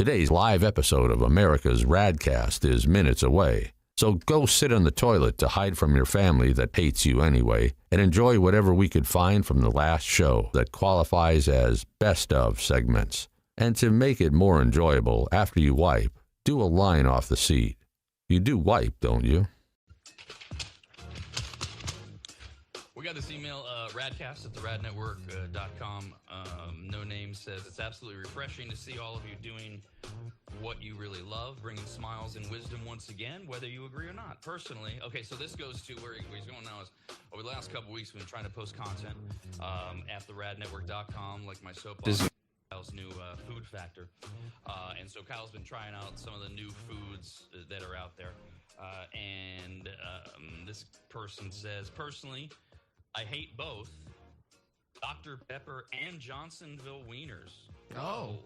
Today's live episode of America's RAD Cast is minutes away. So go sit on the toilet to hide from your family that hates you anyway, and enjoy whatever we could find from the last show that qualifies as best of segments. And to make it more enjoyable, after you wipe, do a line off the seat. You do wipe, don't you? We got this email, radcast at theradnetwork.com. No Name says, it's absolutely refreshing to see all of you doing what you really love, bringing smiles and wisdom once again, whether you agree or not. Personally, okay, so this goes to where he's going now is, over the last couple weeks, we've been trying to post content at theradnetwork.com, like my soapbox, Kyle's new food factor. And so Kyle's been trying out some of the new foods that are out there. And this person says, personally, I hate both Dr. Pepper and Johnsonville wieners. Oh.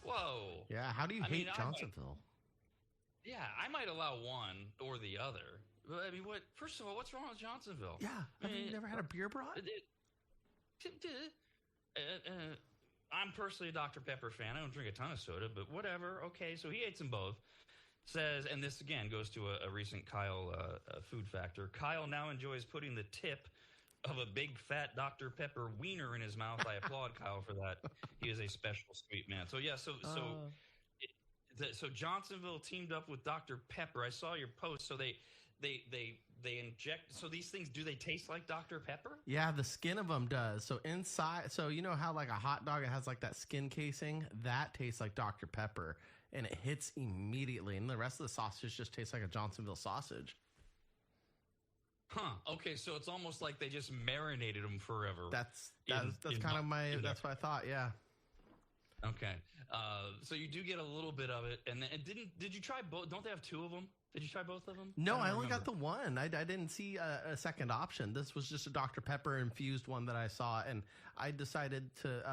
Whoa. Yeah, how do you hate Johnsonville? I might allow one or the other. But I mean, first of all, what's wrong with Johnsonville? Yeah. Have you never had a beer brought? I'm personally a Dr. Pepper fan. I don't drink a ton of soda, but whatever. Okay, so he hates them both. Says, and this again goes to a recent Kyle food factor. Kyle now enjoys putting the tip of a big fat Dr. Pepper wiener in his mouth. I applaud Kyle for that. He is a special sweet man. So yeah, so Johnsonville teamed up with Dr. Pepper. I saw your post. So they inject. So these things, do they taste like Dr. Pepper? Yeah, the skin of them does. So inside, so you know how like a hot dog, it has like that skin casing? That tastes like Dr. Pepper. And it hits immediately, and the rest of the sausage just tastes like a Johnsonville sausage. Huh. Okay, so it's almost like they just marinated them forever. That's kind of my. That's what I thought. Yeah. Okay. So you do get a little bit of it, and did you try both? Don't they have two of them? Did you try both of them? No, I only got the one. I didn't see a second option. This was just a Dr. Pepper infused one that I saw, and I decided to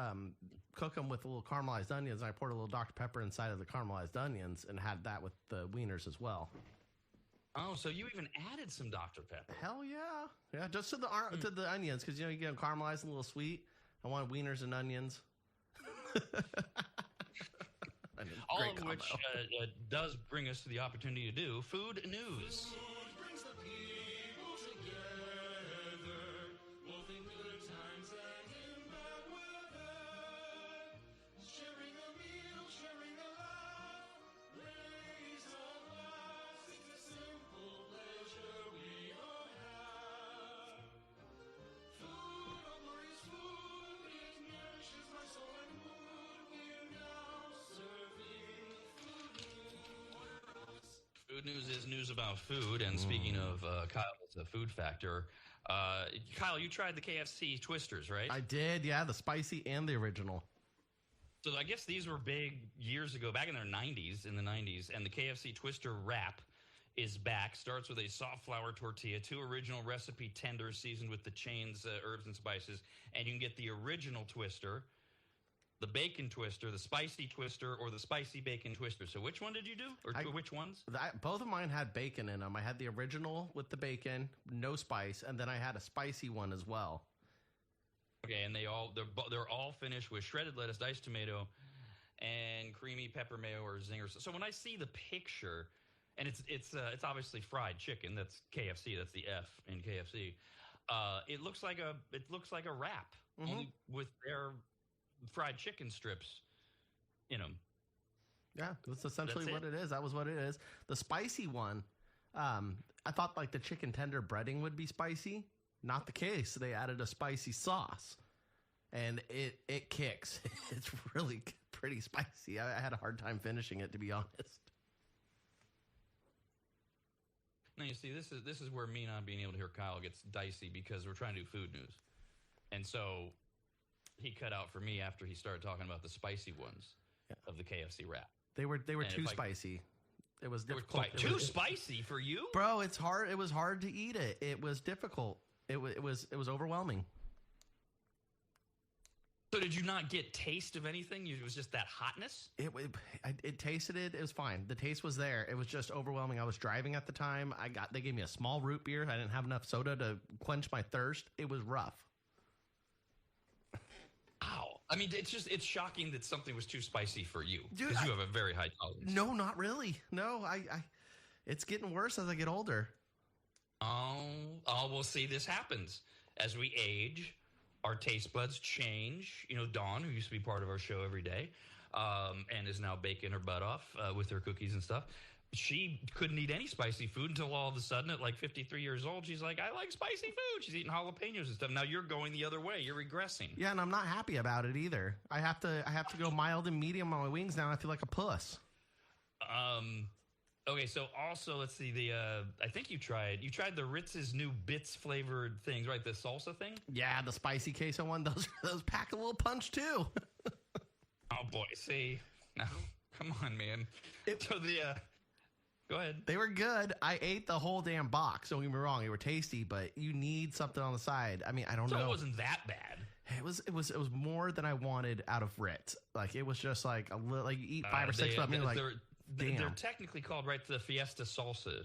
cook them with a little caramelized onions. And I poured a little Dr. Pepper inside of the caramelized onions and had that with the wieners as well. Oh, so you even added some Dr. Pepper? Hell yeah, yeah, just to the onions, because you know you get them caramelized and a little sweet. I want wieners and onions. All of which does bring us to the opportunity to do food news. Food news is news about food, and speaking of Kyle, it's a food factor. Kyle, you tried the KFC twisters, right? I did, yeah, the spicy and the original. So I guess these were big years ago, back in their 90s, and the KFC twister wrap is back. Starts with a soft flour tortilla, 2 original recipe tenders seasoned with the chain's herbs and spices, and you can get the original twister, the bacon twister, the spicy twister, or the spicy bacon twister. So which one did you do? Or which ones? Both of mine had bacon in them. I had the original with the bacon, no spice, and then I had a spicy one as well. Okay, and they're all finished with shredded lettuce, diced tomato, and creamy pepper mayo or zinger. So when I see the picture, and it's obviously fried chicken. That's KFC. That's the F in KFC. It looks like a wrap with their fried chicken strips in them. Yeah, that's essentially what it is. That was what it is. The spicy one, I thought like the chicken tender breading would be spicy. Not the case. They added a spicy sauce, and it kicks. It's really pretty spicy. I had a hard time finishing it, to be honest. Now you see, this is where me not being able to hear Kyle gets dicey, because we're trying to do food news, and so he cut out for me after he started talking about the spicy ones of the KFC wrap. They were too spicy. It was difficult. Too spicy for you, bro. It's hard. It was hard to eat it. It was difficult. It was overwhelming. So did you not get taste of anything? It was just that hotness? It tasted it. It was fine. The taste was there. It was just overwhelming. I was driving at the time. They gave me a small root beer. I didn't have enough soda to quench my thirst. It was rough. Ow. I mean, it's shocking that something was too spicy for you Dude, because you have a very high tolerance. No, not really. No, it's getting worse as I get older. Oh, well, see, this happens as we age. Our taste buds change. You know, Dawn, who used to be part of our show every day, and is now baking her butt off with her cookies and stuff. She couldn't eat any spicy food until all of a sudden at like 53 years old, she's like, I like spicy food. She's eating jalapenos and stuff. Now you're going the other way. You're regressing. Yeah, and I'm not happy about it either. I have to go mild and medium on my wings now. I feel like a puss. Okay, so also let's see I think you tried the Ritz's new bits flavored things, right? The salsa thing? Yeah, the spicy queso one. Those pack a little punch too. Oh boy, see. No. Come on, man. Go ahead. They were good. I ate the whole damn box. Don't get me wrong; they were tasty, but you need something on the side. I mean, I don't know. So it wasn't that bad. It was more than I wanted out of Ritz. Like it was just like a little. Like you eat 5 or 6 of them. They're technically called the Fiesta Salsa.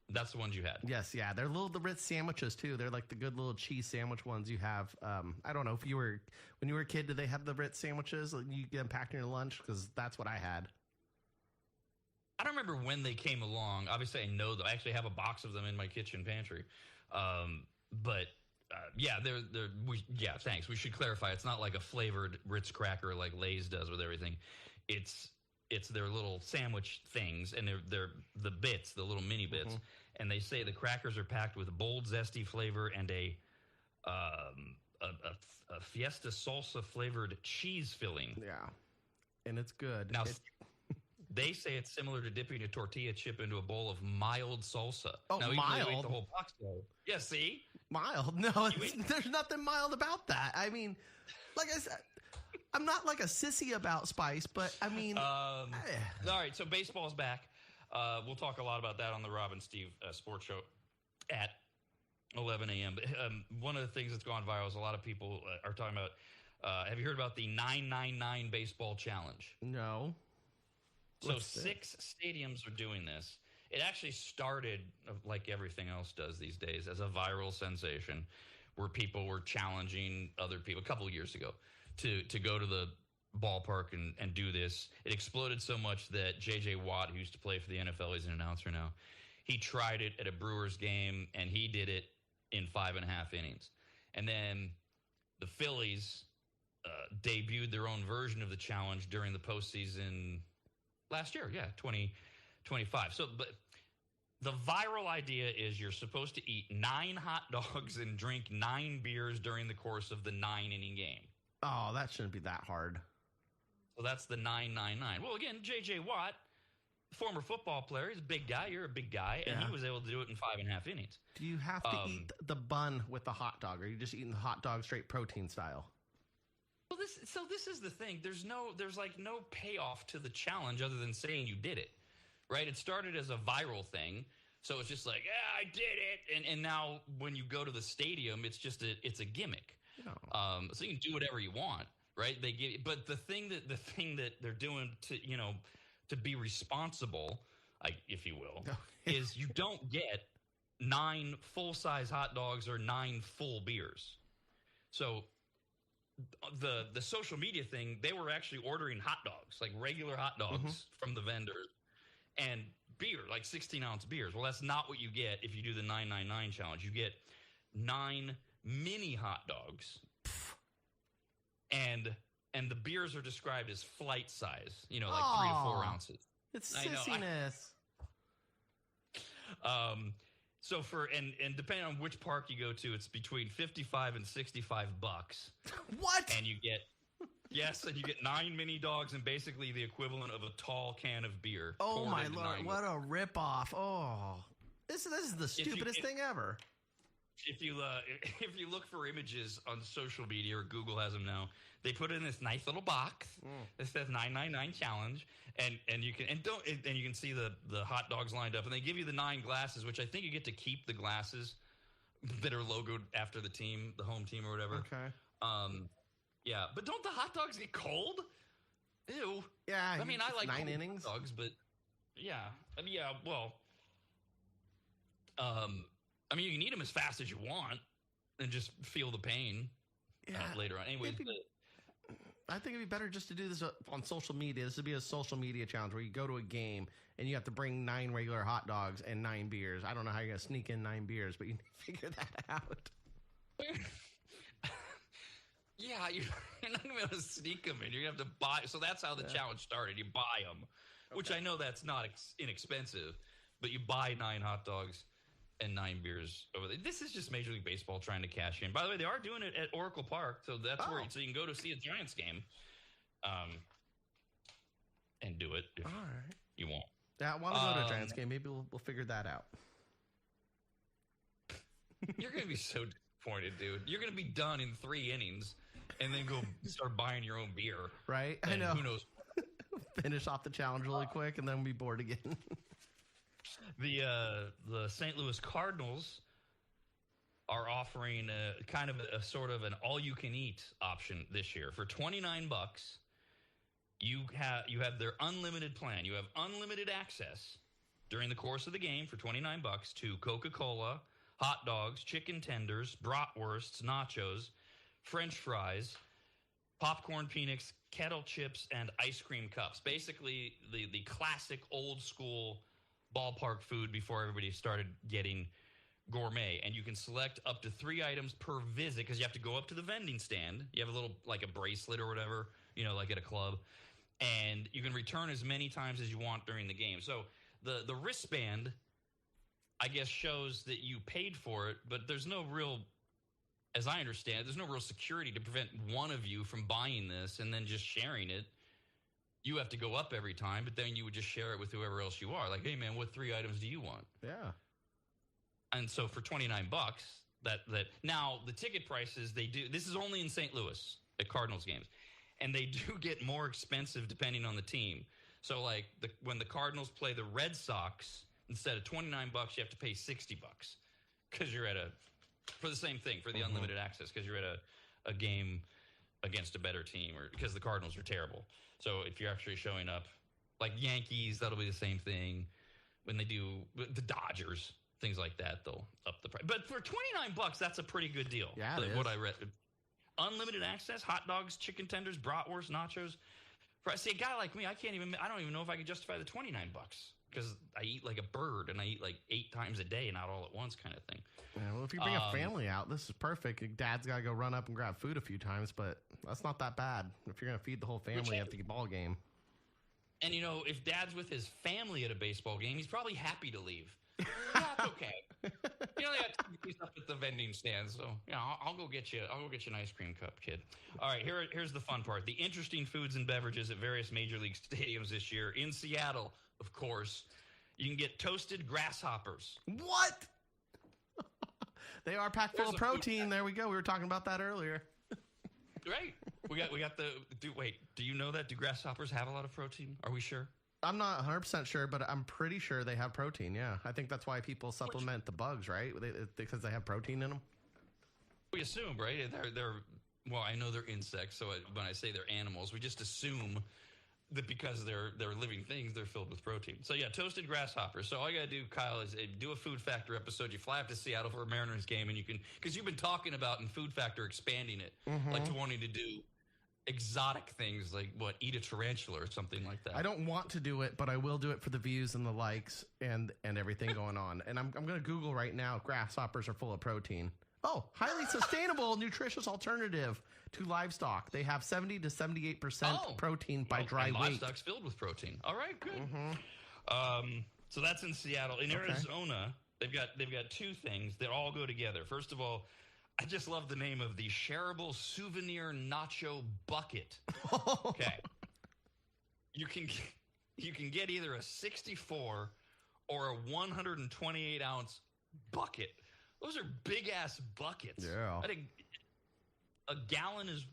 That's the ones you had. Yes, yeah. They're the Ritz sandwiches too. They're like the good little cheese sandwich ones you have. I don't know if when you were a kid, did they have the Ritz sandwiches? Like you get them packed in your lunch because that's what I had. I don't remember when they came along. Obviously, I know that I actually have a box of them in my kitchen pantry. Thanks. We should clarify. It's not like a flavored Ritz cracker like Lay's does with everything. It's their little sandwich things, and they're the bits, the little mini bits. Mm-hmm. And they say the crackers are packed with bold, zesty flavor and a Fiesta salsa flavored cheese filling. Yeah, and it's good. Now. They say it's similar to dipping a tortilla chip into a bowl of mild salsa. Oh, now, mild? You ate the whole box, though. Yeah, see? Mild? No, there's nothing mild about that. I mean, like I said, I'm not like a sissy about spice, but I mean... all right, so baseball's back. We'll talk a lot about that on the Rob and Steve sports show at 11 a.m. But one of the things that's gone viral is a lot of people are talking about... have you heard about the 999 baseball challenge? No. So 6 stadiums are doing this. It actually started, like everything else does these days, as a viral sensation where people were challenging other people a couple of years ago to go to the ballpark and do this. It exploded so much that J.J. Watt, who used to play for the NFL, he's an announcer now, he tried it at a Brewers game, and he did it in 5.5 innings. And then the Phillies debuted their own version of the challenge during the postseason last year, 2025. So, but the viral idea is you're supposed to eat 9 hot dogs and drink 9 beers during the course of the 9-inning game. Oh, that shouldn't be that hard. So that's the 999. Well, again, J.J. Watt, former football player, he's a big guy. You're a big guy, and he was able to do it in 5.5 innings. Do you have to eat the bun with the hot dog, or are you just eating the hot dog straight protein style? Well, this is the thing. There's no payoff to the challenge other than saying you did it, right? It started as a viral thing, so it's just like, I did it, and now when you go to the stadium, it's just it's a gimmick. Oh. So you can do whatever you want, right? But the thing that they're doing to be responsible, if you will, is you don't get 9 full-size hot dogs or 9 full beers. So the social media thing, they were actually ordering hot dogs, like regular hot dogs from the vendors, and beer, like 16-ounce beers. Well, that's not what you get if you do the 999 challenge. You get 9 mini hot dogs, and the beers are described as flight size, like 3 to 4 ounces. It's sissiness. So and depending on which park you go to, it's between $55 and $65. What? And you get 9 mini dogs and basically the equivalent of a tall can of beer. Oh my Lord! What a ripoff! Oh, this is the stupidest thing ever. If you look for images on social media, or Google has them now, they put it in this nice little box that says 999 challenge, and you can see the hot dogs lined up, and they give you the 9 glasses, which I think you get to keep the glasses that are logoed after the team, the home team or whatever. Okay. Yeah, but don't the hot dogs get cold? Ew. Yeah. I mean, I like 9 innings hot dogs, but yeah. I mean, yeah. Well. I mean, you can eat them as fast as you want and just feel the pain later on. Anyway, I think it'd be better just to do this on social media. This would be a social media challenge where you go to a game and you have to bring 9 regular hot dogs and 9 beers. I don't know how you're going to sneak in 9 beers, but you need to figure that out. Yeah, you're not going to be able to sneak them in. You're going to have to buy. So that's how the challenge started. You buy them, which I know that's not inexpensive, but you buy 9 hot dogs and 9 beers over there. This is just Major League Baseball trying to cash in. By the way, they are doing it at Oracle Park, so that's where so you can go to see a Giants game, and do it if you want. Yeah, I want to go to a Giants game. Maybe we'll figure that out. You're gonna be so disappointed, dude. You're gonna be done in 3 innings, and then go start buying your own beer. Right? And I know. Who knows? Finish off the challenge really quick, and then we'll be bored again. The St. Louis Cardinals are offering kind of a sort of an all-you-can-eat option this year. For $29, you have their unlimited plan. You have unlimited access during the course of the game for $29 to Coca-Cola, hot dogs, chicken tenders, bratwursts, nachos, French fries, popcorn peanuts, kettle chips, and ice cream cups. Basically, the classic old-school ballpark food before everybody started getting gourmet. And you can select up to 3 items per visit because you have to go up to the vending stand. You have a little, like a bracelet or whatever, like at a club. And you can return as many times as you want during the game. So the wristband, I guess, shows that you paid for it, but there's no real, as I understand it, there's no real security to prevent one of you from buying this and then just sharing it. You have to go up every time, but then you would just share it with whoever else you are. Like, hey, man, what 3 items do you want? Yeah. And so for $29, that now the ticket prices, this is only in St. Louis at Cardinals games, and they do get more expensive depending on the team. So like when the Cardinals play the Red Sox, instead of $29, you have to pay $60 because you're for the same thing, for the unlimited access, because you're at a game against a better team, or because the Cardinals are terrible. So if you're actually showing up, like Yankees, that'll be the same thing. When they do the Dodgers, things like that, they'll up the price. But for $29, that's a pretty good deal. Yeah, it is. What I read, unlimited access, hot dogs, chicken tenders, bratwurst, nachos. See, a guy like me, I don't even know if I could justify the $29 because I eat like a bird and I eat like 8 times a day, not all at once, kind of thing. Yeah, well, if you bring a family out, this is perfect. Dad's got to go run up and grab food a few times, but that's not that bad. If you're going to feed the whole family at the ball game. And, if Dad's with his family at a baseball game, he's probably happy to leave. That's okay. They got TVs up at the vending stand, so I'll go get you an ice cream cup, kid. All right, here's the fun part: the interesting foods and beverages at various major league stadiums this year. In Seattle, of course, you can get toasted grasshoppers. What? They are packed full of protein. There we go. We were talking about that earlier. Right. We got do you know that? Do grasshoppers have a lot of protein? Are we sure? I'm not 100% sure, but I'm pretty sure they have protein. Yeah. I think that's why people supplement the bugs, right? Because they have protein in them. We assume, right? Well, I know they're insects, so when I say they're animals, we just assume that because they're living things, they're filled with protein. So yeah, toasted grasshoppers. So all you gotta do, Kyle, is do a Food Factor episode. You fly up to Seattle for a Mariners game, and you can, because you've been talking about in Food Factor expanding it, like to wanting to do exotic things like eat a tarantula or something like that. I don't want to do it, but I will do it for the views and the likes and everything going on. And I'm gonna Google right now. Grasshoppers are full of protein. Oh, highly sustainable, nutritious alternative to livestock. They have 70 to 78% protein by dry weight. Livestock's filled with protein. All right, good. So that's in Seattle. In Arizona, they've got 2 things that all go together. First of all, I just love the name of the shareable souvenir nacho bucket. Okay, you can get either a 64 or a 128 ounce bucket. Those are big ass buckets. Yeah. I think a gallon is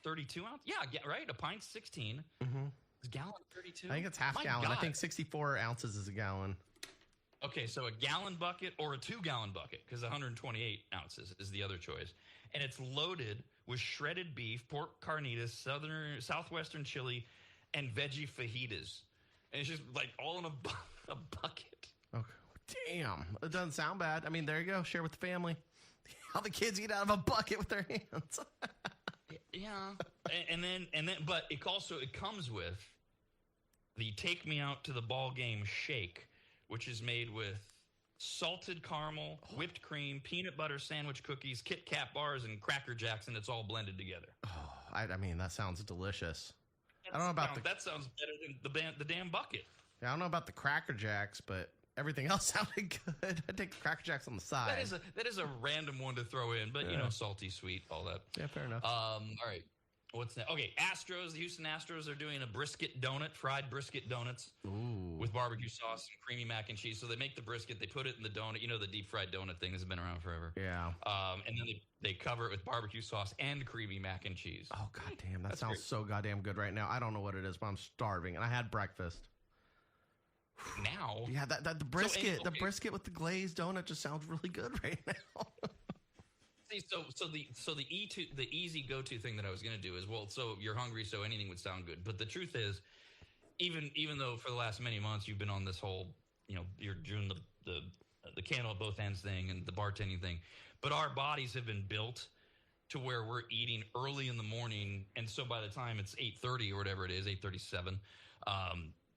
32 ounce. Yeah, right. A pint's 16. Is a gallon 32? I think it's half gallon. God. I think 64 ounces is a gallon. Okay, so a gallon bucket or a 2-gallon bucket, because 128 ounces is the other choice. And it's loaded with shredded beef, pork carnitas, southwestern chili, and veggie fajitas. And it's just like all in a bucket. Okay. Damn, it doesn't sound bad. I mean, there you go. Share with the family. How the kids eat out of a bucket with their hands. Yeah. But it comes with the Take Me Out to the Ball Game shake, which is made with salted caramel, whipped cream, peanut butter sandwich cookies, Kit Kat bars, and Cracker Jacks, and it's all blended together. Oh, I mean, that sounds delicious. I don't know about that sounds better than the damn bucket. Yeah, I don't know about the Cracker Jacks, but everything else sounded good. I take the Cracker Jacks on the side. That is a random one to throw in, but salty, sweet, all that. Yeah, fair enough. All right. What's that? Okay, the Houston Astros are doing a brisket donut, fried brisket donuts with barbecue sauce and creamy mac and cheese. So they make the brisket, they put it in the donut. You know, the deep fried donut thing has been around forever. Yeah. And then they cover it with barbecue sauce and creamy mac and cheese. Oh, goddamn. That sounds so goddamn good right now. I don't know what it is, but I'm starving. And I had breakfast. Now? Yeah, the brisket, the brisket with the glazed donut just sounds really good right now. So the easy go-to thing that I was going to do is, well, so you're hungry, so anything would sound good. But the truth is, even though for the last many months you've been on this whole, you're doing the candle at both ends thing and the bartending thing, but our bodies have been built to where we're eating early in the morning, and so by the time it's 8:30 or whatever it is, 8:37,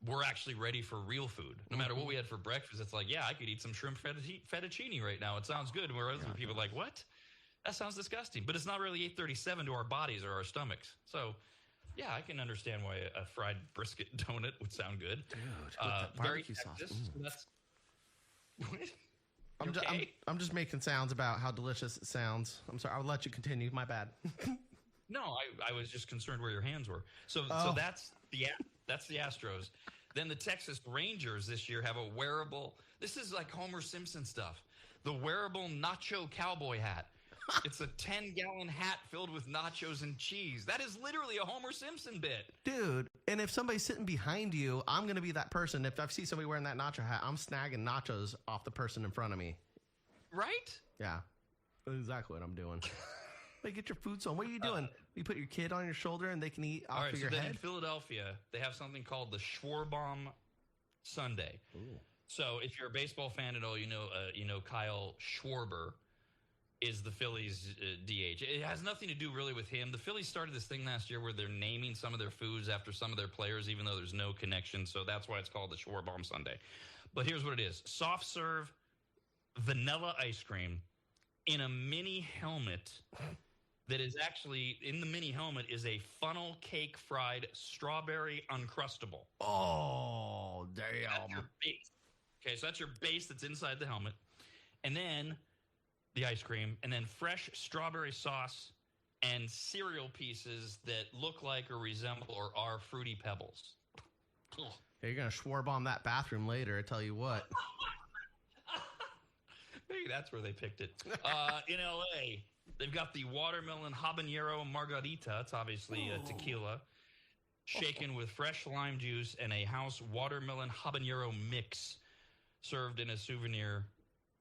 we're actually ready for real food. No matter what we had for breakfast, it's like, yeah, I could eat some shrimp fettuccine right now. It sounds good. Whereas people are like, what? That sounds disgusting, but it's not really 8:37 to our bodies or our stomachs. So, yeah, I can understand why a fried brisket donut would sound good. Dude, with that barbecue sauce. I'm just making sounds about how delicious it sounds. I'm sorry. I'll let you continue. My bad. No, I was just concerned where your hands were. So that's the Astros. Then the Texas Rangers this year have a wearable. This is like Homer Simpson stuff. The wearable nacho cowboy hat. It's a 10-gallon hat filled with nachos and cheese. That is literally a Homer Simpson bit. Dude, and if somebody's sitting behind you, I'm going to be that person. If I see somebody wearing that nacho hat, I'm snagging nachos off the person in front of me. Right? Yeah. That's exactly what I'm doing. Hey, get your food on. What are you doing? You put your kid on your shoulder and they can eat off of your head? In Philadelphia, they have something called the Schwarbomb Sundae. Ooh. So if you're a baseball fan at all, you know Kyle Schwarber is the Phillies DH. It has nothing to do really with him. The Phillies started this thing last year where they're naming some of their foods after some of their players, even though there's no connection. So that's why it's called the Schwarbomb Sundae. But here's what it is. Soft serve vanilla ice cream in a mini helmet that is actually, in the mini helmet is a funnel cake fried strawberry Uncrustable. Oh, damn. That's your base. Okay, so that's your base that's inside the helmet. And then the ice cream, and then fresh strawberry sauce and cereal pieces that look like or resemble or are Fruity Pebbles. Hey, you're going to Schwarbomb that bathroom later, I tell you what. Maybe that's where they picked it. In L.A., they've got the watermelon habanero margarita. It's obviously tequila, shaken with fresh lime juice and a house watermelon habanero mix served in a souvenir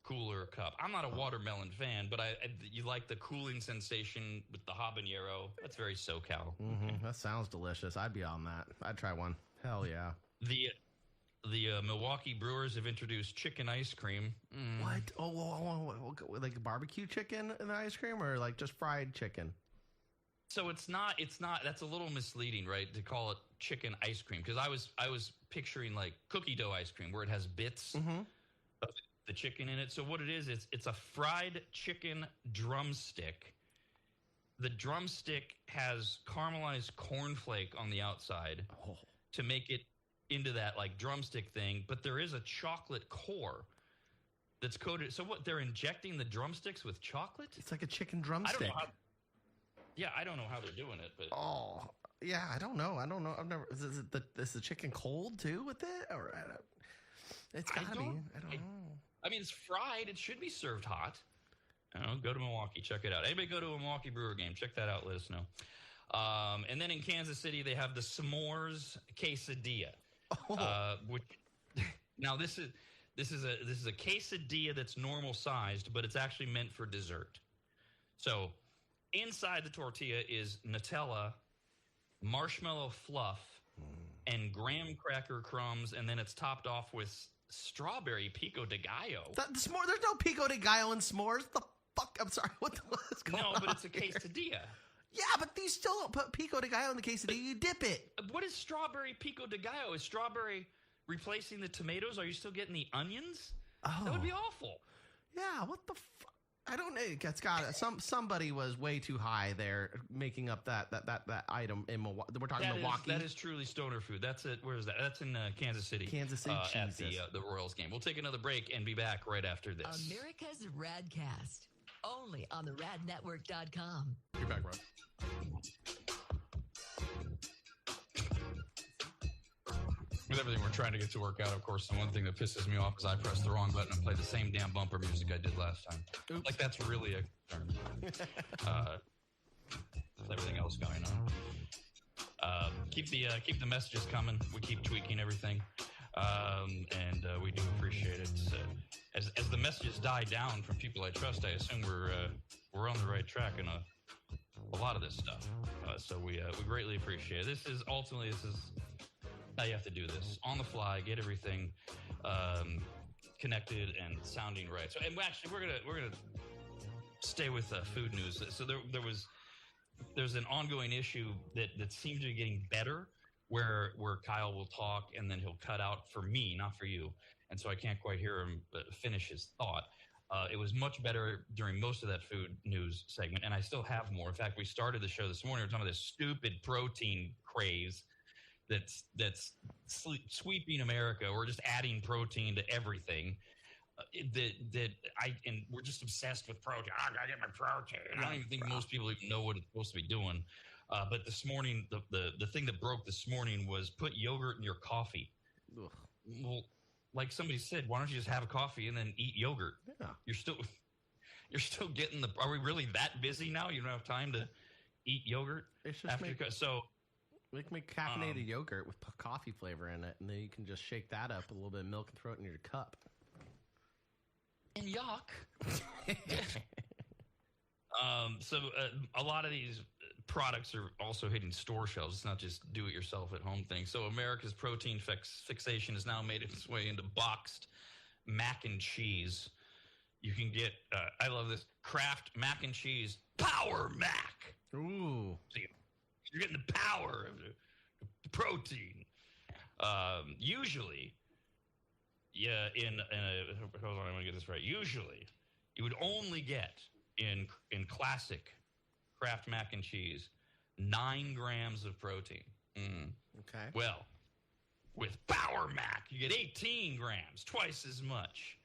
cooler cup. I'm not a watermelon fan, but you like the cooling sensation with the habanero. That's very SoCal. Mm-hmm. That sounds delicious. I'd be on that. I'd try one. Hell yeah. The Milwaukee Brewers have introduced chicken ice cream. What? Oh, like barbecue chicken in the ice cream, or like just fried chicken? So it's not. That's a little misleading, right? To call it chicken ice cream, because I was picturing like cookie dough ice cream where it has bits of the chicken in it. So what it is, it's a fried chicken drumstick. The drumstick has caramelized cornflake on the outside to make it into that like drumstick thing, but there is a chocolate core that's coated. So what, they're injecting the drumsticks with chocolate? It's like a chicken drumstick. I don't know how they're doing it, but I don't know. I've never. Is the chicken cold too with it, or it's gotta be. I don't know. I mean, it's fried. It should be served hot. I don't know, go to Milwaukee, check it out. Anybody go to a Milwaukee Brewer game? Check that out. Let us know. And then in Kansas City, they have the s'mores quesadilla. Which now this is a quesadilla that's normal sized, but it's actually meant for dessert. So inside the tortilla is Nutella, marshmallow fluff, and graham cracker crumbs, and then it's topped off with strawberry pico de gallo. There's no pico de gallo in s'mores. The fuck? I'm sorry. What is going on? No, but it's a quesadilla. Yeah, but you still don't put pico de gallo in the quesadilla. You dip it. What is strawberry pico de gallo? Is strawberry replacing the tomatoes? Are you still getting the onions? Oh. That would be awful. Yeah, what the fuck? I don't know. It's got somebody was way too high there making up that item in Milwaukee. We're talking Milwaukee. That is truly stoner food. That's it. Where is that? That's in Kansas City. Kansas City, at the Royals game. We'll take another break and be back right after this. America's RAD Cast, only on the radnetwork.com. You're back, Rod. With everything we're trying to get to work out, of course, the one thing that pisses me off is I pressed the wrong button and played the same damn bumper music I did last time. Oops. Like, that's really a concern. With everything else going on. Keep the messages coming. We keep tweaking everything. And we do appreciate it. As the messages die down from people I trust, I assume we're on the right track in a lot of this stuff. So we greatly appreciate it. This is how you have to do this on the fly, get everything connected and sounding right. So, and actually, we're gonna stay with food news. So there's an ongoing issue that seems to be getting better, where Kyle will talk and then he'll cut out for me, not for you, and so I can't quite hear him finish his thought. It was much better during most of that food news segment, and I still have more. In fact, we started the show this morning. We're talking about this stupid protein craze that's sweeping America. We're just adding protein to everything. And we're just obsessed with protein. I gotta get my protein. I don't even think most people even know what it's supposed to be doing. But this morning, the thing that broke this morning was put yogurt in your coffee. Ugh. Well, like somebody said, why don't you just have a coffee and then eat yogurt? Yeah. You're still getting are we really that busy now? You don't have time to eat yogurt It's just so. Make caffeinated yogurt with coffee flavor in it, and then you can just shake that up with a little bit of milk and throw it in your cup. And yuck. So a lot of these products are also hitting store shelves. It's not just do-it-yourself at home thing. So America's protein fixation has now made its way into boxed mac and cheese. You can get, I love this, Kraft mac and cheese Power Mac. Ooh. So you're getting the power of the protein. Usually, hold on, I want to get this right. Usually, you would only get in classic Kraft mac and cheese 9 grams of protein. Okay. Well, with Power Mac, you get 18 grams, twice as much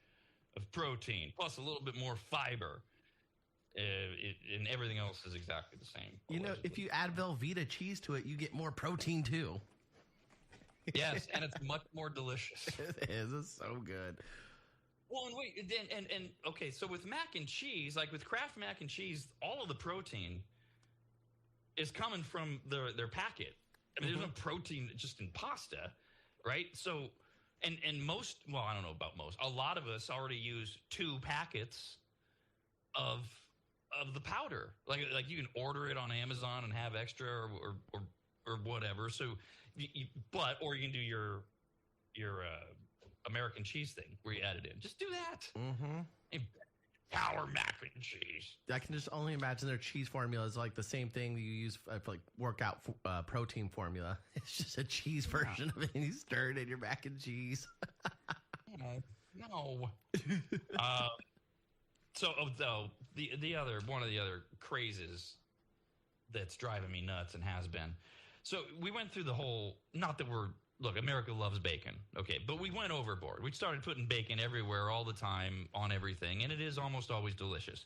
of protein, plus a little bit more fiber. And everything else is exactly the same. You know, if you add Velveeta cheese to it, you get more protein too. Yes, and it's much more delicious. It is. It's so good. Well, and wait, and okay, so with mac and cheese, like with Kraft mac and cheese, all of the protein is coming from their packet. I mean, there's no protein just in pasta, right? So, and most, well, I don't know about most. A lot of us already use 2 packets of the powder. Like you can order it on Amazon and have extra or whatever. So, or you can do your American cheese thing where you add it in. Just do that. Mm-hmm. Power mac and cheese. I can just only imagine their cheese formula is like the same thing you use for like workout protein formula. It's just a cheese version of it, and you stir it in your mac and cheese. No. So, the other one of the other crazes that's driving me nuts and has been. So we went through the whole. Not that look, America loves bacon, okay, but we went overboard. We started putting bacon everywhere all the time on everything, and it is almost always delicious.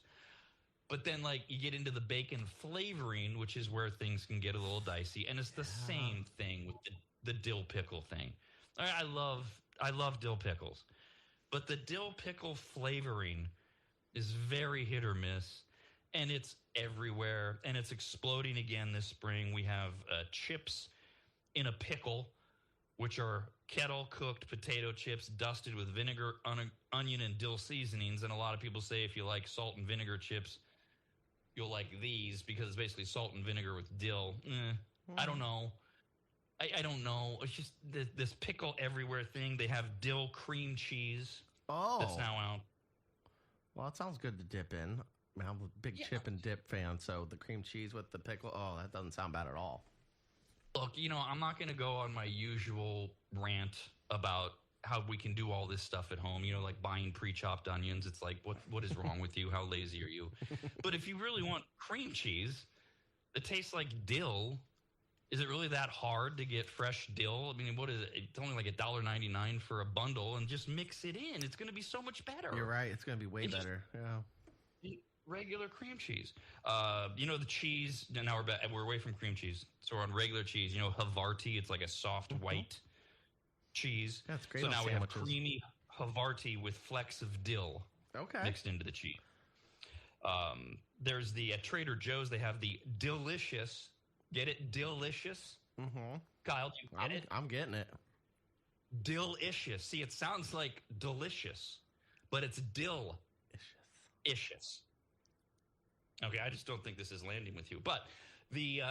But then, like, you get into the bacon flavoring, which is where things can get a little dicey, and it's the same thing with the dill pickle thing. I love dill pickles, but the dill pickle flavoring is very hit or miss, and it's everywhere, and it's exploding again this spring. We have chips in a pickle, which are kettle-cooked potato chips dusted with vinegar, onion, and dill seasonings. And a lot of people say if you like salt and vinegar chips, you'll like these because it's basically salt and vinegar with dill. I don't know. I don't know. It's just this pickle everywhere thing. They have dill cream cheese that's now out. Well, it sounds good to dip in. Man, I'm a big chip and dip fan, so the cream cheese with the pickle, oh, that doesn't sound bad at all. Look, I'm not going to go on my usual rant about how we can do all this stuff at home, like buying pre-chopped onions. It's like, what is wrong with you? How lazy are you? But if you really want cream cheese that tastes like dill, is it really that hard to get fresh dill? I mean, what is it? It's only like $1.99 for a bundle, and just mix it in. It's going to be so much better. You're right. It's going to be way better. Yeah. Regular cream cheese. The cheese. Now we're away from cream cheese, so we're on regular cheese. Havarti. It's like a soft white cheese. That's great. So now sandwiches. we have creamy Havarti with flecks of dill mixed into the cheese. There's at Trader Joe's, they have the delicious. Get it? Delicious? Mm-hmm. Kyle, do you get it? I'm getting it. Delicious. See, it sounds like delicious, but it's dill-ishous. Okay, I just don't think this is landing with you. But the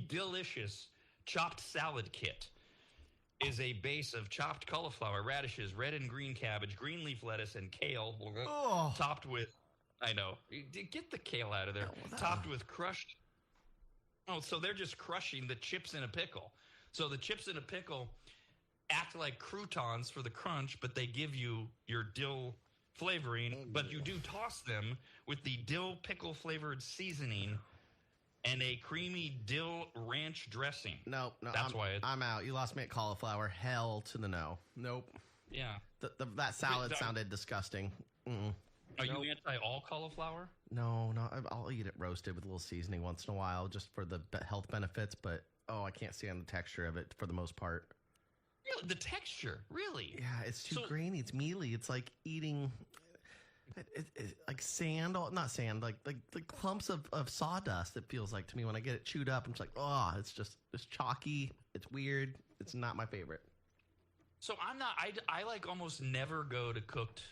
delicious chopped salad kit is a base of chopped cauliflower, radishes, red and green cabbage, green leaf lettuce, and kale, topped with, I know, get the kale out of there, topped with crushed. Oh, so they're just crushing the chips in a pickle. So the chips in a pickle act like croutons for the crunch, but they give you your dill flavoring, but you do toss them with the dill pickle flavored seasoning and a creamy dill ranch dressing. No, that's why I'm out. You lost me at cauliflower. Hell to the no. Nope. Yeah. That salad sounded disgusting. Mm-mm. Are you anti all cauliflower? No, I'll eat it roasted with a little seasoning once in a while just for the health benefits, but I can't stand the texture of it for the most part. Really? The texture? Really? Yeah, it's too grainy. It's mealy. It's like eating like sand, not sand, like clumps of sawdust, it feels like to me when I get it chewed up. I'm just like, it's chalky. It's weird. It's not my favorite. So I'm not, I like almost never go to cooked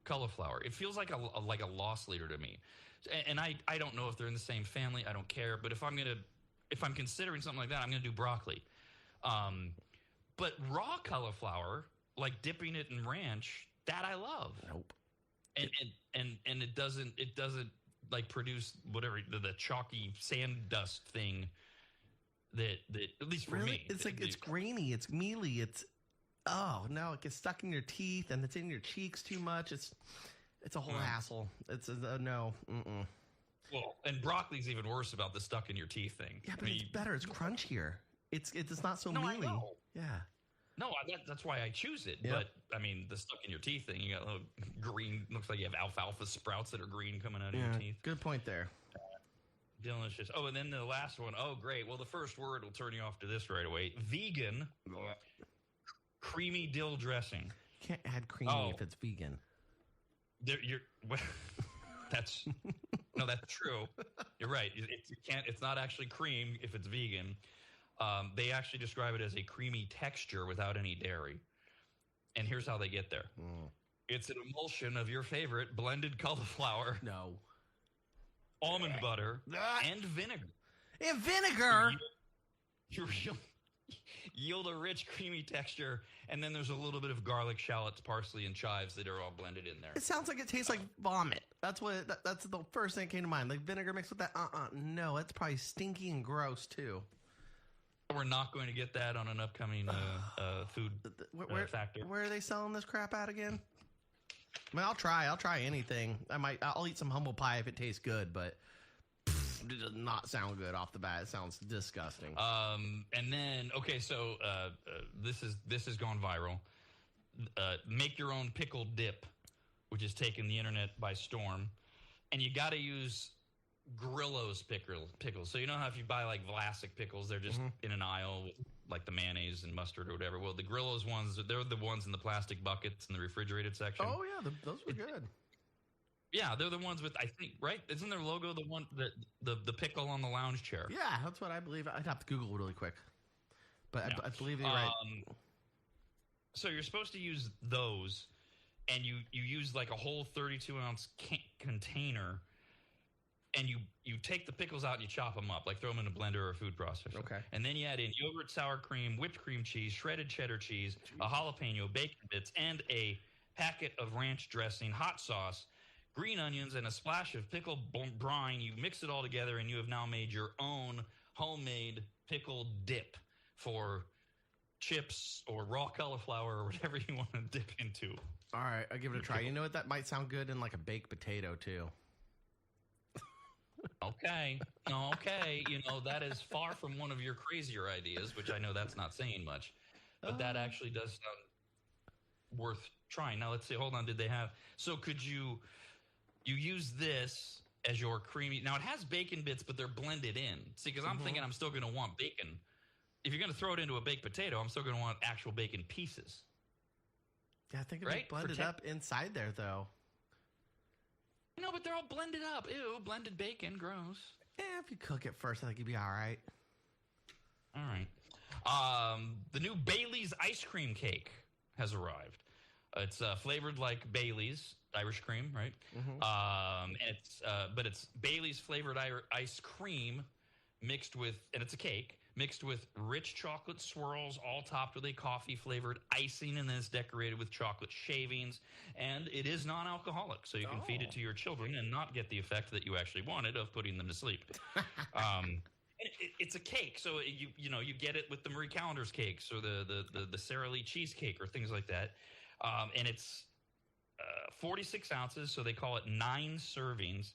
cauliflower. It feels like a loss leader to me. And I don't know if they're in the same family. I don't care. But if I'm considering something like that, I'm going to do broccoli. But raw cauliflower, like dipping it in ranch, that I love. Nope. And it doesn't like produce whatever the chalky sand dust thing that at least for me. It's like it's grainy, it's mealy, it's it gets stuck in your teeth and it's in your cheeks too much. It's a whole hassle. It's a no. Mm-mm. Well, and broccoli's even worse about the stuck in your teeth thing. Yeah, but it's better. It's crunchier. It's not so mealy. I know. Yeah. No, that's why I choose it. Yep. But I mean, the stuck in your teeth thing, you got a little green. Looks like you have alfalfa sprouts that are green coming out of your teeth. Good point there. Delicious. Oh, and then the last one. Oh, great. Well, the first word will turn you off to this right away. Vegan. Creamy dill dressing. You can't add creamy if it's vegan. That's true. You're right. It's not actually cream if it's vegan. They actually describe it as a creamy texture without any dairy. And here's how they get there. It's an emulsion of your favorite blended cauliflower. No. Almond butter and vinegar. And vinegar? Yield a rich, creamy texture, and then there's a little bit of garlic, shallots, parsley, and chives that are all blended in there. It sounds like it tastes like vomit. That's the first thing that came to mind. Like vinegar mixed with that. No, that's probably stinky and gross too. We're not going to get that on an upcoming food factor. Where are they selling this crap at again? I mean, I'll try anything. I'll eat some humble pie if it tastes good, but it does not sound good off the bat. It sounds disgusting. And then so this has gone viral. Make your own pickle dip, which has taken the internet by storm, and you got to use Grillo's pickles. So you know how if you buy like Vlasic pickles, they're just in an aisle with like the mayonnaise and mustard or whatever. Well, the Grillo's ones, they're the ones in the plastic buckets in the refrigerated section. Oh yeah, those were good. Yeah, they're the ones with, I think, right? Isn't their logo the one the pickle on the lounge chair? Yeah, that's what I believe. I'd have to Google really quick, but yeah. I believe you're right. So you're supposed to use those, and you use like a whole 32-ounce container. And you take the pickles out and you chop them up, like throw them in a blender or a food processor. Okay. And then you add in yogurt, sour cream, whipped cream cheese, shredded cheddar cheese, a jalapeno, bacon bits, and a packet of ranch dressing, hot sauce. green onions, and a splash of pickle brine. You mix it all together, and you have now made your own homemade pickle dip for chips or raw cauliflower or whatever you want to dip into. All right, I'll give it a try. You know what? That might sound good in like a baked potato too. Okay. No, okay. You know, that is far from one of your crazier ideas, which I know that's not saying much, but that actually does sound worth trying. Now, let's see. Hold on. Did they have, so could you use this as your creamy, now it has bacon bits, but they're blended in. See, because I'm thinking I'm still going to want bacon. If you're going to throw it into a baked potato, I'm still going to want actual bacon pieces. Yeah, I think it'd be blended up inside there, though. No, but they're all blended up. Ew, blended bacon, gross. Yeah, if you cook it first, I think you'd be all right. All right. The new Bailey's ice cream cake has arrived. It's flavored like Bailey's Irish cream, right? But it's Bailey's flavored ice cream mixed with, and it's a cake mixed with rich chocolate swirls, all topped with a coffee-flavored icing, and then it's decorated with chocolate shavings. And it is non-alcoholic, so you can feed it to your children and not get the effect that you actually wanted of putting them to sleep. It's a cake, so you get it with the Marie Callender's cakes or the Sara Lee cheesecake or things like that. And it's 46 ounces, so they call it 9 servings.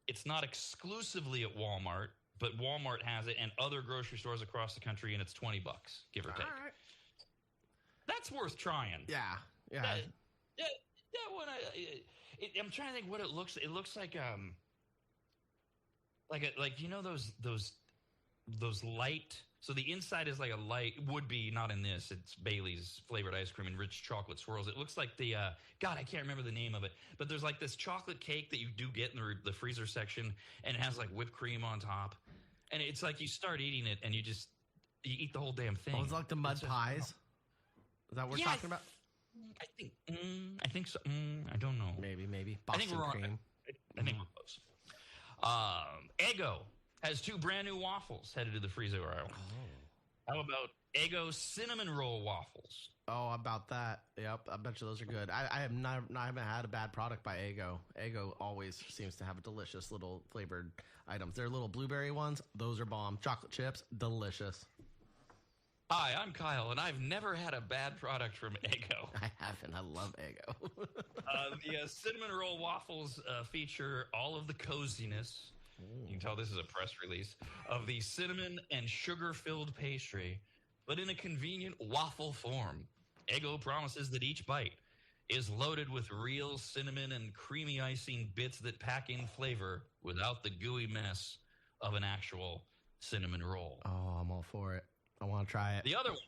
It's not exclusively at Walmart, but Walmart has it and other grocery stores across the country, and it's $20, give or take. All right. That's worth trying. Yeah. That one. I'm trying to think what it looks. It looks like you know those light. So the inside is like a light, would be, not in this. It's Bailey's flavored ice cream and rich chocolate swirls. It looks like the God, I can't remember the name of it, but there's like this chocolate cake that you do get in the freezer section, and it has like whipped cream on top, and it's like you start eating it and you eat the whole damn thing. Oh, it's like the mud pies. Is that what we're talking about? I think so. I don't know. Maybe. I think we're cream. I think we're close. Eggo has 2 brand new waffles headed to the freezer aisle. How about Eggo cinnamon roll waffles? Oh, about that. Yep, I bet you those are good. I haven't had a bad product by Eggo. Eggo always seems to have delicious little flavored items. Their little blueberry ones, those are bomb. Chocolate chips, delicious. Hi, I'm Kyle, and I've never had a bad product from Eggo. I haven't. I love Eggo. The cinnamon roll waffles feature all of the coziness. You can tell this is a press release of the cinnamon and sugar-filled pastry, but in a convenient waffle form. Eggo promises that each bite is loaded with real cinnamon and creamy icing bits that pack in flavor without the gooey mess of an actual cinnamon roll. Oh, I'm all for it. I want to try it. The other one,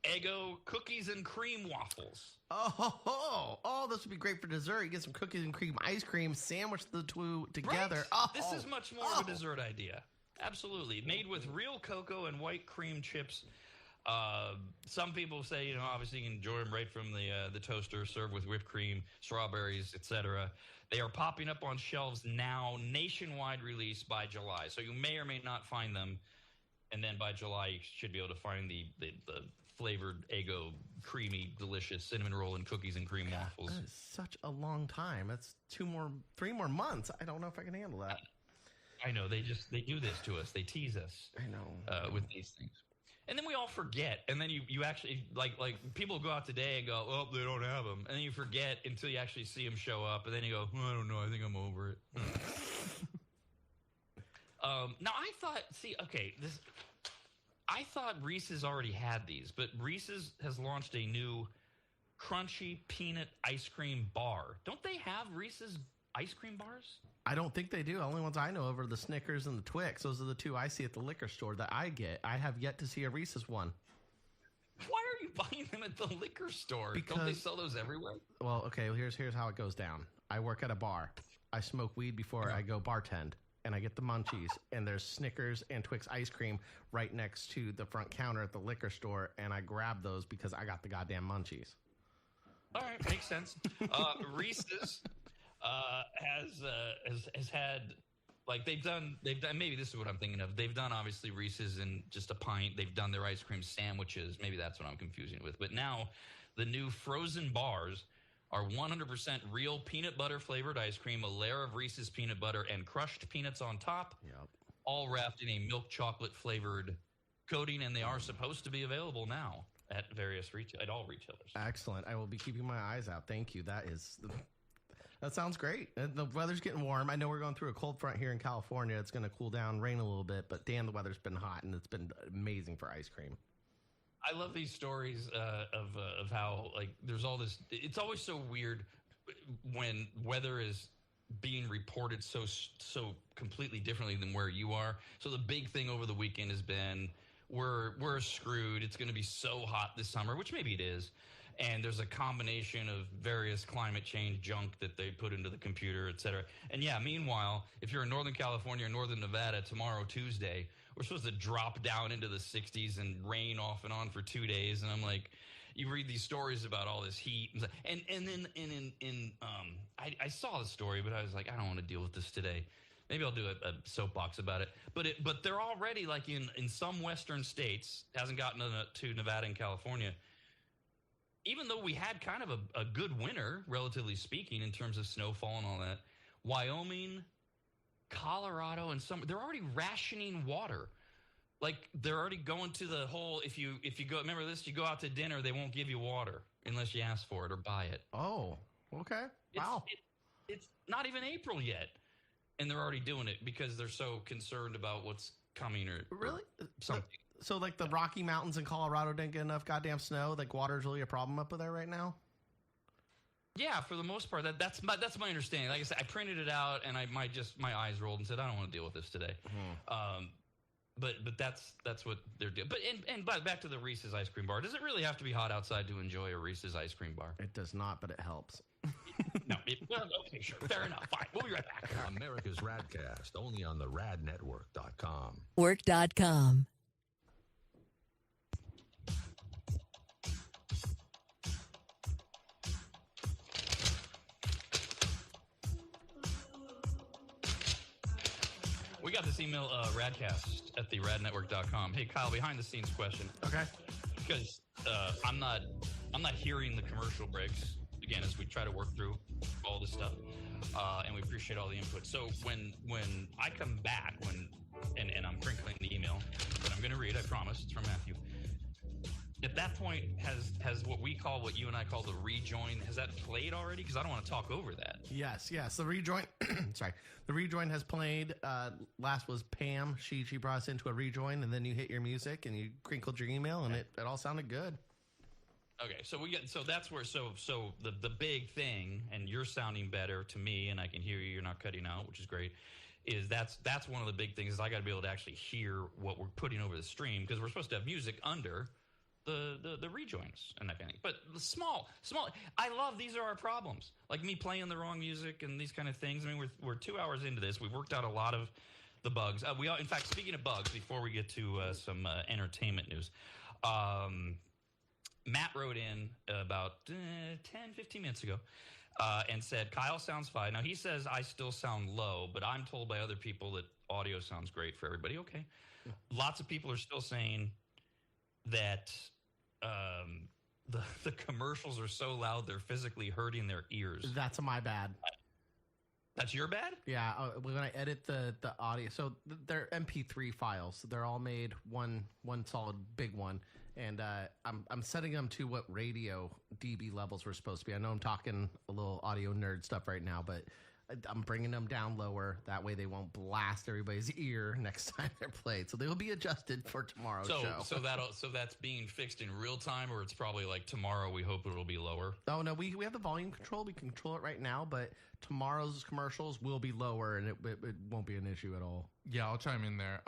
Eggo cookies and cream waffles. Oh, this would be great for dessert. You get some cookies and cream ice cream, sandwich the two together. Right? This is much more of a dessert idea. Absolutely. Made with real cocoa and white cream chips. Some people say, obviously you can enjoy them right from the toaster, served with whipped cream, strawberries, etc. They are popping up on shelves now, nationwide release by July. So you may or may not find them. And then by July, you should be able to find the flavored Eggo creamy, delicious cinnamon roll and cookies and cream waffles. That is such a long time. That's 3 more months. I don't know if I can handle that. I know. They do this to us. They tease us. I know. With these things. And then we all forget. And then you actually, like people go out today and go, oh, they don't have them. And then you forget until you actually see them show up. And then you go, I don't know. I think I'm over it. Now I thought Reese's already had these, but Reese's has launched a new crunchy peanut ice cream bar. Don't they have Reese's ice cream bars? I don't think they do. The only ones I know of are the Snickers and the Twix. Those are the 2 I see at the liquor store that I get. I have yet to see a Reese's one. Why are you buying them at the liquor store? Because, don't they sell those everywhere? Well, okay, here's how it goes down. I work at a bar. I smoke weed before I go bartend. And I get the munchies, and there's Snickers and Twix ice cream right next to the front counter at the liquor store, and I grab those because I got the goddamn munchies. All right, makes sense. Reese's has had, like, they've done. Maybe this is what I'm thinking of. They've done obviously Reese's in just a pint. They've done their ice cream sandwiches. Maybe that's what I'm confusing it with. But now, the new frozen bars our 100% real peanut butter flavored ice cream, a layer of Reese's peanut butter, and crushed peanuts on top, all wrapped in a milk chocolate flavored coating, and they are supposed to be available now at all retailers. Excellent. I will be keeping my eyes out. Thank you. That sounds great. The weather's getting warm. I know we're going through a cold front here in California. It's going to cool down, rain a little bit, but damn, the weather's been hot, and it's been amazing for ice cream. I love these stories of how, like, there's all this. It's always so weird when weather is being reported so completely differently than where you are. So the big thing over the weekend has been we're screwed. It's going to be so hot this summer, which maybe it is. And there's a combination of various climate change junk that they put into the computer, et cetera. And yeah, meanwhile, if you're in Northern California or Northern Nevada tomorrow, Tuesday, we're supposed to drop down into the 60s and rain off and on for 2 days. And I'm like, you read these stories about all this heat. And then I saw the story, but I was like, I don't want to deal with this today. Maybe I'll do a soapbox about it. But they're already, like, in some western states, hasn't gotten to Nevada and California. Even though we had kind of a good winter, relatively speaking, in terms of snowfall and all that, Wyoming, Colorado, and they're already rationing water. Like, they're already going to the whole, if you go, remember this, you go out to dinner, they won't give you water unless you ask for it or buy it. Oh, okay. Wow. It's not even April yet, and they're already doing it because they're so concerned about what's coming or something. So, like, the Rocky Mountains in Colorado didn't get enough goddamn snow? Like, water's really a problem up there right now? Yeah, for the most part, that's my understanding. Like I said, I printed it out, and my eyes rolled and said, I don't want to deal with this today. But that's what they're doing. But back to the Reese's ice cream bar. Does it really have to be hot outside to enjoy a Reese's ice cream bar? It does not, but it helps. No. Okay, sure. Fair enough. Fine. We'll be right back. America's RAD Cast, only on the radnetwork.com. Work.com. We got this email, radcast at the radnetwork.com. Hey, Kyle, behind the scenes question. Okay. Because I'm not hearing the commercial breaks, again, as we try to work through all this stuff. And we appreciate all the input. So when I come back, and I'm crinkling the email that I'm going to read, I promise, it's from Matthew. At that point, has what you and I call the rejoin, has that played already? Because I don't want to talk over that. Yes. The rejoin, sorry. The rejoin has played. Last was Pam. She brought us into a rejoin, and then you hit your music, and you crinkled your email, and it all sounded good. Okay, so that's where, the big thing, and you're sounding better to me, and I can hear you, you're not cutting out, which is great, is that's one of the big things is I got to be able to actually hear what we're putting over the stream, because we're supposed to have music under the rejoins and that kind of thing. But the small, I love, these are our problems. Like me playing the wrong music and these kind of things. I mean, we're 2 hours into this. We've worked out a lot of the bugs. In fact, speaking of bugs, before we get to some entertainment news, Matt wrote in about 10, 15 minutes ago and said, Kyle sounds fine. Now, he says I still sound low, but I'm told by other people that audio sounds great for everybody. Okay. Lots of people are still saying that the commercials are so loud they're physically hurting their ears. That's my bad. That's your bad? Yeah, when I edit the audio, so they're MP3 files. They're all made one solid big one, and I'm setting them to what radio dB levels were supposed to be. I know I'm talking a little audio nerd stuff right now, but I'm bringing them down lower. That way they won't blast everybody's ear next time they're played. So they'll be adjusted for tomorrow's show. So that's being fixed in real time, or it's probably like tomorrow we hope it'll be lower? Oh, no, we have the volume control. We can control it right now, but tomorrow's commercials will be lower, and it won't be an issue at all. Yeah, I'll chime in there.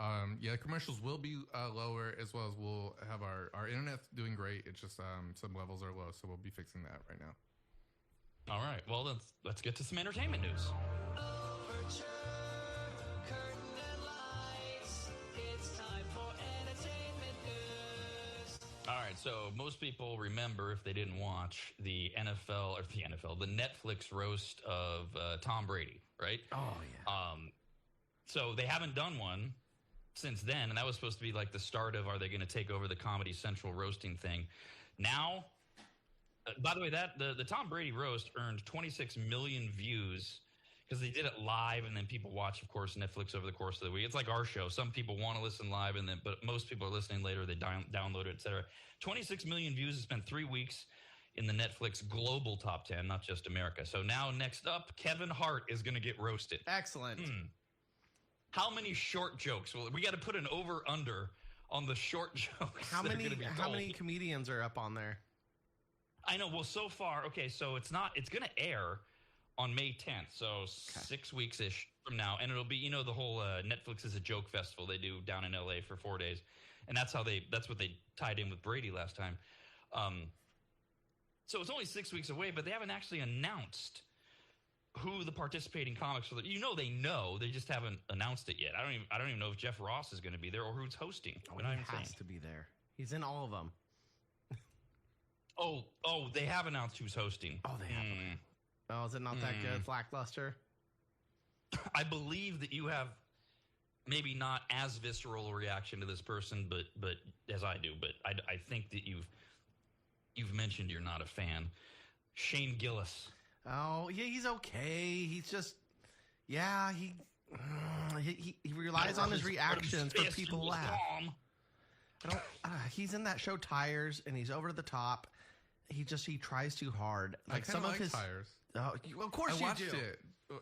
Commercials will be lower, as well as we'll have our internet's doing great. It's just some levels are low, so we'll be fixing that right now. All right. Well, let's get to some entertainment news. Overture, curtain and lights. It's time for entertainment news. All right. So most people remember, if they didn't watch, the Netflix roast of Tom Brady, right? Oh, yeah. So they haven't done one since then, and that was supposed to be like the start of, are they going to take over the Comedy Central roasting thing? Now, By the way, that the Tom Brady roast earned 26 million views because they did it live, and then people watch, of course, Netflix over the course of the week. It's like our show. Some people want to listen live, but most people are listening later. They download it, etc. 26 million views. It's been 3 weeks in the Netflix global top 10, not just America. So now, next up, Kevin Hart is going to get roasted. Excellent. How many short jokes? Well, we got to put an over/under on the short jokes. How many comedians are up on there? I know. Well, so far, okay. So it's going to air on May 10th, so 6 weeks-ish from now. And it'll be, the whole Netflix is a joke festival they do down in LA for 4 days. And that's what they tied in with Brady last time. So it's only 6 weeks away, but they haven't actually announced who the participating comics are. They know. They just haven't announced it yet. I don't even know if Jeff Ross is going to be there or who's hosting. Oh, he has to be there. He's in all of them. Oh, they have announced who's hosting. Oh, they have. Oh, is it not that good? Lackluster? I believe that you have maybe not as visceral a reaction to this person, but as I do. But I think that you've mentioned you're not a fan. Shane Gillis. Oh, yeah, he's okay. He's just, yeah, he relies on his reactions for people to laugh. He's in that show Tires, and he's over the top. He tries too hard. Like some of his Tires. Oh, of course I watched you do. it.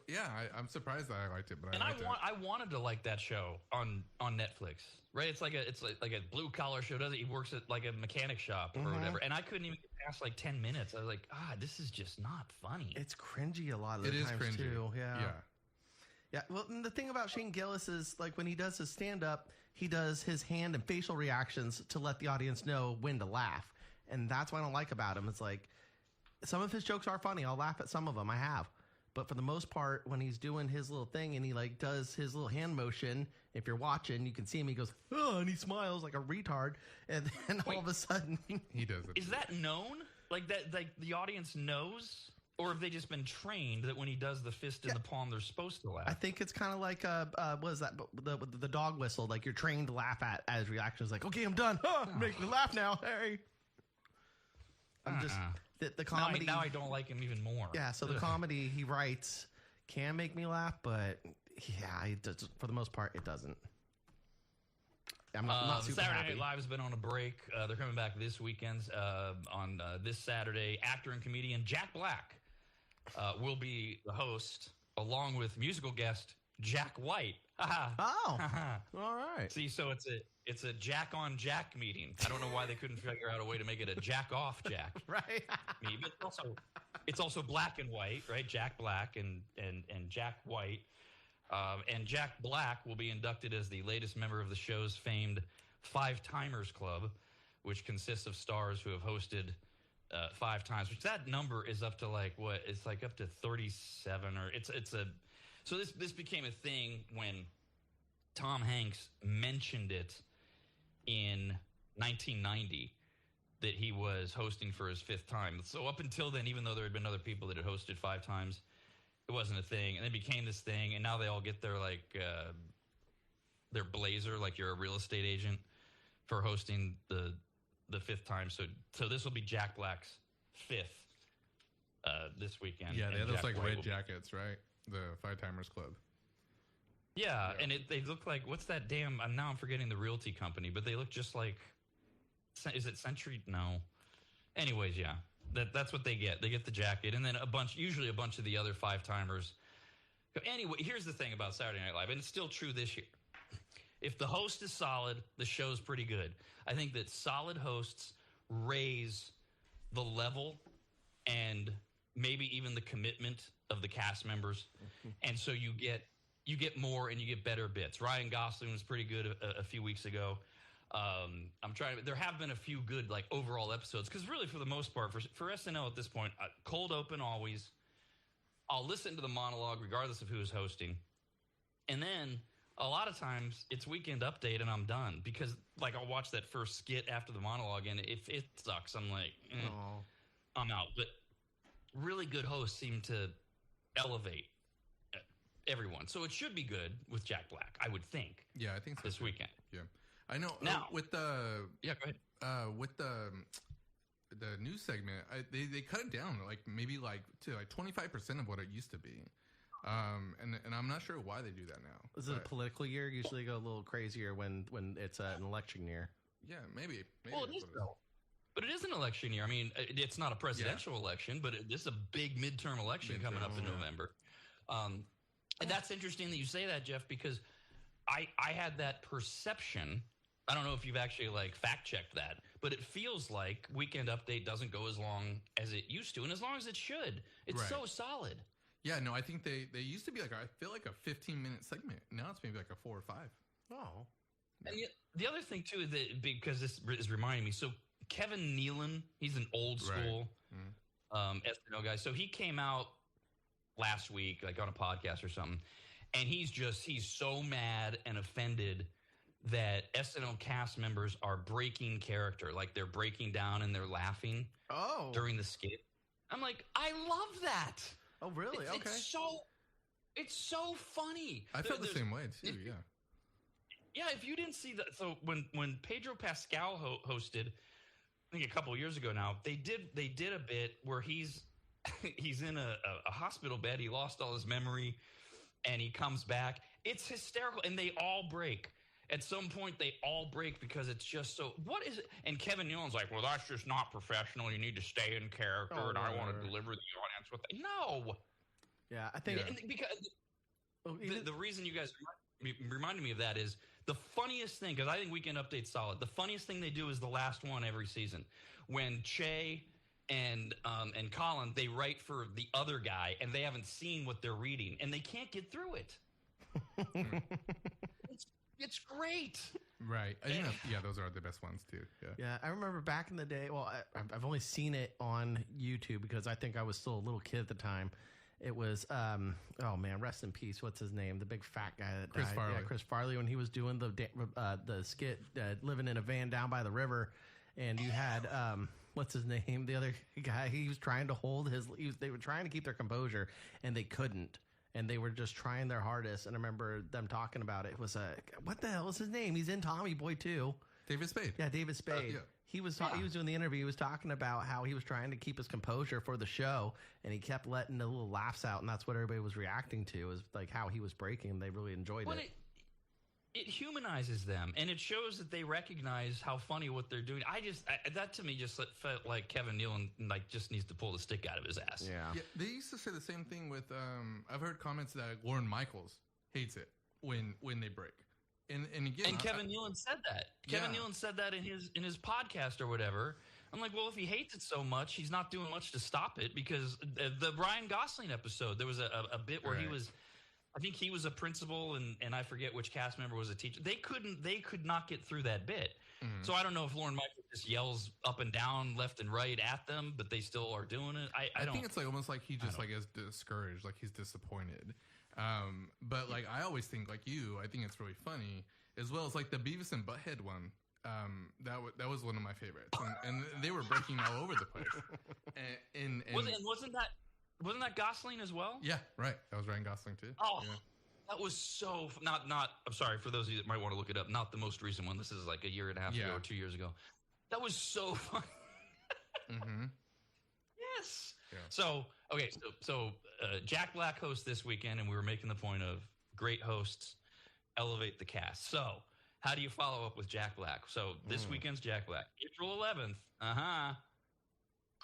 Yeah, I'm surprised that I liked it, but I wanted to like that show on Netflix. Right? It's like a blue collar show. He works at like a mechanic shop or whatever. And I couldn't even get past like 10 minutes. I was like, this is just not funny. It's cringy a lot of the times too. Yeah. Well, and the thing about Shane Gillis is like when he does his stand up, he does his hand and facial reactions to let the audience know when to laugh. And that's what I don't like about him. It's like some of his jokes are funny. I'll laugh at some of them. I have. But for the most part, when he's doing his little thing and he like does his little hand motion, if you're watching, you can see him. He goes, oh, and he smiles like a retard. And then all of a sudden, he does it. Is that known? Like that? Like the audience knows, or have they just been trained that when he does the fist in the palm, they're supposed to laugh? I think it's kind of like what is that? The dog whistle. Like you're trained to laugh at as reactions. Like, okay, I'm done. Make me laugh now. Hey, I'm just. The comedy. Now I don't like him even more. Yeah, so the comedy he writes can make me laugh, but yeah, for the most part, it doesn't. I'm not super Saturday happy. Night Live has been on a break. They're coming back this weekend on this Saturday. Actor and comedian Jack Black will be the host, along with musical guest Jack White. Oh, all right. See, so it's a Jack on Jack meeting. I don't know why they couldn't figure out a way to make it a Jack off Jack. Right. But it's also black and white, right? Jack Black and Jack White. And Jack Black will be inducted as the latest member of the show's famed Five Timers Club, which consists of stars who have hosted 5 times. Which that number is up to like what? It's like up to 37 or it's a. So this became a thing when Tom Hanks mentioned it in 1990 that he was hosting for his 5th time. So up until then, even though there had been other people that had hosted 5 times, it wasn't a thing. And it became this thing, and now they all get their their blazer, like you're a real estate agent for hosting the 5th time. So this will be Jack Black's 5th this weekend. Yeah, they have those Jack like White red jackets, right? The Five Timers Club. Yeah, and they look like, what's that damn, I'm forgetting the realty company, but they look just like, is it Century? No. Anyways, yeah, that's what they get. They get the jacket, and then usually a bunch of the other 5-timers. Anyway, here's the thing about Saturday Night Live, and it's still true this year. If the host is solid, the show's pretty good. I think that solid hosts raise the level and maybe even the commitment of the cast members. And so you get more and you get better bits. Ryan Gosling was pretty good a few weeks ago. There have been a few good like overall episodes because really for the most part for SNL at this point, cold open always. I'll listen to the monologue regardless of who is hosting. And then a lot of times it's Weekend Update and I'm done because like I'll watch that first skit after the monologue and if it sucks, I'm like, I'm out. But really good hosts seem to elevate everyone. So it should be good with Jack Black, I would think. Yeah, I think so this too. weekend. Yeah. I know now with the go ahead. With the the news segment, they cut it down maybe to 25% of what it used to be. And I'm not sure why they do that now. This is a political year. Usually they go a little crazier when it's an election year. Yeah, maybe. Well, it is though. But it is an election year. I mean, it's not a presidential election, but this is a big midterm election coming up in November. And that's interesting that you say that, Jeff, because I had that perception. I don't know if you've actually fact checked that, but it feels like Weekend Update doesn't go as long as it used to, and as long as it should. It's so solid. Yeah, no, I think they used to be I feel like a 15-minute segment. Now it's maybe a 4 or 5. Oh. And the other thing too is that, because this is reminding me, so Kevin Nealon, he's an old school SNL guy. So he came out last week, on a podcast or something, and he's so mad and offended that SNL cast members are breaking character, they're breaking down and they're laughing during the skit. I'm like, I love that. Oh, really? Okay. It's so funny. I felt the same way too. Yeah. Yeah, if you didn't see that, so when Pedro Pascal hosted, I think a couple of years ago now, they did a bit where he's in a hospital bed. He lost all his memory, and he comes back. It's hysterical, and they all break. At some point, they all break because it's just so. What is it? And Kevin Nealon's like, well, that's just not professional. You need to stay in character, and I want to deliver the audience with it. No. Yeah, I think because the reason you guys reminded me of that is the funniest thing, because I think Weekend Update's solid. The funniest thing they do is the last one every season, when Che and Colin, they write for the other guy, and they haven't seen what they're reading, and they can't get through it. It's great. Right. I think those are the best ones too. Yeah, I remember back in the day. Well, I've only seen it on YouTube because I think I was still a little kid at the time. It was, oh man, rest in peace. What's his name? The big fat guy that Chris died. Farley. Yeah, Chris Farley, when he was doing the skit, living in a van down by the river, and you had what's his name? The other guy. He was trying to hold they were trying to keep their composure, and they couldn't. And they were just trying their hardest. And I remember them talking about it. It was what the hell is his name? He's in Tommy Boy too. David Spade. Yeah, David Spade. He was doing the interview. He was talking about how he was trying to keep his composure for the show, and he kept letting the little laughs out, and that's what everybody was reacting to, is how he was breaking. And they really enjoyed it. It humanizes them, and it shows that they recognize how funny what they're doing. That to me just felt like Kevin Nealon just needs to pull the stick out of his ass. Yeah. They used to say the same thing with. I've heard comments that Lorne Michaels hates it when they break, and again. And Kevin Nealon said that. Kevin Nealon said that in his podcast or whatever. I'm like, well, if he hates it so much, he's not doing much to stop it, because the Ryan Gosling episode, there was a bit where he was. I think he was a principal, and I forget which cast member was a teacher. They could not get through that bit. Mm-hmm. So I don't know if Lorne Michaels just yells up and down, left and right at them, but they still are doing it. I don't think it's almost like he just is discouraged, like he's disappointed. But I always think I think it's really funny, as well as the Beavis and Butthead one. That was one of my favorites, and they were breaking all over the place. And wasn't that Gosling as well? Yeah, right. That was Ryan Gosling too. Oh, yeah. That was so not. I'm sorry for those of you that might want to look it up. Not the most recent one. This is a year and a half ago or 2 years ago. That was so fun. Mm-hmm. Yes. Yeah. So okay. So Jack Black hosts this weekend, and we were making the point of great hosts elevate the cast. So how do you follow up with Jack Black? So this weekend's Jack Black, April 11th.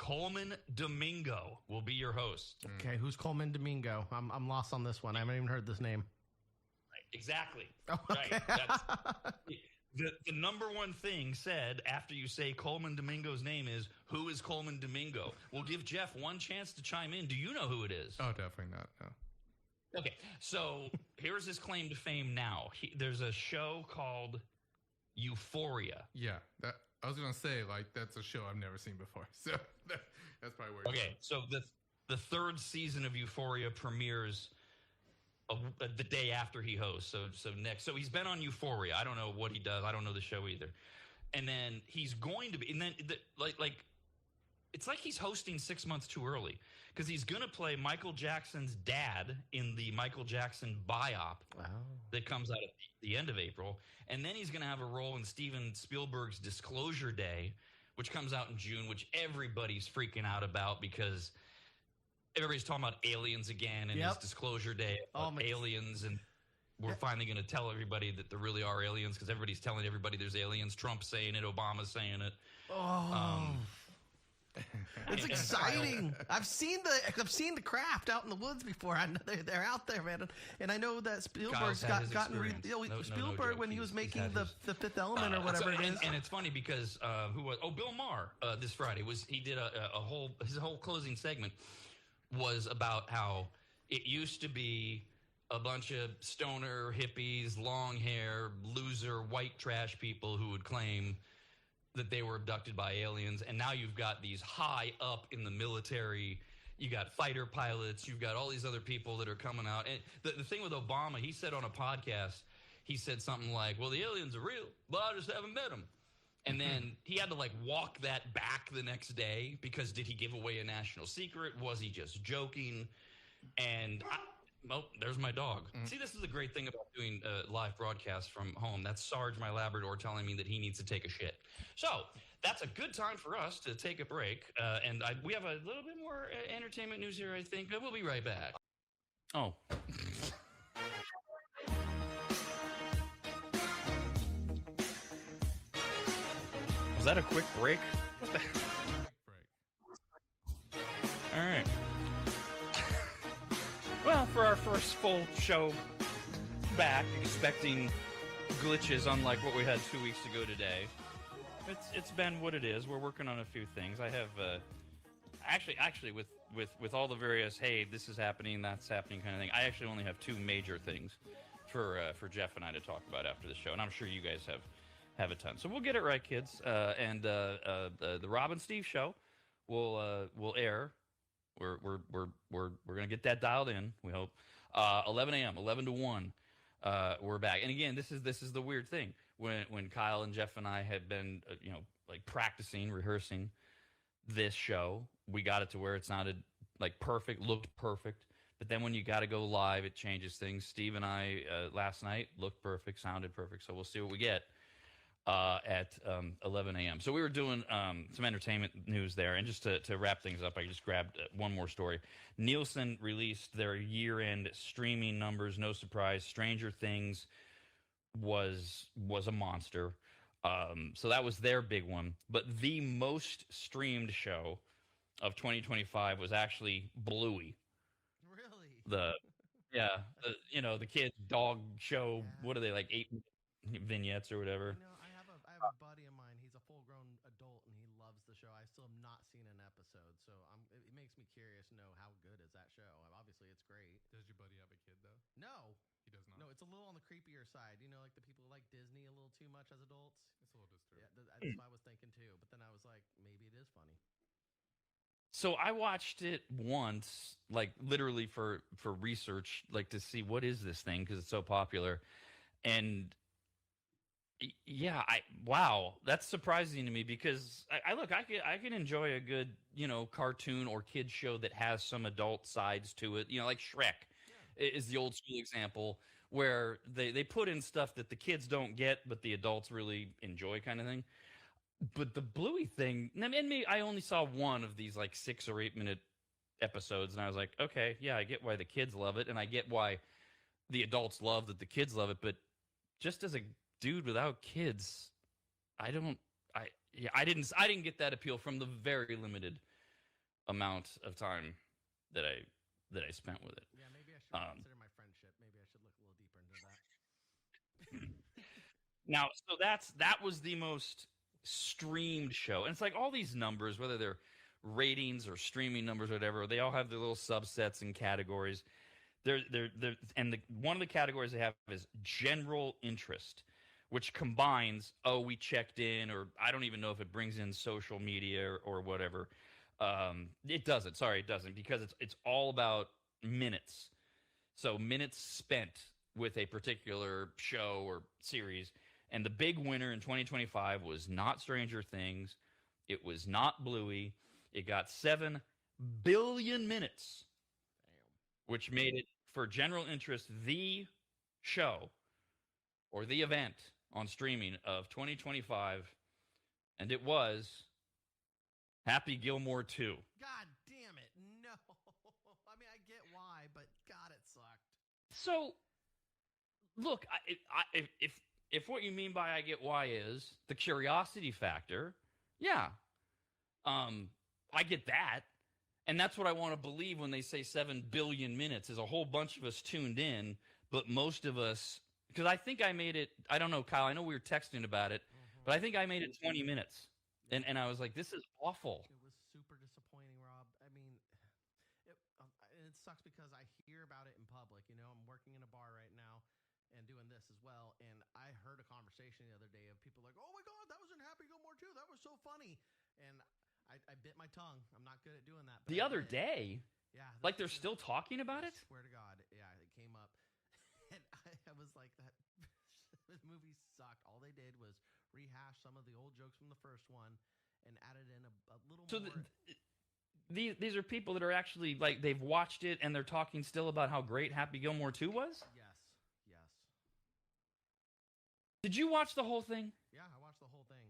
Coleman Domingo will be your host. Okay, who's Coleman Domingo? I'm lost on this one. I haven't even heard this name. Right, exactly. Okay. Right. That's, the number one thing said after you say Coleman Domingo's name is, who is Coleman Domingo? We'll give Jeff one chance to chime in. Do you know who it is? Oh, definitely not. No. Okay, so here's his claim to fame now. There's a show called Euphoria. Yeah, I was going to say, that's a show I've never seen before. So that's probably where okay, so the third season of Euphoria premieres the day after he hosts. So he's been on Euphoria. I don't know what he does. I don't know the show either. And then he's going to be, and then it's like he's hosting 6 months too early, because he's going to play Michael Jackson's dad in the Michael Jackson biop that comes out at the end of April. And then he's going to have a role in Steven Spielberg's Disclosure Day, which comes out in June, which everybody's freaking out about because everybody's talking about aliens again and Yep. this disclosure day about aliens, and we're finally going to tell everybody that there really are aliens because everybody's telling everybody there's aliens. Trump's saying it, Obama's saying it. It's exciting. I've seen the craft out in the woods before. I know they're out there, man. And I know that Spielberg's Spielberg when he was making the Fifth Element or whatever it is. And it's funny because who was Bill Maher this Friday he did his whole closing segment was about how it used to be a bunch of stoner hippies, long hair, loser, white trash people who would claim that they were abducted by aliens, and now you've got these high up in the military, you got fighter pilots, you've got all these other people that are coming out. And the thing with Obama, he said on a podcast, he said something like, well, the aliens are real, but I just haven't met them. And then he had to walk that back the next day because did he give away a national secret? Was he just joking? And there's my dog. See, this is a great thing about doing live broadcasts from home. That's Sarge, my Labrador, telling me that he needs to take a shit. So that's a good time for us to take a break. And we have a little bit more entertainment news here, I think. But we'll be right back. Oh. Was that a quick break? What the? All right. Well, for our first full show back, expecting glitches unlike what we had 2 weeks ago today, it's been what it is. We're working on a few things. I have actually with all the various this is happening, that's happening kind of thing. I actually only have two major things for Jeff and I to talk about after the show, and I'm sure you guys have a ton. So we'll get it right, kids. And the Rob and Steve show will air. We're gonna get that dialed in. We hope 11 a.m. 11 to 1. We're back. And again, this is the weird thing when Kyle and Jeff and I had been practicing, rehearsing this show. We got it to where it sounded perfect, looked perfect. But then when you got to go live, it changes things. Steve and I last night looked perfect, sounded perfect. So we'll see what we get at 11 a.m. So we were doing some entertainment news there. And just to wrap things up, I just grabbed one more story. Nielsen released their year-end streaming numbers. No surprise. Stranger Things was a monster. So that was their big one. But the most streamed show of 2025 was actually Bluey. Really? The kids dog show. What are they, 8 vignettes or whatever? I have a buddy of mine. He's a full-grown adult, and he loves the show. I still have not seen an episode, so it makes me curious to know how good is that show. Obviously, it's great. Does your buddy have a kid though? No, He does not. no, it's a little on the creepier side. Like the people who like Disney a little too much as adults. It's a little disturbing. Yeah, that's what I was thinking too. But then I was like, maybe it is funny. So I watched it once, literally for research, to see what is this thing because it's so popular, and yeah, wow, that's surprising to me because I can enjoy a good cartoon or kid show that has some adult sides to it, like Shrek is the old school example where they put in stuff that the kids don't get but the adults really enjoy kind of thing. But the Bluey thing, and I only saw one of these 6 or 8 minute episodes, and I was like, okay, yeah, I get why the kids love it, and I get why the adults love that the kids love it. But just as a dude without kids, I didn't get that appeal from the very limited amount of time that I spent with it. Yeah, maybe I should consider my friendship. Maybe I should look a little deeper into that. Now, so that was the most streamed show, and it's all these numbers, whether they're ratings or streaming numbers or whatever, they all have their little subsets and categories. One of the categories they have is general interest, which combines we checked in, or I don't even know if it brings in social media or whatever. It doesn't, because it's all about minutes. So minutes spent with a particular show or series. And the big winner in 2025 was not Stranger Things. It was not Bluey. It got 7 billion minutes, which made it, for general interest, the show or the event on streaming of 2025. And it was Happy Gilmore 2. God damn it. No. I mean, I get why, but God, it sucked. So, look, if what you mean by I get why is the curiosity factor, yeah, I get that, and that's what I want to believe when they say 7 billion minutes. Is a whole bunch of us tuned in, but most of us, because I think I made it. I don't know, Kyle. I know we were texting about it, but I think I made it 20 minutes, and I was like, this is awful. It was super disappointing, Rob. I mean, it sucks because I hear about it in public. You know, I'm working in a bar right now and doing this as well. And I heard a conversation the other day of people like, oh my God, that was in Happy Gilmore too. That was so funny. And I bit my tongue. I'm not good at doing that. But The other day, yeah, like they're still talking about I it. swear to God, yeah, it came up. And I was like, that this movie sucked. All they did was rehash some of the old jokes from the first one and added in a little So more. these are people that are actually like they've watched it and they're talking still about how great Happy Gilmore 2 was. Yes. Did you watch the whole thing? Yeah, I watched the whole thing.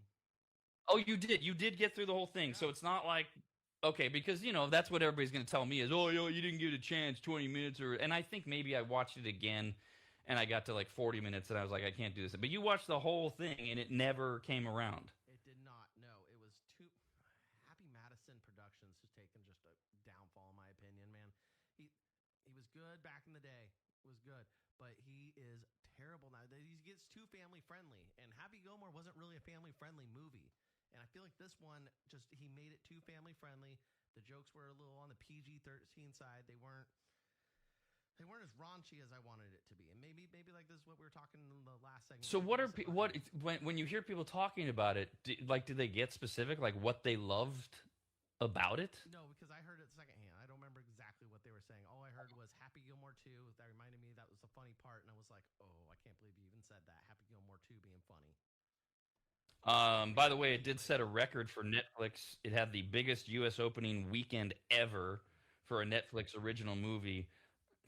Oh, you did. You did get through the whole thing. So it's not like okay, because you know that's what everybody's going to tell me is oh you didn't give it a chance 20 minutes or and I think maybe I watched it again and I got to like 40 minutes and I was like I can't do this. But you watched the whole thing and it never came around. It did not. No, it was too. Happy Madison Productions has taken just a downfall, in my opinion. Man, he was good back in the day. It was good, but he is terrible now. He gets too family friendly, and Happy Gilmore wasn't really a family friendly movie. And I feel like this one just he made it too family friendly. The jokes were a little on the PG-13 side. They weren't as raunchy as I wanted it to be. And maybe like this is what we were talking in the last segment. So what are when you hear people talking about it, do they get specific like what they loved about it? No, because I heard it secondhand. I don't remember exactly what they were saying. All I heard was Happy Gilmore 2. That reminded me that was the funny part, and I was like, oh, I can't believe you even said that. Happy Gilmore 2 being funny. By the way, it did set a record for Netflix. It had the biggest U.S. opening weekend ever for a Netflix original movie.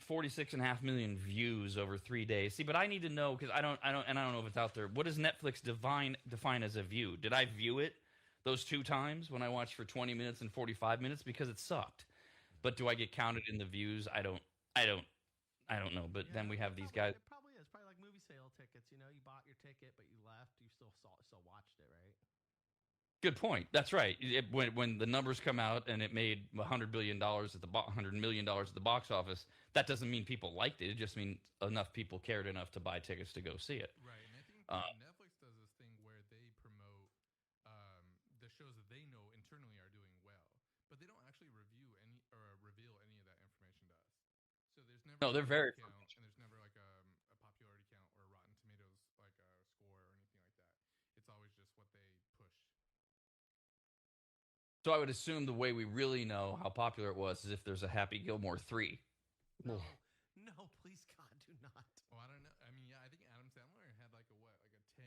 46.5 million views over 3 days. See, but I need to know because I don't know if it's out there. What does Netflix define as a view? Did I view it those 2 times when I watched for 20 minutes and 45 minutes because it sucked? But do I get counted in the views? I don't know. But then we have these guys. It probably is. Probably like movie sale tickets. You know, you bought your ticket, but you left. You still watched it, right? Good point. That's right. When the numbers come out and it made $100 billion $100 million at the box office, that doesn't mean people liked it. It just means enough people cared enough to buy tickets to go see it. Right, and I think Netflix does this thing where they promote the shows that they know internally are doing well, but they don't actually review any or reveal any of that information to us. So there's never No, they're very count, and there's never like a popularity count or a Rotten Tomatoes like a score or anything like that. It's always just what they push. So I would assume the way we really know how popular it was is if there's a Happy Gilmore 3. No, please, God, do not. Oh, I don't know. I mean, yeah, I think Adam Sandler had like a 10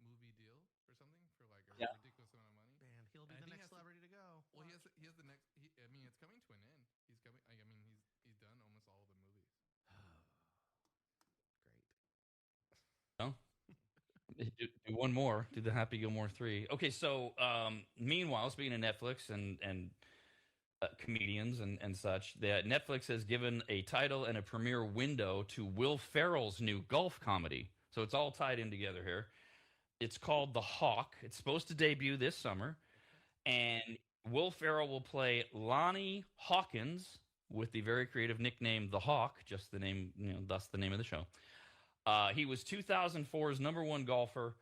movie deal or something for like a ridiculous amount of money. Man, he'll be And I the think next celebrity to go. Well, he has the next. I mean, it's coming to an end. He's coming. I mean, he's done almost all of the movies. Great. No? Do one more. Do the Happy Gilmore 3. Okay, so meanwhile, speaking of Netflix and comedians and such, that Netflix has given a title and a premiere window to Will Ferrell's new golf comedy. So it's all tied in together here. It's called The Hawk. It's supposed to debut this summer. And Will Ferrell will play Lonnie Hawkins with the very creative nickname The Hawk, just the name, thus the name of the show. He was 2004's #1 golfer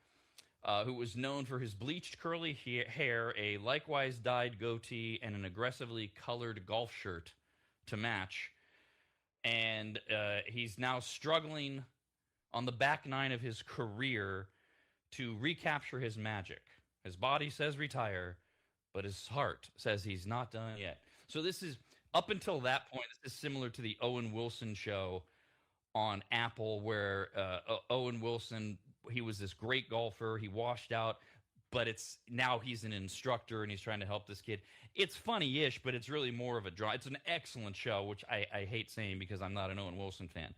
who was known for his bleached curly hair, a likewise dyed goatee, and an aggressively colored golf shirt to match. And he's now struggling on the back nine of his career to recapture his magic. His body says retire, but his heart says he's not done yet. So this is, up until that point, this is similar to the Owen Wilson show on Apple, where Owen Wilson, he was this great golfer. He washed out, but now he's an instructor and he's trying to help this kid. It's funny-ish, but it's really more of a draw. It's an excellent show, which I hate saying because I'm not an Owen Wilson fan.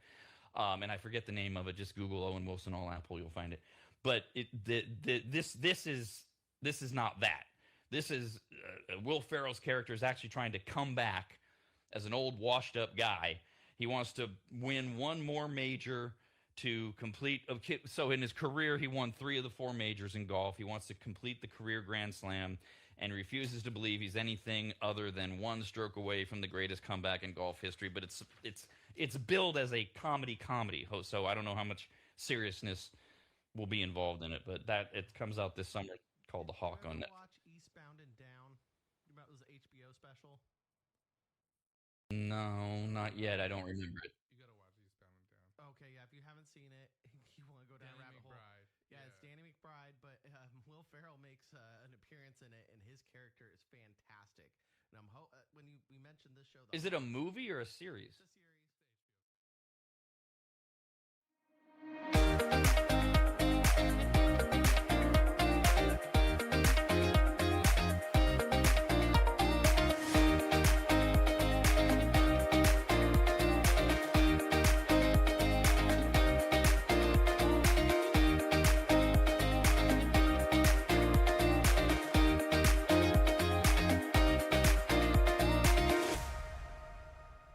And I forget the name of it. Just Google Owen Wilson on Apple, you'll find it. But this is not that. This is Will Ferrell's character is actually trying to come back as an old washed up guy. He wants to win one more major to complete. So in his career, he won 3 of the 4 majors in golf. He wants to complete the career Grand Slam and refuses to believe he's anything other than one stroke away from the greatest comeback in golf history. But it's billed as a comedy, so I don't know how much seriousness will be involved in it. But it comes out this summer, called The Hawk on Netflix. Watch Eastbound and Down. Remember that was an HBO special? No, not yet. I don't remember it. You gotta watch Eastbound and Down. Okay, yeah. If you haven't seen it, you want to go down a rabbit hole. Yeah, it's Danny McBride, but Will Ferrell makes an appearance in it, and his character is fantastic. And when we mentioned this show, Is it a movie or a series? It's a series.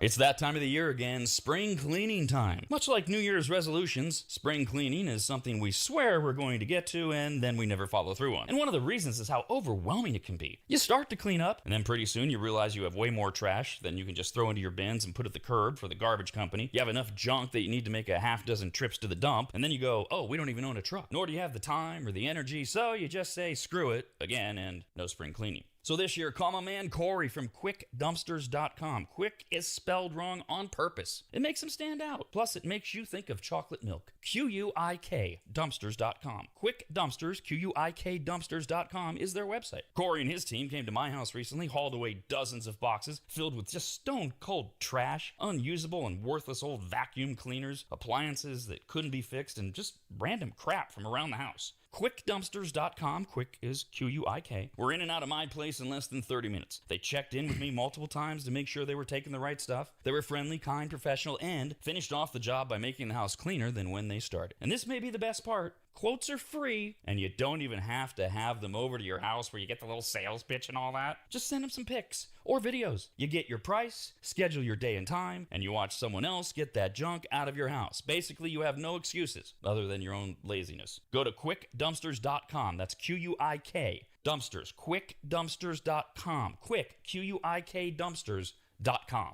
It's that time of the year again, spring cleaning time. Much like New Year's resolutions, spring cleaning is something we swear we're going to get to and then we never follow through on. And one of the reasons is how overwhelming it can be. You start to clean up, and then pretty soon you realize you have way more trash than you can just throw into your bins and put at the curb for the garbage company. You have enough junk that you need to make a half dozen trips to the dump, and then you go, oh, we don't even own a truck. Nor do you have the time or the energy, so you just say screw it again and no spring cleaning. So this year, call my man Corey from QuickDumpsters.com. Quick is spelled wrong on purpose. It makes him stand out. Plus, it makes you think of chocolate milk. QUIK Dumpsters.com. Quick Dumpsters, QUIK Dumpsters.com is their website. Corey and his team came to my house recently, hauled away dozens of boxes filled with just stone-cold trash, unusable and worthless old vacuum cleaners, appliances that couldn't be fixed, and just random crap from around the house. QuickDumpsters.com. Quick is QUIK. We're in and out of my place in less than 30 minutes. They checked in with me multiple times to make sure they were taking the right stuff. They were friendly, kind, professional, and finished off the job by making the house cleaner than when they started. And this may be the best part. Quotes are free, and you don't even have to have them over to your house where you get the little sales pitch and all that. Just send them some pics or videos. You get your price, schedule your day and time, and you watch someone else get that junk out of your house. Basically, you have no excuses other than your own laziness. Go to QuickDumpsters.com. That's QUIK Dumpsters. QuickDumpsters.com. Quick, QUIK Dumpsters.com.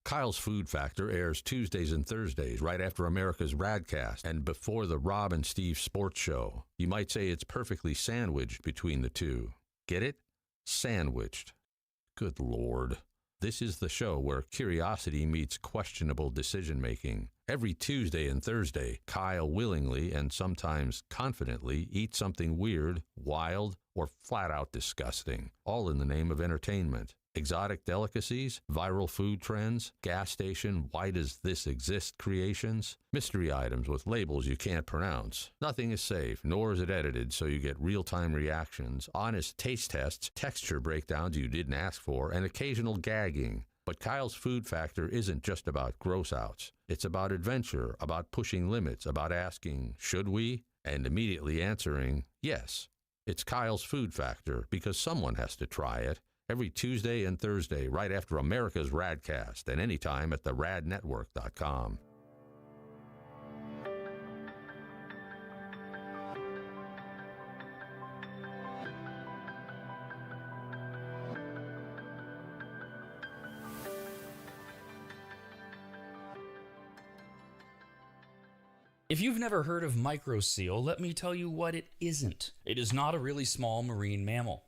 Kyle's Food Factor airs Tuesdays and Thursdays right after America's RAD Cast and before the Rob and Steve Sports Show. You might say it's perfectly sandwiched between the two. Get it? Sandwiched. Good Lord. This is the show where curiosity meets questionable decision-making. Every Tuesday and Thursday, Kyle willingly and sometimes confidently eats something weird, wild, or flat-out disgusting, all in the name of entertainment. Exotic delicacies, viral food trends, gas station why does this exist creations, mystery items with labels you can't pronounce. Nothing is safe, nor is it edited, so you get real-time reactions, honest taste tests, texture breakdowns you didn't ask for, and occasional gagging. But Kyle's Food Factor isn't just about gross outs. It's about adventure, about pushing limits, about asking, should we? And immediately answering, yes. It's Kyle's Food Factor because someone has to try it. Every Tuesday and Thursday, right after America's RAD Cast, and anytime at theradnetwork.com. If you've never heard of microseal, let me tell you what it isn't. It is not a really small marine mammal.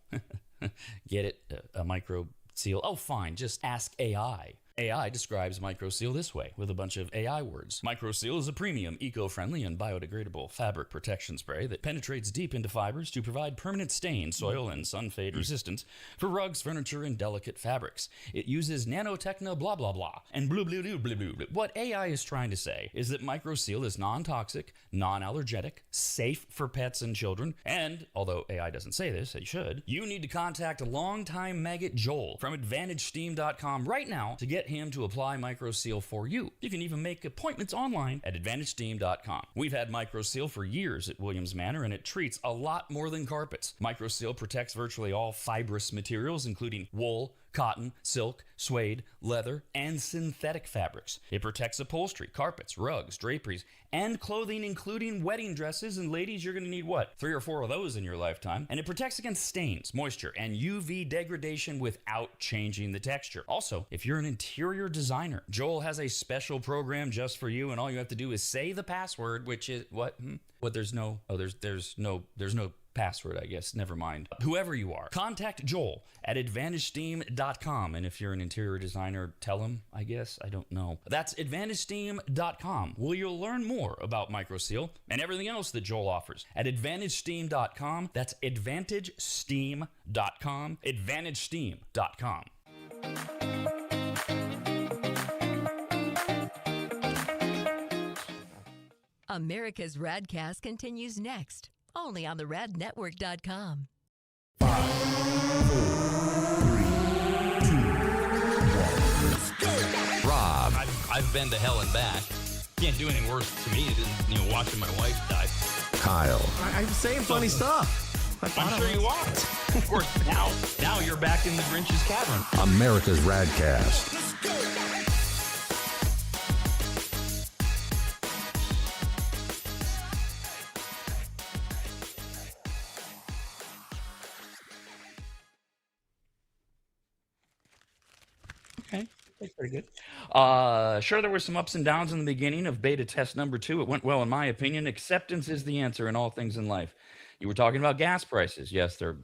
Get it? A micro seal? Oh, fine. Just ask AI. AI describes MicroSeal this way with a bunch of AI words. MicroSeal is a premium, eco-friendly, and biodegradable fabric protection spray that penetrates deep into fibers to provide permanent stain, soil, and sun fade resistance for rugs, furniture, and delicate fabrics. It uses nanotechno blah blah blah and blue blue blue blue blue. What AI is trying to say is that MicroSeal is non-toxic, non-allergenic, safe for pets and children, and, although AI doesn't say this, it should, you need to contact longtime maggot Joel from AdvantageSteam.com right now to get him to apply MicroSeal for you. You can even make appointments online at AdvantageSteam.com. We've had MicroSeal for years at Williams Manor, and it treats a lot more than carpets. MicroSeal protects virtually all fibrous materials, including wool, cotton, silk, suede, leather, and synthetic fabrics. It protects upholstery, carpets, rugs, draperies, and clothing, including wedding dresses. And ladies, you're going to need what? 3 or 4 of those in your lifetime. And it protects against stains, moisture, and UV degradation without changing the texture. Also, if you're an interior designer, Joel has a special program just for you, and all you have to do is say the password, which is what? What? There's no password, I guess. Never mind. Whoever you are, contact Joel at AdvantageSteam.com. And if you're an interior designer, tell him, I guess. I don't know. That's AdvantageSteam.com, where you'll learn more about MicroSeal and everything else that Joel offers. At AdvantageSteam.com, that's AdvantageSteam.com, AdvantageSteam.com. America's RAD Cast continues next, only on the radnetwork.com. Rob, I've been to hell and back. Can't do anything worse to me than watching my wife die. Kyle, I'm saying funny stuff. I'm sure you are. Of course, now you're back in the Grinch's cavern. America's RAD Cast. Okay, that's pretty good. Sure, there were some ups and downs in the beginning of beta test number 2. It went well, in my opinion. Acceptance is the answer in all things in life. You were talking about gas prices. Yes, they're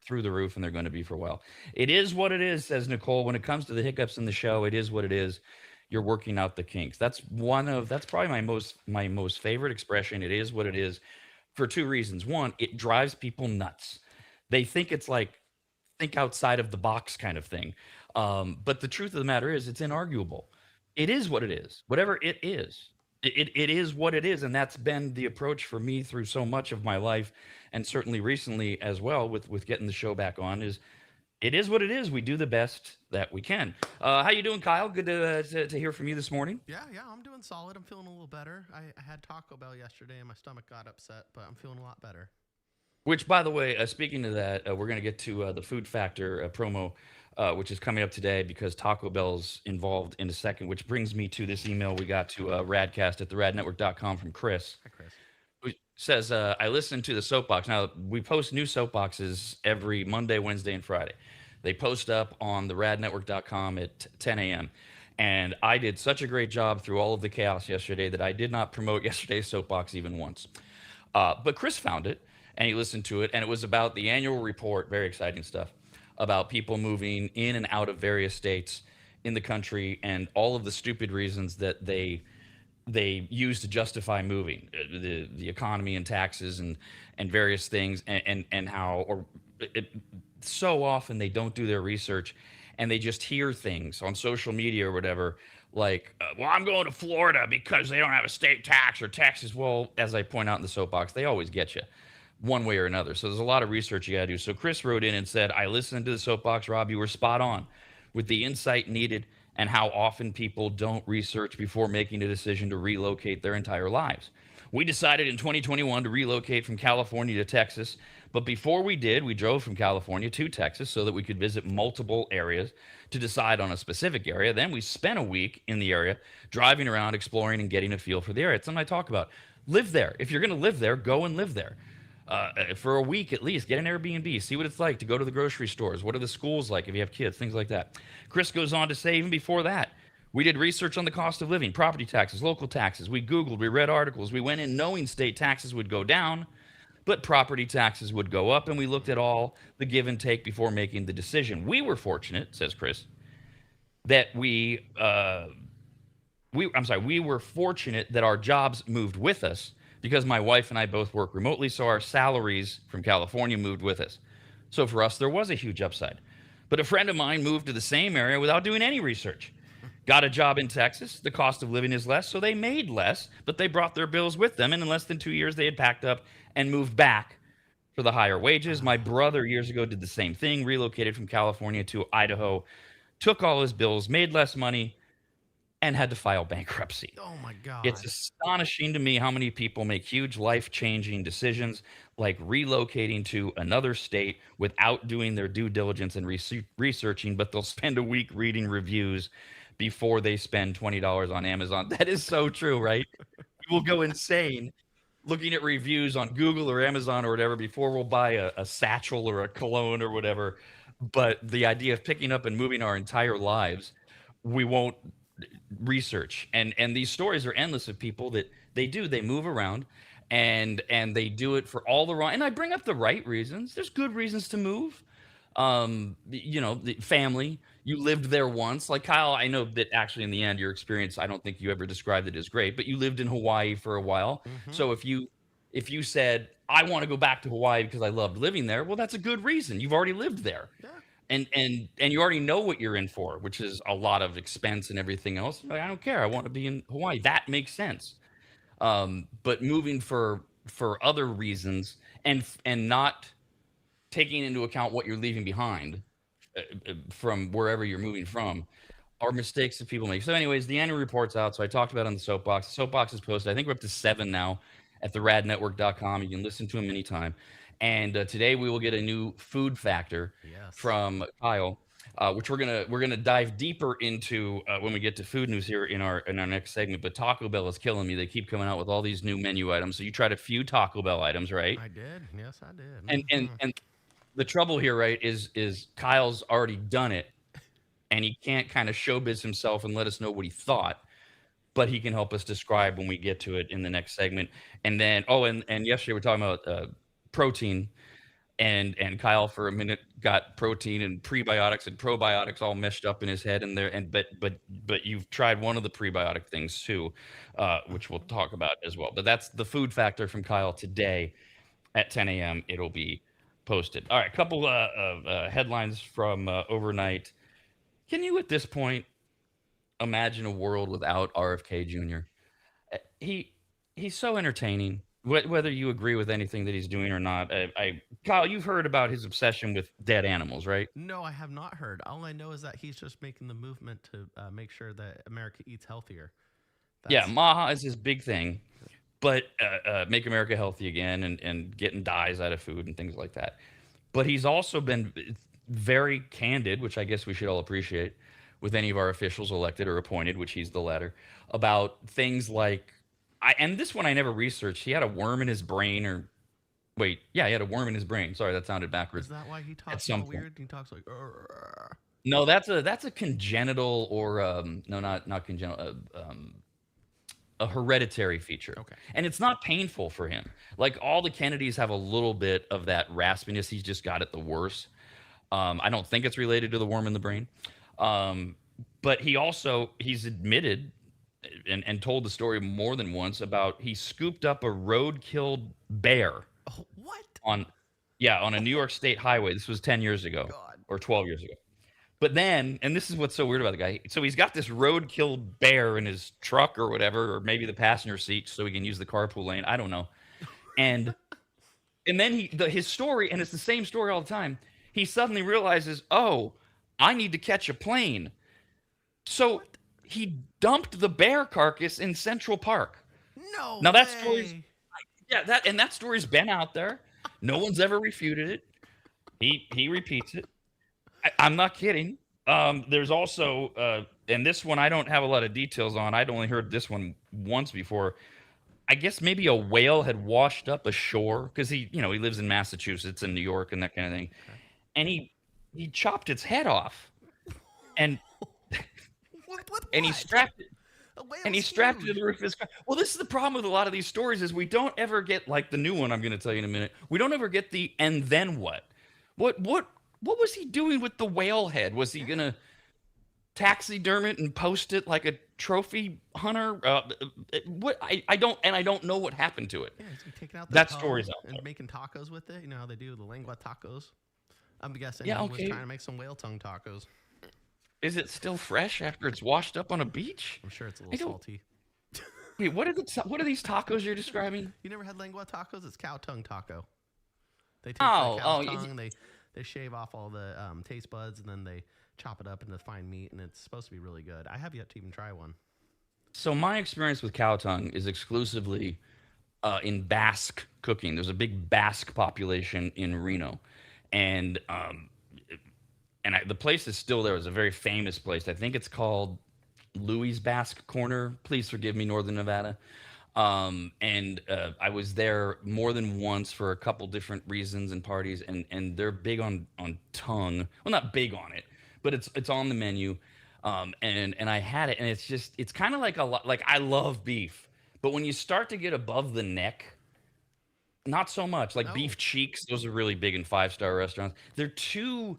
through the roof, and they're going to be for a while. It is what it is, says Nicole. When it comes to the hiccups in the show, it is what it is. You're working out the kinks. That's probably my most favorite expression. It is what it is, for 2 reasons. One, it drives people nuts. They think it's like think outside of the box kind of thing. But the truth of the matter is, it's inarguable. It is what it is. Whatever it is, it is what it is, and that's been the approach for me through so much of my life, and certainly recently as well with getting the show back on. It is what it is. We do the best that we can. How you doing, Kyle? Good to hear from you this morning. Yeah, I'm doing solid. I'm feeling a little better. I had Taco Bell yesterday, and my stomach got upset, but I'm feeling a lot better. Which, by the way, speaking of that, we're going to get to the Food Factor promo, which is coming up today because Taco Bell's involved in a second, which brings me to this email we got to radcast at theradnetwork.com from Chris. Hi, Chris. Who says, I listened to the soapbox. Now, we post new soapboxes every Monday, Wednesday, and Friday. They post up on theradnetwork.com at 10 a.m. And I did such a great job through all of the chaos yesterday that I did not promote yesterday's soapbox even once. But Chris found it, and he listened to it, and it was about the annual report, very exciting stuff, about people moving in and out of various states in the country and all of the stupid reasons that they use to justify moving, the economy and taxes and various things, and how so often they don't do their research and they just hear things on social media or whatever, like, well, I'm going to Florida because they don't have a state tax, or Texas. Well, as I point out in the soapbox, they always get you one way or another. So there's a lot of research you got to do. So Chris wrote in and said, I listened to the soapbox, Rob. You were spot on with the insight needed and how often people don't research before making a decision to relocate their entire lives. We decided in 2021 to relocate from California to Texas. But before we did, we drove from California to Texas so that we could visit multiple areas to decide on a specific area. Then we spent a week in the area, driving around, exploring, and getting a feel for the area. It's something I talk about. Live there. If you're going to live there, go and live there. For a week at least, get an Airbnb, see what it's like to go to the grocery stores. What are the schools like if you have kids, things like that. Chris goes on to say, even before that, we did research on the cost of living, property taxes, local taxes. We Googled, we read articles. We went in knowing state taxes would go down, but property taxes would go up, and we looked at all the give and take before making the decision. We were fortunate, says Chris, that we were fortunate that our jobs moved with us because my wife and I both work remotely, so our salaries from California moved with us. So for us, there was a huge upside. But a friend of mine moved to the same area without doing any research. Got a job in Texas. The cost of living is less, so they made less, but they brought their bills with them. And in less than 2 years, they had packed up and moved back for the higher wages. My brother years ago did the same thing, relocated from California to Idaho, took all his bills, made less money, and had to file bankruptcy. Oh my God. It's astonishing to me how many people make huge life-changing decisions like relocating to another state without doing their due diligence and researching, but they'll spend a week reading reviews before they spend $20 on Amazon. That is so true, right? We will go insane looking at reviews on Google or Amazon or whatever before we'll buy a satchel or a cologne or whatever. But the idea of picking up and moving our entire lives, we won't research. And these stories are endless of people that they move around and they do it for all the wrong, and I bring up the right reasons. There's good reasons to move. The family, you lived there once. Like Kyle, I know that actually in the end, your experience, I don't think you ever described it as great, but you lived in Hawaii for a while. So if you said, I want to go back to Hawaii because I loved living there, well, that's a good reason. You've already lived there. Yeah. And you already know what you're in for, which is a lot of expense and everything else. Like, I don't care. I want to be in Hawaii. That makes sense. But moving for other reasons and not taking into account what you're leaving behind from wherever you're moving from are mistakes that people make. So anyways, the annual report's out. So I talked about it on the soapbox. The soapbox is posted. I think we're up to 7 now at theradnetwork.com. You can listen to them anytime. And today we will get a new food factor from Kyle, which we're gonna dive deeper into when we get to food news here in our next segment. But Taco Bell is killing me. They keep coming out with all these new menu items. So you tried a few Taco Bell items, right? I did. Yes, I did. And the trouble here, right, is Kyle's already done it, and he can't kind of showbiz himself and let us know what he thought. But he can help us describe when we get to it in the next segment. And then, and yesterday we were talking about protein, and Kyle for a minute got protein and prebiotics and probiotics all meshed up in his head. But you've tried one of the prebiotic things too, which we'll talk about as well. But that's the food factor from Kyle today at 10 a.m. It'll be posted. All right, a couple of headlines from overnight. Can you at this point imagine a world without RFK Jr.? He's so entertaining. Whether you agree with anything that he's doing or not, Kyle, you've heard about his obsession with dead animals, right? No, I have not heard. All I know is that he's just making the movement to make sure that America eats healthier. Yeah, Maha is his big thing, but make America healthy again and getting dyes out of food and things like that. But he's also been very candid, which I guess we should all appreciate, with any of our officials elected or appointed, which he's the latter, about things like, and this one I never researched. He had a worm in his brain, he had a worm in his brain. Sorry, that sounded backwards. Is that why he talks so weird? He talks like, "Arr." No, that's a congenital or no, not congenital, a hereditary feature. Okay. And it's not painful for him. Like all the Kennedys have a little bit of that raspiness. He's just got it the worst. I don't think it's related to the worm in the brain. But he's admitted and told the story more than once about he scooped up a road-killed bear. Oh, what? On a New York State highway. This was 10 years ago or 12 years ago. But then, and this is what's so weird about the guy. So he's got this road-killed bear in his truck or whatever, or maybe the passenger seat so he can use the carpool lane. I don't know. And then his story, and it's the same story all the time, he suddenly realizes, oh, I need to catch a plane. So he dumped the bear carcass in Central Park. No. Now that story's been out there. No one's ever refuted it. He repeats it. I'm not kidding. There's also, and this one I don't have a lot of details on. I'd only heard this one once before. I guess maybe a whale had washed up ashore because he lives in Massachusetts and New York and that kind of thing, and he chopped its head off, and and he strapped it. And he strapped it to the roof of his car. Well, this is the problem with a lot of these stories is we don't ever get, like the new one I'm going to tell you in a minute. We don't ever get the and then what? What was he doing with the whale head? Was he going to taxiderm it and post it like a trophy hunter? What I don't know what happened to it. Yeah, he's taking out the That tongue story's out and there. making tacos with it. You know how they do the lengua tacos. I'm guessing Yeah, he okay. was trying to make some whale tongue tacos. Is it still fresh after it's washed up on a beach? I'm sure it's a I little don't- salty. Wait, what are these tacos you're describing? You never had lengua tacos? It's cow tongue taco. They take Oh, the cow's oh, tongue, they shave off all the taste buds, and then they chop it up into fine meat, and it's supposed to be really good. I have yet to even try one. So my experience with cow tongue is exclusively in Basque cooking. There's a big Basque population in Reno, and the place is still there. It's a very famous place. I think it's called Louis Basque Corner. Please forgive me, Northern Nevada. I was there more than once for a couple different reasons and parties, and they're big on tongue. Well, not big on it, but it's on the menu. And I had it, and it's kind of like a lot. Like, I love beef, but when you start to get above the neck, not so much. Like beef cheeks, those are really big in 5-star restaurants. They're too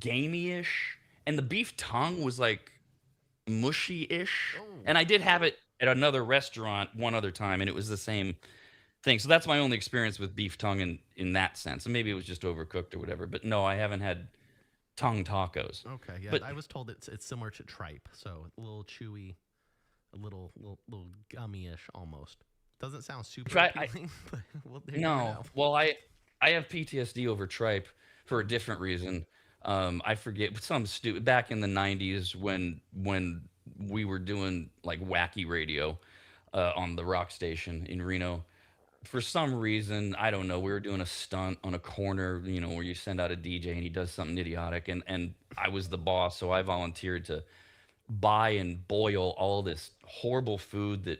gamey-ish, and the beef tongue was like mushy-ish. And I did have it at another restaurant one other time, and it was the same thing. So that's my only experience with beef tongue in that sense. And maybe it was just overcooked or whatever. But no, I haven't had tongue tacos. Okay, yeah, But I was told it's similar to tripe, so a little chewy, a little gummy-ish almost. Doesn't sound super appealing, but we'll there you No, go. well, I have PTSD over tripe for a different reason. I forget some stupid back in the '90s when we were doing like wacky radio on the rock station in Reno. For some reason, I don't know, we were doing a stunt on a corner, where you send out a DJ and he does something idiotic, and I was the boss, so I volunteered to buy and boil all this horrible food that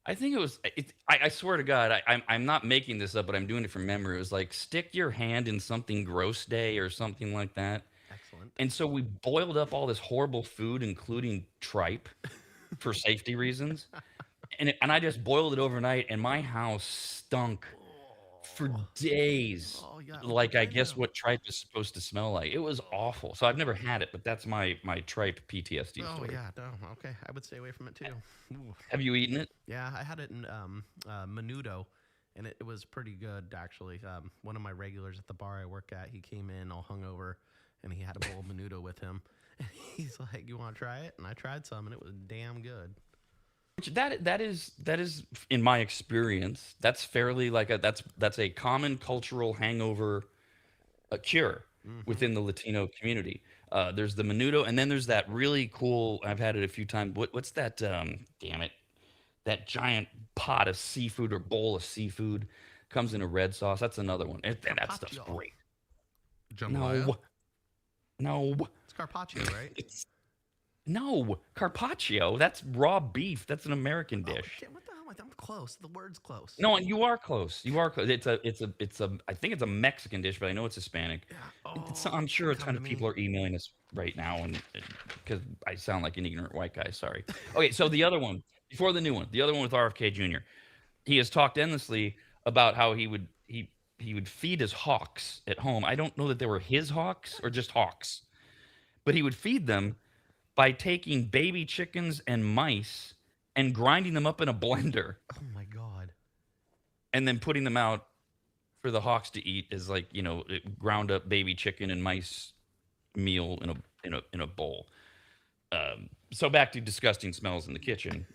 I think it was. I swear to God, I'm not making this up, but I'm doing it from memory. It was like stick your hand in something gross day or something like that. Excellent. And so we boiled up all this horrible food, including tripe, for safety reasons. And I just boiled it overnight, and my house stunk for days. Oh, yeah, Like, I I guess know. what tripe is supposed to smell like. It was awful. So I've never had it, but that's my tripe PTSD Oh story. yeah, no, okay, I would stay away from it too. Ooh. Have you eaten it? Yeah, I had it in Menudo, and it was pretty good actually. One of my regulars at the bar I work at, he came in all hungover, and he had a bowl of Menudo with him. And he's like, "You want to try it?" And I tried some, and it was damn good. Which that is in my experience, that's fairly like that's a common cultural hangover cure within the Latino community. There's the menudo, and then there's that really cool. I've had it a few times. What's that? Damn it! That giant pot of seafood or bowl of seafood comes in a red sauce. That's another one. That stuff's Carpaccio. great. Jambalaya? No, It's carpaccio, right? it's no Carpaccio. That's raw beef. That's an American Oh, dish. shit, what the hell? I'm close. The word's close. No, you are close. You are close. It's a. I think it's a Mexican dish, but I know it's Hispanic. Yeah. I'm sure a come ton to of me. people are emailing us right now, and because I sound like an ignorant white guy. Sorry. Okay, so the other one before the new one, the other one with RFK Jr. He has talked endlessly about how he would feed his hawks at home. I don't know that they were his hawks or just hawks, but he would feed them by taking baby chickens and mice and grinding them up in a blender Oh my god. and then putting them out for the hawks to eat as like ground up baby chicken and mice meal in a bowl. So back to disgusting smells in the kitchen.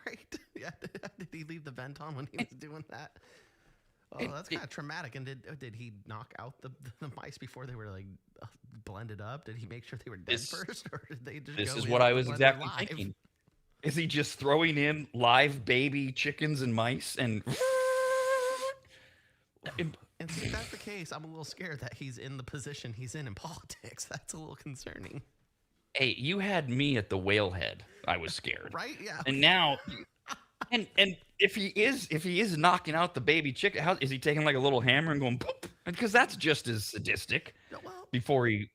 Right? Yeah. Did he leave the vent on when he was doing that? Oh, that's kind of traumatic. And did he knock out the mice before they were like blended up? Did he make sure they were dead first, or did they just? This go is in what I and was blend them exactly live? thinking. Is he just throwing in live baby chickens and mice and? And see, if that's the case, I'm a little scared that he's in the position he's in politics. That's a little concerning. Hey, you had me at the whalehead. I was scared. Right? Yeah. And now, and if he is knocking out the baby chicken, how is he taking like a little hammer and going boop? Because that's just as sadistic. Well, Before he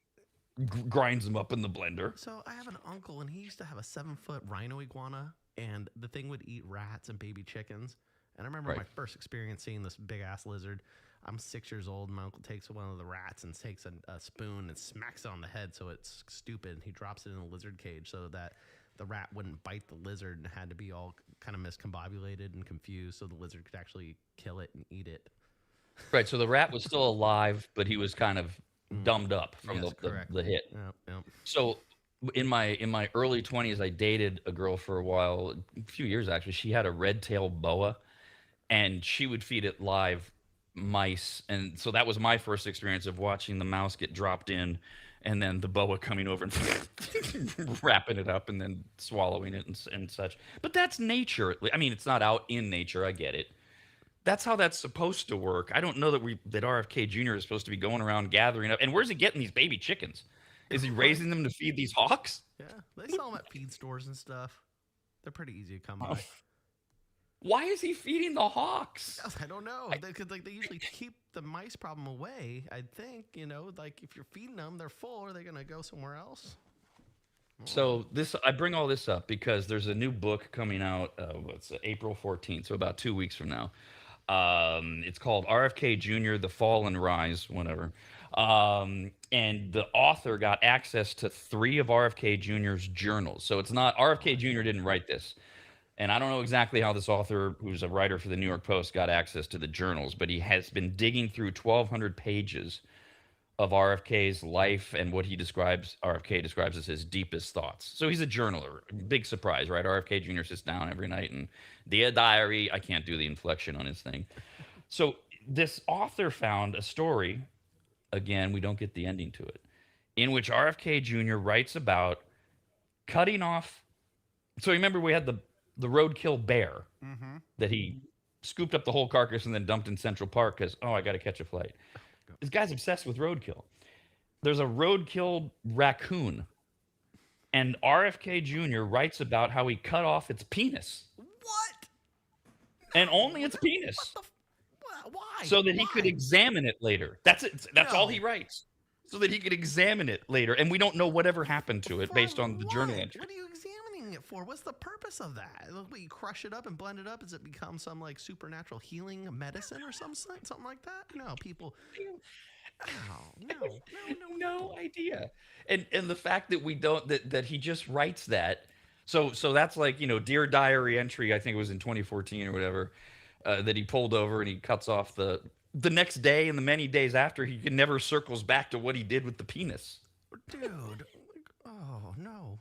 grinds them up in the blender. so I have an uncle, and he used to have a 7-foot rhino iguana, and the thing would eat rats and baby chickens. And I remember Right. my first experience seeing this big ass lizard. I'm 6 years old. And my uncle takes one of the rats and takes a spoon and smacks it on the head so it's stupid. And he drops it in a lizard cage so that the rat wouldn't bite the lizard and had to be all kind of miscombobulated and confused so the lizard could actually kill it and eat it. Right. So the rat was still alive, but he was kind of dumbed up from Yes, correct. the hit. Yep. So in my early 20s, I dated a girl for a while, a few years actually. She had a red-tailed boa, and she would feed it live mice. And so that was my first experience of watching the mouse get dropped in, and then the boa coming over and wrapping it up and then swallowing it and such. But that's nature. I mean, it's not out in nature. I get it. That's how that's supposed to work. I don't know that RFK Jr. is supposed to be going around gathering up. And where's he getting these baby chickens? Is he raising them to feed these hawks? Yeah, they sell them at feed stores and stuff. They're pretty easy to come by. Why is he feeding the hawks? I don't know. They usually keep the mice problem away. I think, like if you're feeding them, they're full. Are they gonna go somewhere else? So I bring all this up because there's a new book coming out. April 14th, so about 2 weeks from now. It's called RFK Jr. The Fall and Rise, whatever. And the author got access to 3 of RFK Jr.'s journals. So it's not RFK Jr. didn't write this. And I don't know exactly how this author, who's a writer for the New York Post, got access to the journals, but he has been digging through 1,200 pages of RFK's life and what RFK describes as his deepest thoughts. So he's a journaler. Big surprise, right? RFK Jr. sits down every night and Dear Diary, I can't do the inflection on his thing. So this author found a story, again, we don't get the ending to it, in which RFK Jr. writes about cutting off. So remember we had the roadkill bear that he scooped up the whole carcass and then dumped in Central Park because, I got to catch a flight. This guy's obsessed with roadkill. There's a roadkill raccoon, and RFK Jr. writes about how he cut off its penis. What? And only its penis. Why? So that he could examine it later. That's it. That's all he writes. So that he could examine it later. And we don't know whatever happened to it based on the journal entry. What are you examining it for? What's the purpose of that? You crush it up and blend it up? Does it become some like supernatural healing medicine or something like that? No, people. No idea. And the fact that we don't that he just writes that. So that's like, Dear Diary entry, I think it was in 2014 or whatever, that he pulled over and he cuts off the next day and the many days after, he never circles back to what he did with the penis. Dude. Oh, no.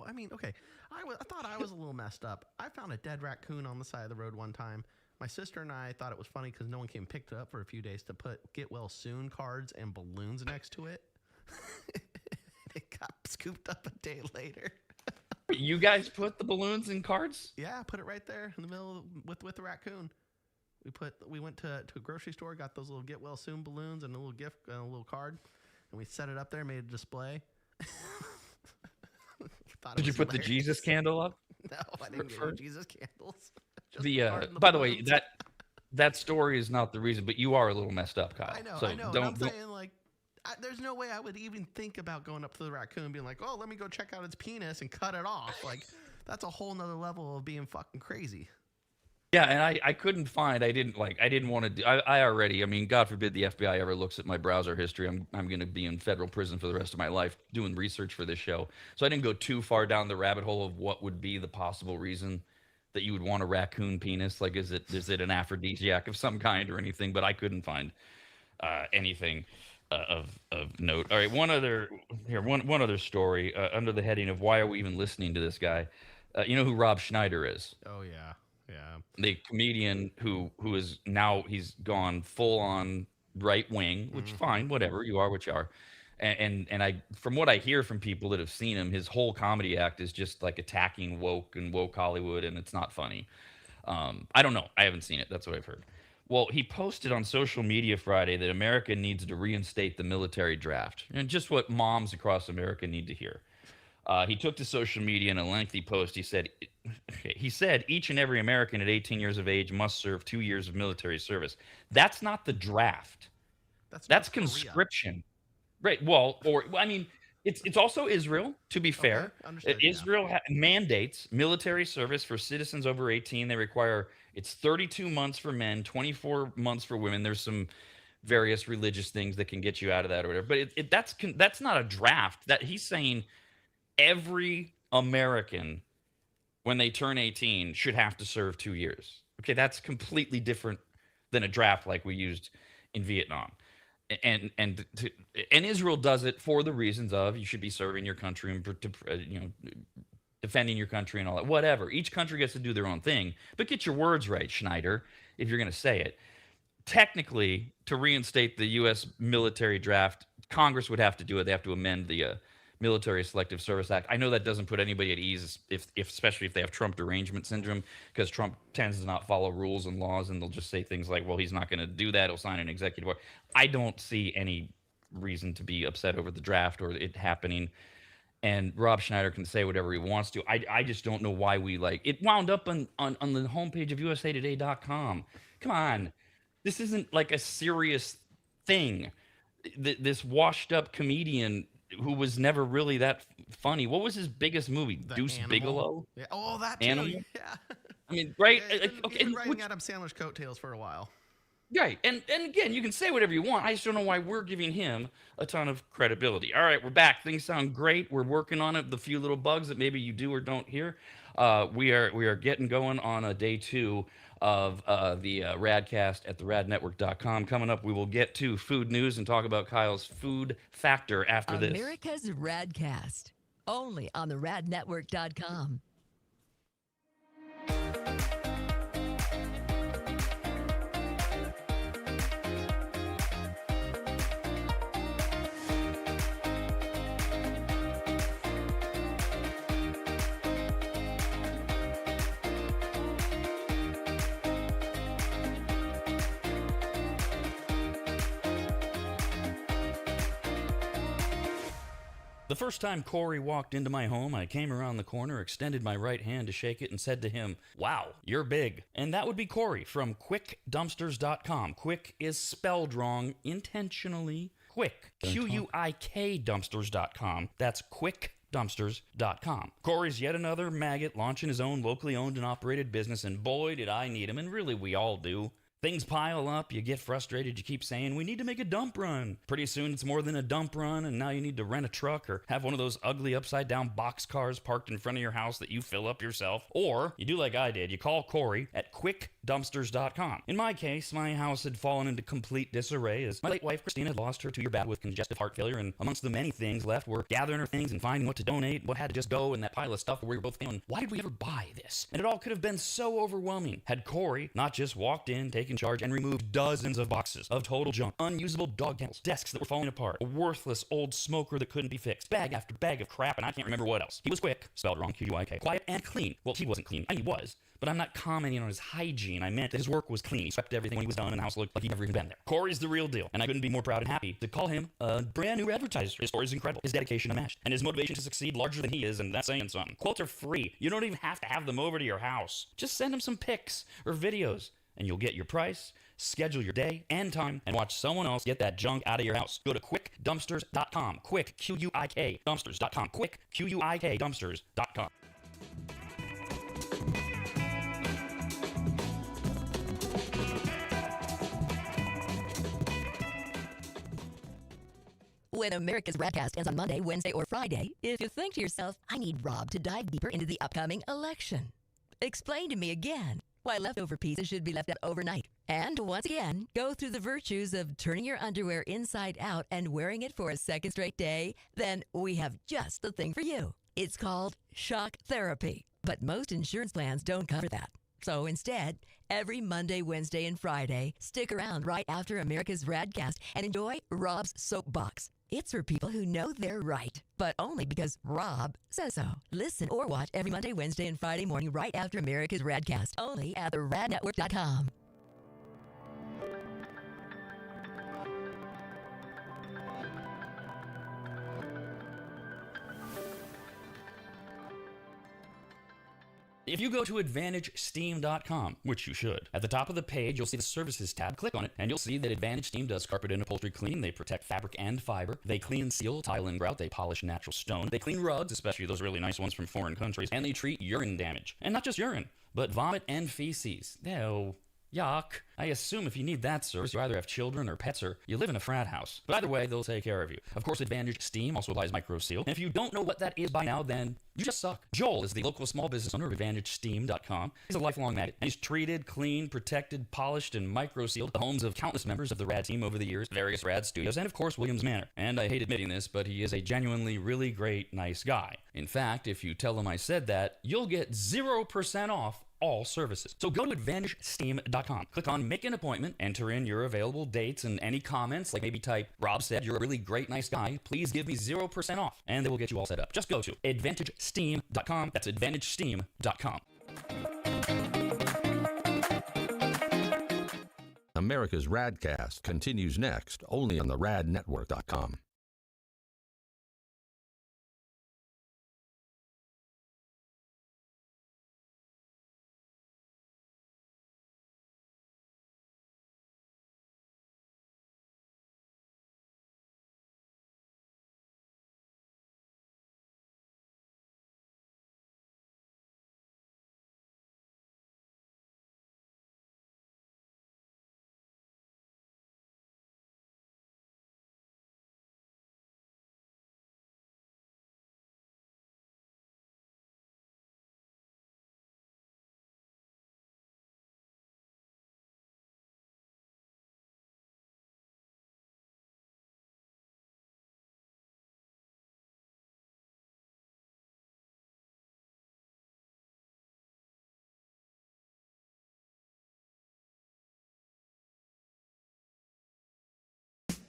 I mean, okay. I thought I was a little messed up. I found a dead raccoon on the side of the road one time. My sister and I thought it was funny because no one came and picked it up for a few days to put get well soon cards and balloons next to it. It got scooped up a day later. You guys put the balloons in cards? Yeah, put it right there in the middle with the raccoon. We went to a grocery store, got those little get well soon balloons and a little gift and a little card, and we set it up there, made a display. Did you put the Jesus candle up? No, I didn't get Jesus candles. By the way, that story is not the reason, but you are a little messed up, Kyle. I know. So and I'm saying, like, there's no way I would even think about going up to the raccoon and being like, oh, let me go check out its penis and cut it off. Like, that's a whole nother level of being fucking crazy. Yeah, and I couldn't find. I didn't want to do. I mean, God forbid the FBI ever looks at my browser history. I'm going to be in federal prison for the rest of my life doing research for this show. So I didn't go too far down the rabbit hole of what would be the possible reason that you would want a raccoon penis. Like, is it an aphrodisiac of some kind or anything? But I couldn't find anything of note. All right, one other story under the heading of why are we even listening to this guy? You know who Rob Schneider is? Oh yeah. The comedian who is now he's gone full on right wing, which fine, whatever, you are what you are. And I from what I hear from people that have seen him, his whole comedy act is just like attacking woke Hollywood, and it's not funny. I don't know. I haven't seen it. That's what I've heard. Well, he posted on social media Friday that America needs to reinstate the military draft, and just what moms across America need to hear. He took to social media in a lengthy post. He said, each and every American at 18 years of age must serve 2 years of military service. That's not the draft. That's conscription. Right. Well, I mean, It's also Israel, to be fair. understood, yeah. Israel mandates military service for citizens over 18. They require it's 32 months for men, 24 months for women. There's some various religious things that can get you out of that or whatever. But that's not a draft. That he's saying every American when they turn 18 should have to serve 2 years. Okay, that's completely different than a draft like we used in Vietnam. And Israel does it for the reasons of you should be serving your country and defending your country and all that. Whatever. Each country gets to do their own thing. But get your words right, Schneider, if you're going to say it. Technically, to reinstate the U.S. military draft, Congress would have to do it. They have to amend the Military Selective Service Act. I know that doesn't put anybody at ease, if especially if they have Trump derangement syndrome, because Trump tends to not follow rules and laws, and they'll just say things like, well, he's not going to do that. He'll sign an executive order. I don't see any reason to be upset over the draft or it happening. And Rob Schneider can say whatever he wants to. I just don't know why we it wound up on the homepage of usatoday.com. Come on. This isn't like a serious thing. This washed up comedian who was never really that funny. What was his biggest movie? Deuce Animal. Bigelow? Yeah. Oh, that too. Animal? Yeah. I mean, right? Yeah, Okay, he's been riding Adam Sandler's coattails for a while. right. And again, you can say whatever you want. I just don't know why we're giving him a ton of credibility. All right, we're back. Things sound great. We're working on it. The few little bugs that maybe you do or don't hear. We are getting going on a day 2 of the RAD Cast at the radnetwork.com. Coming up, we will get to food news and talk about Kyle's food factor after this. America's RAD Cast, only on the radnetwork.com. The first time Corey walked into my home, I came around the corner, extended my right hand to shake it, and said to him, "Wow, you're big." And that would be Corey from QuickDumpsters.com. Quick is spelled wrong intentionally. Quick, Q-U-I-K Dumpsters.com. That's QuickDumpsters.com. Corey's yet another maggot launching his own locally owned and operated business, and boy, did I need him, and really we all do. Things pile up, you get frustrated, you keep saying, we need to make a dump run. Pretty soon it's more than a dump run, and now you need to rent a truck or have one of those ugly upside-down box cars parked in front of your house that you fill up yourself. Or, you do like I did, you call Corey at QuickDumpsters.com. In my case, my house had fallen into complete disarray as my late wife Christina had lost her 2-year battle with congestive heart failure, and amongst the many things left were gathering her things and finding what to donate, what had to just go, and that pile of stuff where we were both going, why did we ever buy this? And it all could have been so overwhelming had Corey not just walked in, taken charge, and removed dozens of boxes of total junk, unusable dog kennels, desks that were falling apart, a worthless old smoker that couldn't be fixed, bag after bag of crap, and I can't remember what else. He was quick, spelled wrong, Q-U-I-K, quiet and clean. Well, he wasn't clean. I mean, he was. But I'm not commenting on his hygiene. I meant that his work was clean. He swept everything when he was done, and the house looked like he'd never even been there. Corey's the real deal, and I couldn't be more proud and happy to call him a brand new advertiser. His story is incredible. His dedication unmatched, and his motivation to succeed larger than he is, and that's saying something. Quotes are free. You don't even have to have them over to your house. Just send him some pics or videos, and you'll get your price, schedule your day and time, and watch someone else get that junk out of your house. Go to QuickDumpsters.com. Quick, Q-U-I-K, Dumpsters.com. Quick, Q-U-I-K, Dumpsters.com. When America's RAD Cast ends on Monday, Wednesday, or Friday, if you think to yourself, I need Rob to dive deeper into the upcoming election, explain to me again why leftover pizza should be left out overnight. And once again, go through the virtues of turning your underwear inside out and wearing it for a second straight day. Then we have just the thing for you. It's called shock therapy. But most insurance plans don't cover that. So instead, every Monday, Wednesday, and Friday, stick around right after America's RAD Cast and enjoy Rob's Soapbox. It's for people who know they're right, but only because Rob says so. Listen or watch every Monday, Wednesday, and Friday morning right after America's RAD Cast, only at the radnetwork.com. If you go to AdvantageSteam.com, which you should, at the top of the page, you'll see the Services tab. Click on it, and you'll see that Advantage Steam does carpet and upholstery cleaning. They protect fabric and fiber. They clean and seal tile and grout. They polish natural stone. They clean rugs, especially those really nice ones from foreign countries. And they treat urine damage. And not just urine, but vomit and feces. Ew. Yuck. I assume if you need that service, you either have children or pets or you live in a frat house. But either way, they'll take care of you. Of course, Advantage Steam also applies microseal. And if you don't know what that is by now, then you just suck. Joel is the local small business owner of AdvantageSteam.com. He's a lifelong maggot, and he's treated, cleaned, protected, polished, and microsealed the homes of countless members of the RAD team over the years, various RAD studios, and of course, Williams Manor. And I hate admitting this, but he is a genuinely really great, nice guy. In fact, if you tell him I said that, you'll get 0% off all services. So go to AdvantageSteam.com, click on Make an Appointment, enter in your available dates and any comments, like maybe type, Rob said you're a really great, nice guy, please give me 0% off, and they will get you all set up. Just go to AdvantageSteam.com, that's AdvantageSteam.com. America's RAD Cast continues next, only on the RADnetwork.com.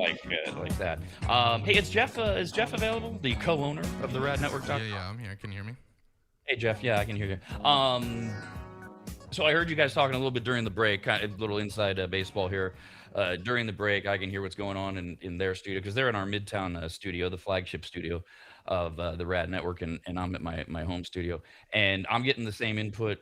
Like that. Hey, is Jeff available? The co-owner of the RadNetwork.com? Yeah, I'm here. Can you hear me? Hey, Jeff. Yeah, I can hear you. So I heard you guys talking a little bit during the break, kind of a little inside baseball here. During the break, I can hear what's going on in their studio because they're in our Midtown studio, the flagship studio of the Rad Network, and I'm at my home studio, and I'm getting the same input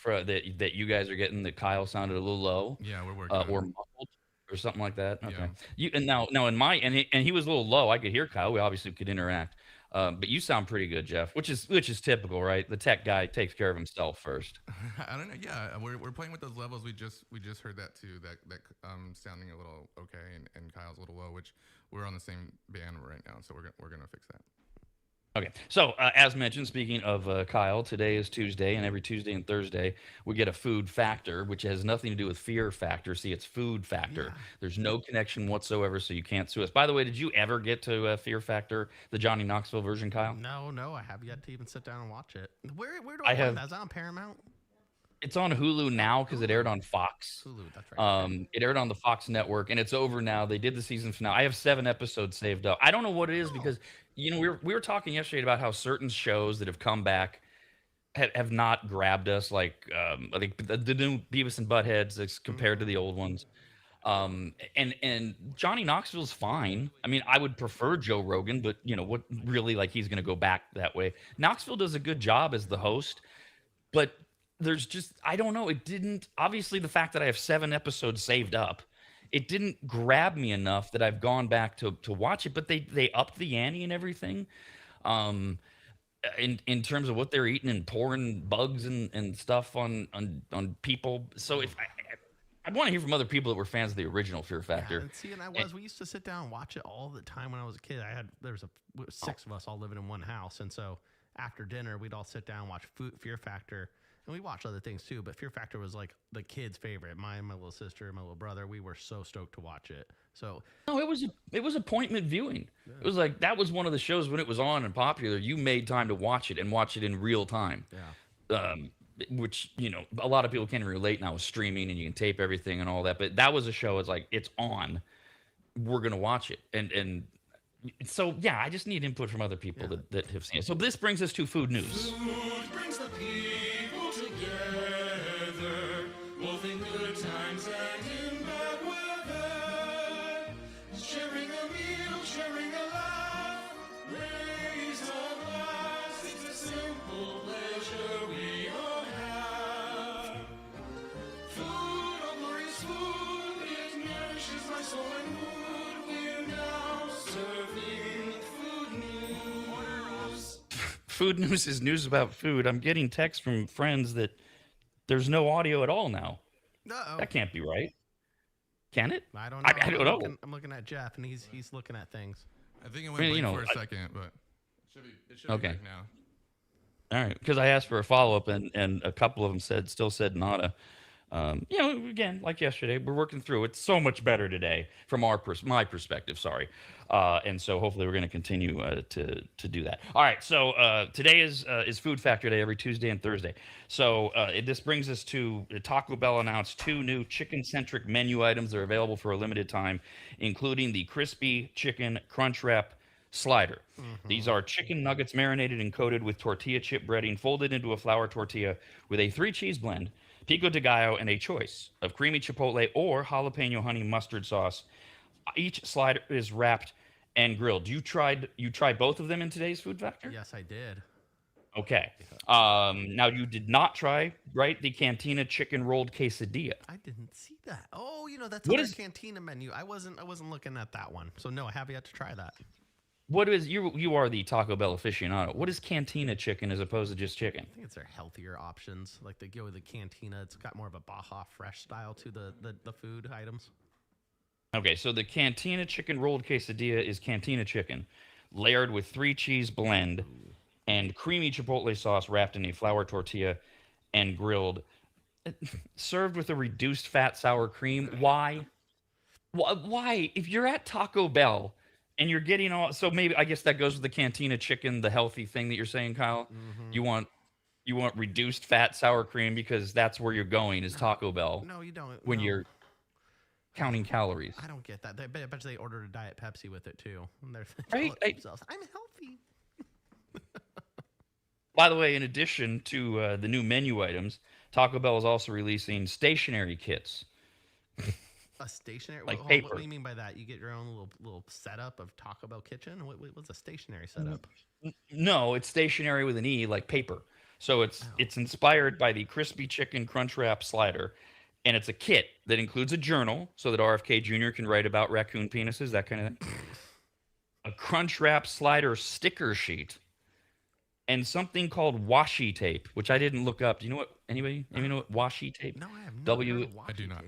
that you guys are getting. That Kyle sounded a little low, Yeah, we're working. or muffled, or something like that. Okay. Yeah. You and now in my and he was a little low. I could hear Kyle. We obviously could interact. But you sound pretty good, Jeff, which is typical, right? The tech guy takes care of himself first. I don't know. Yeah, we're playing with those levels. We just heard that too. That sounding a little okay, and Kyle's a little low, which we're on the same band right now, so we're gonna fix that. Okay, so as mentioned, speaking of Kyle, today is Tuesday, and every Tuesday and Thursday we get a food factor, which has nothing to do with fear factor. See, it's food factor. Yeah. There's no connection whatsoever, so you can't sue us. By the way, did you ever get to Fear Factor, the Johnny Knoxville version, Kyle? No, I have yet to even sit down and watch it. Where do I find that? Is that on Paramount? It's on Hulu now because it aired on Fox. Hulu, that's right. It aired on the Fox network, and it's over now. They did the season finale. I have 7 episodes saved up. I don't know what it is because we were talking yesterday about how certain shows that have come back have not grabbed us, like the new Beavis and Buttheads as compared to the old ones. And Johnny Knoxville's fine. I mean, I would prefer Joe Rogan, but what really, like, he's going to go back that way. Knoxville does a good job as the host, but there's just, I don't know. It didn't, obviously the fact that I have 7 episodes saved up, it didn't grab me enough that I've gone back to watch it, but they upped the ante and everything. In terms of what they're eating and pouring bugs and stuff on people. So if I want to hear from other people that were fans of the original Fear Factor. Yeah, and we used to sit down and watch it all the time when I was a kid. There was 6 of us all living in one house, and so after dinner we'd all sit down and watch Fear Factor. And we watched other things too, but Fear Factor was like the kids' favorite. My little sister and my little brother, we were so stoked to watch it. So no, it was appointment viewing. Yeah. It was like that was one of the shows when it was on and popular. You made time to watch it and watch it in real time. Yeah. Which a lot of people can't relate now with streaming and you can tape everything and all that. But that was a show. It's like it's on. We're gonna watch it and. So yeah, I just need input from other people that have seen it. So this brings us to food news. Food brings the people together, both in good times and in bad weather. Sharing a meal, sharing a laugh, raise a glass. It's a simple pleasure we all have. food news is news about food. I'm getting texts from friends that there's no audio at all now. Uh-oh. That can't be right. Can it? I don't know. I don't know. I'm looking at Jeff, and he's looking at things. I think it went blank for a second, but it should be Okay. back now. All right, because I asked for a follow-up, and a couple of them still said nada. Again, like yesterday, we're working through it. So much better today from my perspective. Sorry, and so hopefully we're going to continue to do that. All right, so today is Food Factor Day every Tuesday and Thursday. So this brings us to Taco Bell announced 2 new chicken-centric menu items that are available for a limited time, including the crispy chicken crunch wrap slider. These are chicken nuggets marinated and coated with tortilla chip breading, folded into a flour tortilla with a 3-cheese blend, pico de gallo, and a choice of creamy chipotle or jalapeno honey mustard sauce. Each slider is wrapped and grilled. You tried both of them in today's Food Factor? Yes, I did. Okay. Now you did not try, right, the Cantina chicken rolled quesadilla. I didn't see that. Oh, that's What on is- their Cantina menu. I wasn't looking at that one. So no, I have yet to try that. What is you are the Taco Bell aficionado. What is Cantina chicken as opposed to just chicken? I think it's their healthier options. Like they go with the Cantina. It's got more of a Baja Fresh style to the food items. Okay, so the Cantina chicken rolled quesadilla is Cantina chicken, layered with 3-cheese blend and creamy chipotle sauce wrapped in a flour tortilla and grilled, served with a reduced fat sour cream. Why? Why? If you're at Taco Bell and you're getting all, so maybe I guess that goes with the Cantina chicken, the healthy thing that you're saying, Kyle. You want reduced fat sour cream because that's where you're going is Taco Bell. No, you don't. When no. you're counting calories. I don't get that. I bet you they ordered a Diet Pepsi with it too. And they're Right? telling themselves, I'm healthy. By the way, in addition to the new menu items, Taco Bell is also releasing stationery kits. A stationary, Like what paper. do you mean by that? You get your own little setup of Taco Bell kitchen. What's a stationary setup? No, it's stationary with an E, like paper. So it's inspired by the crispy chicken crunch wrap slider, and it's a kit that includes a journal so that RFK Jr. can write about raccoon penises, that kind of thing. A crunch wrap slider sticker sheet, and something called washi tape, which I didn't look up. Do you know what anybody? You know what washi tape? No, I have no W- I do not.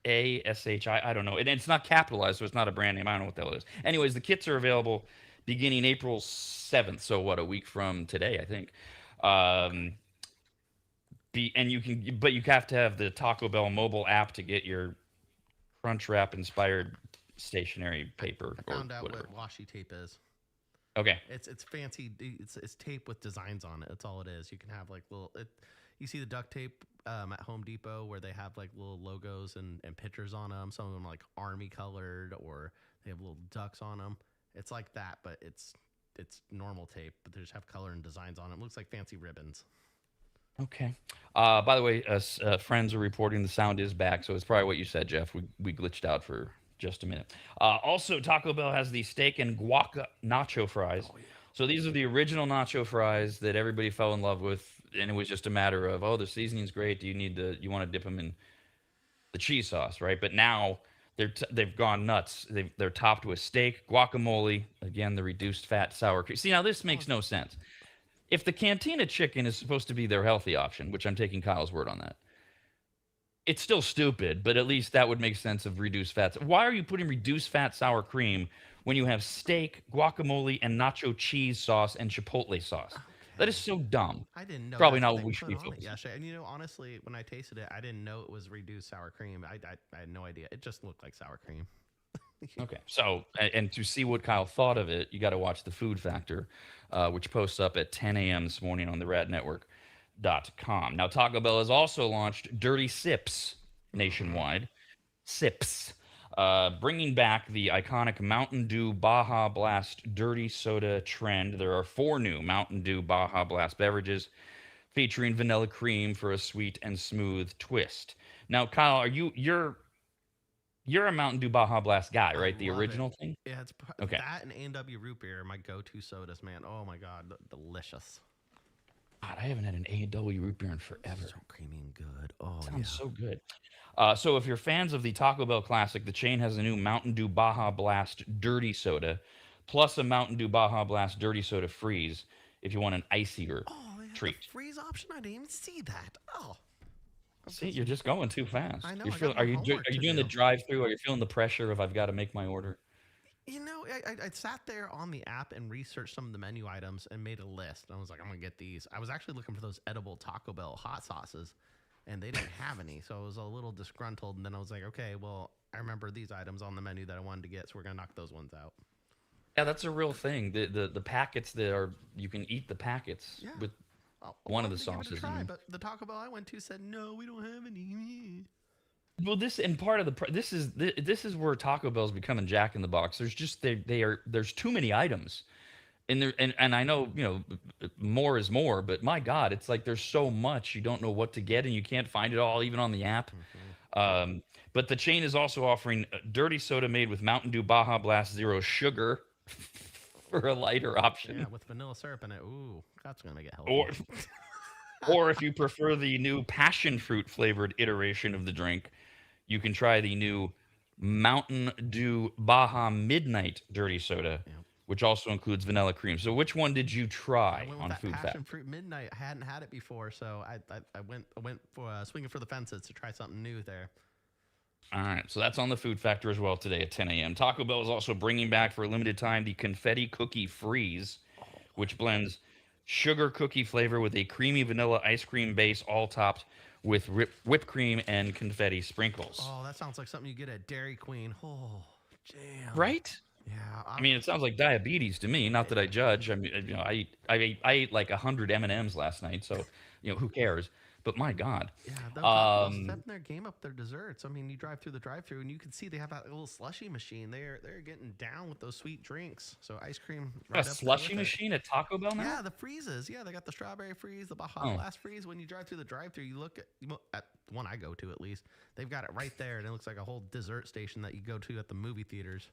ASHI, I don't know. And it's not capitalized, so it's not a brand name. I don't know what the hell it is. Anyways, the kits are available beginning April 7th, so what, a week from today, I think. But you have to have the Taco Bell mobile app to get your Crunchwrap inspired stationery paper I or found out whatever. what washi tape is. Okay. It's fancy. It's tape with designs on it. That's all it is. You can have like you see the duct tape at Home Depot where they have like little logos and pictures on them. Some of them are like army colored or they have little ducks on them. It's like that, but it's normal tape, but they just have color and designs on it. It looks like fancy ribbons. Okay. By the way, friends are reporting the sound is back, so it's probably what you said, Jeff. We glitched out for just a minute. Also, Taco Bell has the steak and guac nacho fries. Oh, yeah. So these are the original nacho fries that everybody fell in love with, and it was just a matter of, the seasoning's great. Do you want to dip them in the cheese sauce, right? But now they've gone nuts. They're topped with steak, guacamole, again the reduced fat sour cream. See, now this makes no sense. If the Cantina chicken is supposed to be their healthy option, which I'm taking Kyle's word on that, it's still stupid, but at least that would make sense of reduced fats. Why are you putting reduced fat sour cream when you have steak, guacamole, and nacho cheese sauce and chipotle sauce? Okay. That is so dumb. I didn't know. Probably that's not what what we they should put be on it. focusing. Yeah, and honestly, when I tasted it, I didn't know it was reduced sour cream. I had no idea. It just looked like sour cream. Okay, so, and to see what Kyle thought of it, you got to watch the Food Factor, which posts up at 10 a.m. this morning on the radnetwork.com. Now, Taco Bell has also launched Dirty Sips nationwide. Sips. Bringing back the iconic Mountain Dew Baja Blast Dirty Soda trend. There are 4 new Mountain Dew Baja Blast beverages featuring vanilla cream for a sweet and smooth twist. Now, Kyle, you're a Mountain Dew Baja Blast guy, right? The original thing? Yeah, it's okay. That and A&W root beer are my go-to sodas, man. Oh my god, delicious. God, I haven't had an A&W root beer in forever. So creamy and good. Oh, sounds so good. So if you're fans of the Taco Bell Classic, the chain has a new Mountain Dew Baja Blast Dirty Soda, plus a Mountain Dew Baja Blast Dirty Soda Freeze if you want an icier Oh, they had treat. the freeze option. I didn't even see that. Oh, See, you're just going too fast. I know, You're I got feeling, more are you homework to doing the do. drive-through? Are you feeling the pressure of I've got to make my order? You know, I sat there on the app and researched some of the menu items and made a list. And I was like, I'm going to get these. I was actually looking for those edible Taco Bell hot sauces, and they didn't have any. So I was a little disgruntled. And then I was like, okay, well, I remember these items on the menu that I wanted to get, so we're going to knock those ones out. Yeah, that's a real thing. The packets that are, you can eat the packets Yeah. with Well, one of the I wanted to give it a sauces. try, in them. but the Taco Bell I went to said, no, we don't have any. Well, this and part of the this is where Taco Bell's becoming Jack in the Box. There's just there's too many items, and there and I know more is more, but my God, it's like there's so much you don't know what to get, and you can't find it all even on the app. But the chain is also offering dirty soda made with Mountain Dew Baja Blast Zero sugar for a lighter option. Yeah, with vanilla syrup in it. Ooh, that's going to make it healthy. Or or if you prefer the new passion fruit flavored iteration of the drink, you can try the new Mountain Dew Baja Midnight Dirty Soda, which also includes vanilla cream. So which one did you I try went with on that Food passion Fact? fruit midnight. I hadn't had it before, so I went for swinging for the fences to try something new there. All right, so that's on the Food Factor as well today at 10 a.m. Taco Bell is also bringing back for a limited time the Confetti Cookie Freeze, which blends sugar cookie flavor with a creamy vanilla ice cream base, all topped with whipped cream and confetti sprinkles. Oh, that sounds like something you get at Dairy Queen. Oh, damn. Right? Yeah. I mean, it sounds like diabetes to me. Not that I judge. I mean, I ate like 100 M&Ms last night, so who cares? But my God. Yeah, they're stepping their game up their desserts. I mean, you drive through the drive-through and you can see they have that little slushy machine. They're getting down with those sweet drinks. So ice cream. A slushy machine at Taco Bell now? Yeah, the freezes. Yeah, they got the strawberry freeze, the Baja Blast freeze. When you drive through the drive-through, you look at the one I go to at least. They've got it right there, and it looks like a whole dessert station that you go to at the movie theaters.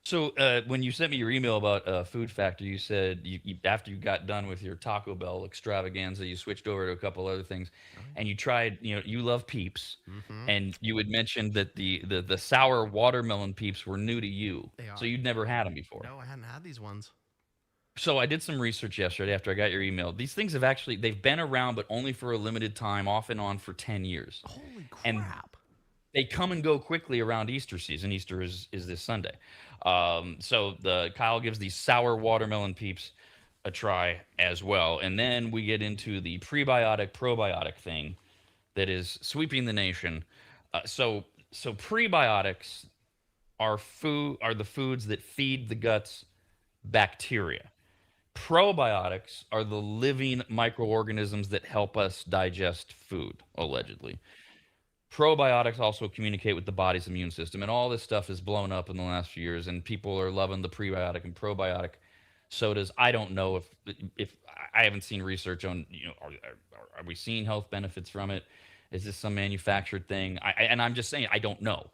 So when you sent me your email about Food Factor, you said you after you got done with your Taco Bell extravaganza, you switched over to a couple other things, and you tried. You love Peeps, and you had mentioned that the sour watermelon Peeps were new to you, so you'd never had them before. No, I hadn't had these ones. So I did some research yesterday after I got your email. These things they've been around, but only for a limited time, off and on for 10 years. Holy crap! And they come and go quickly around Easter season. Easter is this Sunday. So Kyle gives these sour watermelon Peeps a try as well. And then we get into the prebiotic probiotic thing that is sweeping the nation. So prebiotics are the foods that feed the gut's bacteria. Probiotics are the living microorganisms that help us digest food, allegedly. Probiotics also communicate with the body's immune system, and all this stuff has blown up in the last few years, and people are loving the prebiotic and probiotic sodas. I don't know if I haven't seen research on, are we seeing health benefits from it? Is this some manufactured thing? And I'm just saying, I don't know.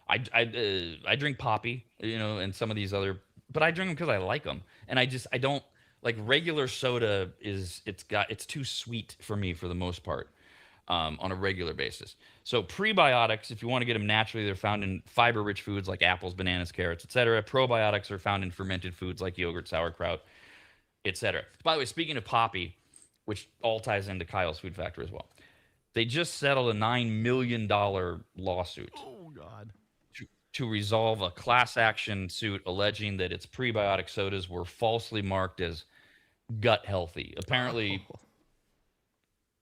I drink Poppy, and some of these other, but I drink them because I like them, and I don't like regular soda. It's too sweet for me for the most part. On a regular basis. So prebiotics, if you want to get them naturally, they're found in fiber-rich foods like apples, bananas, carrots, etc. Probiotics are found in fermented foods like yogurt, sauerkraut, etc. By the way, speaking of Poppy, which all ties into Kyle's Food Factor as well, they just settled a $9 million lawsuit. Oh, God. To resolve a class action suit alleging that its prebiotic sodas were falsely marked as gut healthy. Apparently,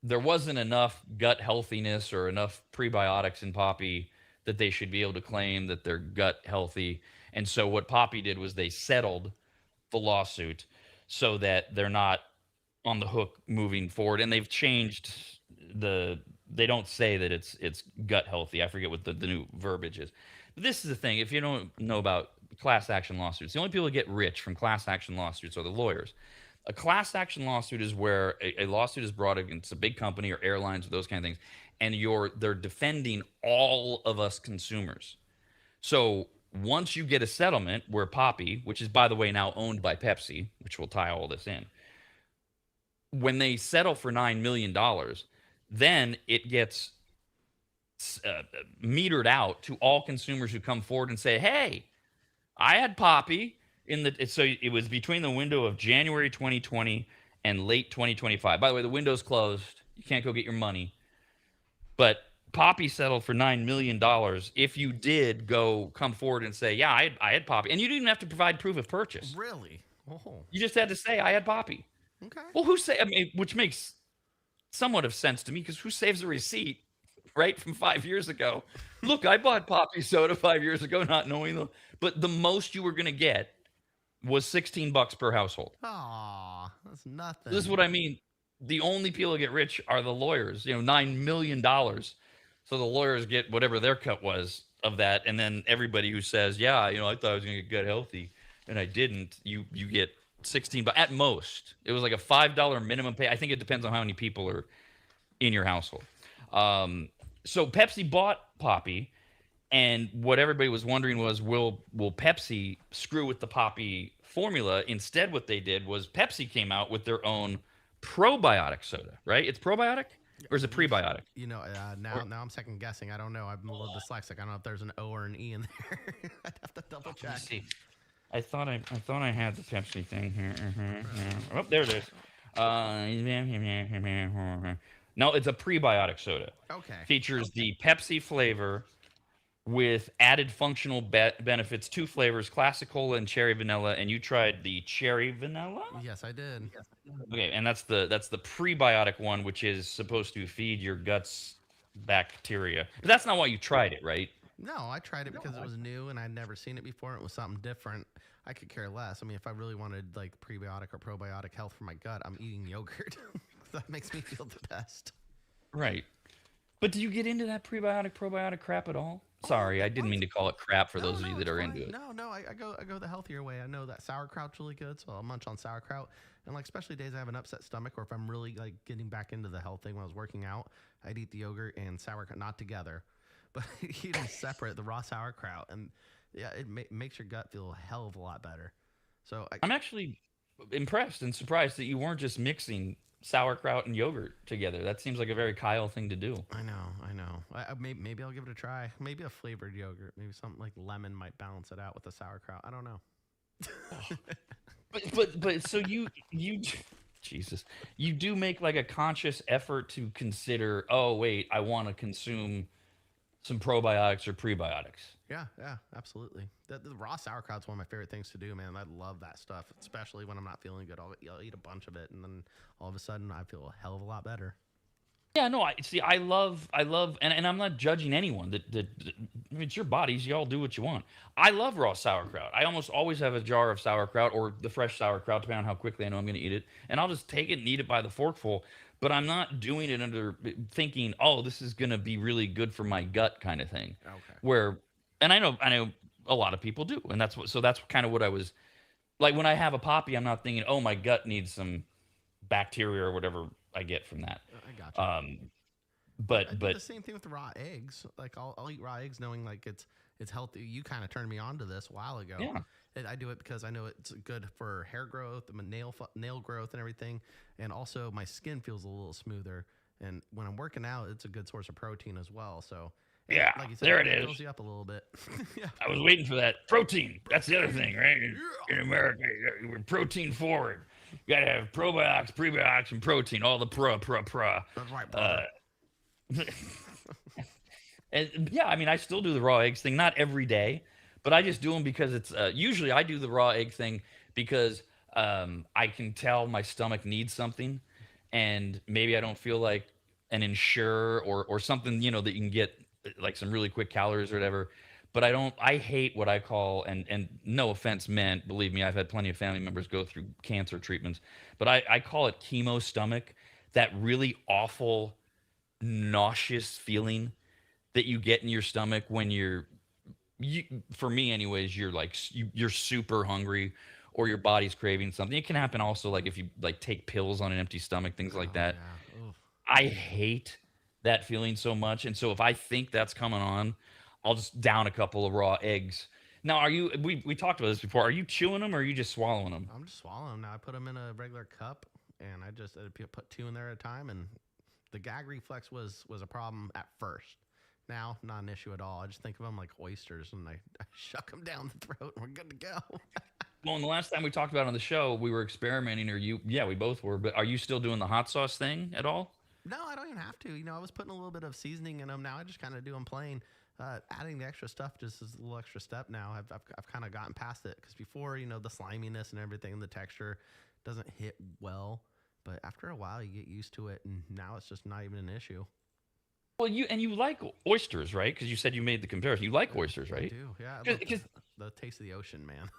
there wasn't enough gut healthiness or enough prebiotics in Poppy that they should be able to claim that they're gut healthy. And so what Poppy did was they settled the lawsuit so that they're not on the hook moving forward. And they've changed they don't say that it's gut healthy. I forget what the new verbiage is. But this is the thing. If you don't know about class action lawsuits, the only people that get rich from class action lawsuits are the lawyers. A class action lawsuit is where a lawsuit is brought against a big company or airlines or those kind of things, and they're defending all of us consumers. So once you get a settlement where Poppy, which is, by the way, now owned by Pepsi, which will tie all this in, when they settle for $9 million, then it gets metered out to all consumers who come forward and say, hey, I had Poppy. So it was between the window of January 2020 and late 2025. By the way, the window's closed. You can't go get your money. But Poppy settled for $9 million if you did come forward and say, yeah, I had Poppy. And you didn't even have to provide proof of purchase. Really? Oh, You just had to say, I had Poppy. okay. Well, which makes somewhat of sense to me, because who saves a receipt, right, from 5 years ago? Look, I bought Poppy soda 5 years ago, not knowing them. But the most you were going to get was $16 per household. Aw, that's nothing. This is what I mean. The only people that get rich are the lawyers, $9 million. So the lawyers get whatever their cut was of that. And then everybody who says, yeah, I thought I was going to get gut healthy and I didn't, you get 16, but at most. It was like a $5 minimum pay. I think it depends on how many people are in your household. So Pepsi bought Poppy, and what everybody was wondering was, will Pepsi screw with the Poppy formula? Instead, what they did was Pepsi came out with their own probiotic soda, right? It's probiotic, or is it prebiotic? Now I'm second guessing. I don't know. I'm a little dyslexic. I don't know if there's an O or an E in there. I'd have to double check. Let's see. I thought I had the Pepsi thing here. Oh, there it is. No, it's a prebiotic soda. Okay. Features the Pepsi flavor with added functional benefits, 2 flavors, classic cola and cherry vanilla. And you tried the cherry vanilla? Yes, I did. Okay, and that's the prebiotic one, which is supposed to feed your guts bacteria. But that's not why you tried it, right? No, I tried it because it was new and I'd never seen it before. It was something different. I could care less. I mean, if I really wanted like prebiotic or probiotic health for my gut, I'm eating yogurt. That makes me feel the best. Right. But do you get into that probiotic crap at all? Sorry, I didn't mean to call it crap for those of you that are into it. No, I go the healthier way. I know that sauerkraut's really good, so I'll munch on sauerkraut. And like especially days I have an upset stomach, or if I'm really like getting back into the health thing when I was working out, I'd eat the yogurt and sauerkraut, not together, but eat them separate, the raw sauerkraut, and yeah, it makes your gut feel a hell of a lot better. So I'm actually impressed and surprised that you weren't just mixing sauerkraut and yogurt together. That seems like a very Kyle thing to do. I know. Maybe I'll give it a try. Maybe a flavored yogurt. Maybe something like lemon might balance it out with the sauerkraut. I don't know. but so you Jesus, you do make like a conscious effort to consider, oh wait, I want to consume some probiotics or prebiotics. Yeah, absolutely. The raw sauerkraut's one of my favorite things to do, man. I love that stuff, especially when I'm not feeling good. I'll eat a bunch of it, and then all of a sudden I feel a hell of a lot better. Yeah, no, I love, and I'm not judging anyone. It's your bodies. You all do what you want. I love raw sauerkraut. I almost always have a jar of sauerkraut or the fresh sauerkraut, depending on how quickly I know I'm going to eat it. And I'll just take it and eat it by the forkful. But I'm not doing it under thinking, oh, this is going to be really good for my gut kind of thing. Okay. And I know a lot of people do. And that's kind of what I was like when I have a Poppy, I'm not thinking, oh, my gut needs some bacteria or whatever I get from that. I got you. But I do the same thing with the raw eggs. Like I'll eat raw eggs knowing like it's healthy. You kind of turned me on to this a while ago. Yeah. And I do it because I know it's good for hair growth, nail growth and everything. And also my skin feels a little smoother. And when I'm working out, it's a good source of protein as well. So yeah, like you said, there it is. is. Fills you up a little bit. Yeah. I was waiting for that protein. That's the other thing, right? In America, we're protein forward. You got to have probiotics, prebiotics, and protein. All the pro. That's right, brother. And yeah, I mean, I still do the raw eggs thing, not every day, but I just do them because it's usually I do the raw egg thing because I can tell my stomach needs something, and maybe I don't feel like an Ensure or something, that you can get like some really quick calories or whatever. But I hate what I call, and no offense meant, believe me, I've had plenty of family members go through cancer treatments, but I call it chemo stomach, that really awful, nauseous feeling that you get in your stomach when you for me anyways, you're super hungry or your body's craving something. It can happen also like if you like take pills on an empty stomach, things like that. Yeah. I hate that feeling so much. And so if I think that's coming on, I'll just down a couple of raw eggs. Now, we talked about this before. Are you chewing them or are you just swallowing them? I'm just swallowing them now. I put them in a regular cup and I just put 2 in there at a time. And the gag reflex was a problem at first. Now, not an issue at all. I just think of them like oysters and I shuck them down the throat and we're good to go. Well, and the last time we talked about it on the show, we were experimenting, or you, yeah, we both were. But are you still doing the hot sauce thing at all? No, I don't even have to. I was putting a little bit of seasoning in them. Now I just kind of do them plain. Adding the extra stuff just is a little extra step now. I've kind of gotten past it because before, the sliminess and everything, the texture doesn't hit well. But after a while, you get used to it, and now it's just not even an issue. Well, you like oysters, right? Because you said you made the comparison. You like oysters, right? I do, yeah. I love the taste of the ocean, man.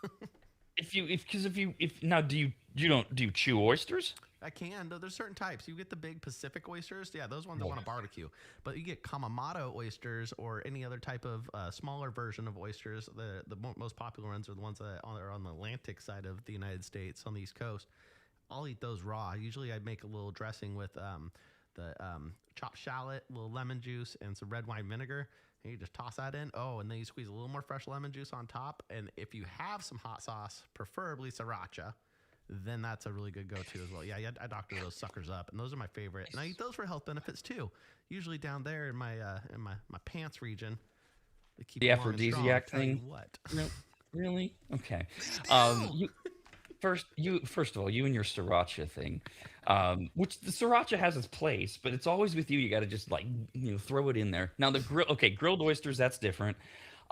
If now do you chew oysters? I can. Though there's certain types. You get the big Pacific oysters. Yeah, those ones I want to barbecue. But you get Kamamato oysters or any other type of smaller version of oysters. The most popular ones are the ones that are on the Atlantic side of the United States on the East Coast. I'll eat those raw. Usually I make a little dressing with the chopped shallot, a little lemon juice, and some red wine vinegar. And you just toss that in. Oh, and then you squeeze a little more fresh lemon juice on top. And if you have some hot sauce, preferably sriracha, then that's a really good go-to as well. Yeah, I doctor those suckers up, and those are my favorite. And I eat those for health benefits too. Usually down there in my pants region, they keep the aphrodisiac thing. What? No, really? Okay. First of all, you and your sriracha thing, which the sriracha has its place, but it's always with you. You got to just throw it in there. Now the grilled oysters, that's different.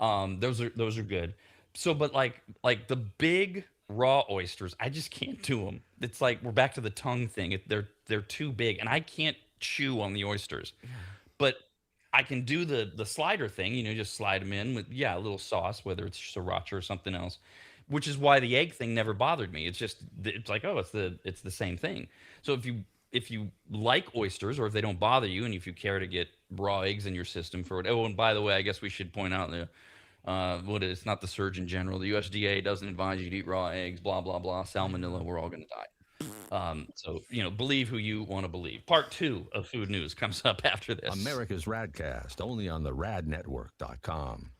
Those are good. So, but like the big raw oysters, I just can't do them. It's like we're back to the tongue thing. They're too big, and I can't chew on the oysters. But I can do the slider thing. Just slide them in with a little sauce, whether it's sriracha or something else. Which is why the egg thing never bothered me. It's like, oh, it's the same thing. So if you like oysters, or if they don't bother you, and if you care to get raw eggs in your system for it. Oh, and by the way, I guess we should point out it's not the Surgeon General. The USDA doesn't advise you to eat raw eggs. Blah blah blah. Salmonella. We're all going to die. So believe who you want to believe. Part 2 of Food News comes up after this. America's RAD Cast, only on the radnetwork.com.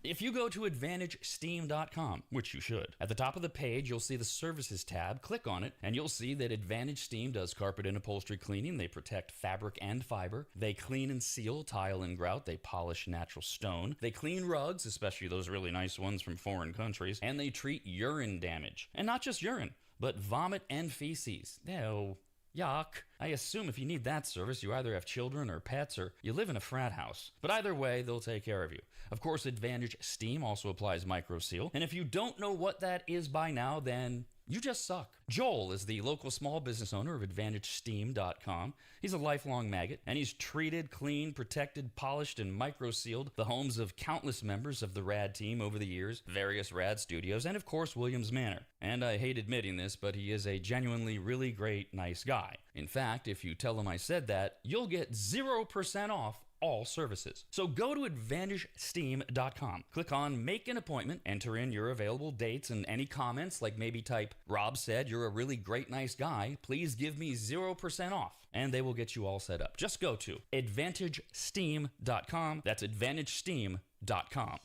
If you go to AdvantageSteam.com, which you should, at the top of the page, you'll see the Services tab. Click on it, and you'll see that Advantage Steam does carpet and upholstery cleaning. They protect fabric and fiber. They clean and seal tile and grout. They polish natural stone. They clean rugs, especially those really nice ones from foreign countries. And they treat urine damage. And not just urine, but vomit and feces. Ew. Yuck. I assume if you need that service, you either have children or pets, or you live in a frat house. But either way, they'll take care of you. Of course, Advantage Steam also applies MicroSeal. And if you don't know what that is by now, then you just suck. Joel is the local small business owner of AdvantageSteam.com. He's a lifelong maggot, and he's treated, cleaned, protected, polished, and micro-sealed the homes of countless members of the RAD team over the years, various RAD studios, and of course, Williams Manor. And I hate admitting this, but he is a genuinely really great, nice guy. In fact, if you tell him I said that, you'll get 0% off all services. So go to AdvantageSteam.com. Click on Make an Appointment, enter in your available dates and any comments, like maybe type, Rob said you're a really great, nice guy. Please give me 0% off. And they will get you all set up. Just go to AdvantageSteam.com. That's AdvantageSteam.com.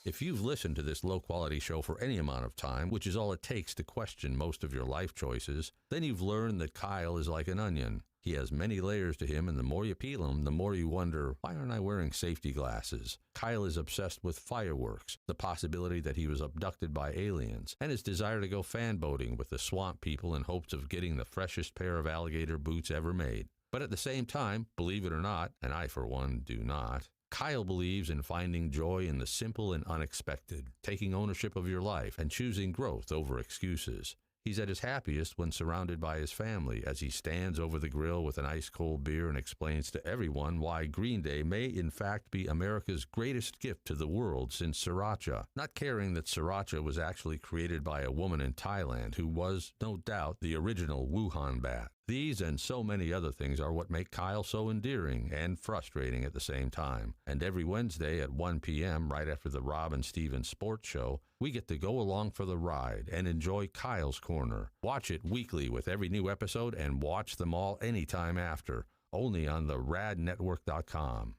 If you've listened to this low-quality show for any amount of time, which is all it takes to question most of your life choices, then you've learned that Kyle is like an onion. He has many layers to him, and the more you peel him, the more you wonder, why aren't I wearing safety glasses? Kyle is obsessed with fireworks, the possibility that he was abducted by aliens, and his desire to go fan boating with the swamp people in hopes of getting the freshest pair of alligator boots ever made. But at the same time, believe it or not, and I for one do not, Kyle believes in finding joy in the simple and unexpected, taking ownership of your life, and choosing growth over excuses. He's at his happiest when surrounded by his family as he stands over the grill with an ice-cold beer and explains to everyone why Green Day may in fact be America's greatest gift to the world since sriracha, not caring that sriracha was actually created by a woman in Thailand who was, no doubt, the original Wuhan bat. These and so many other things are what make Kyle so endearing and frustrating at the same time. And every Wednesday at 1 p.m., right after the Rob and Steven Sports Show, we get to go along for the ride and enjoy Kyle's Corner. Watch it weekly with every new episode and watch them all anytime after, only on the radnetwork.com.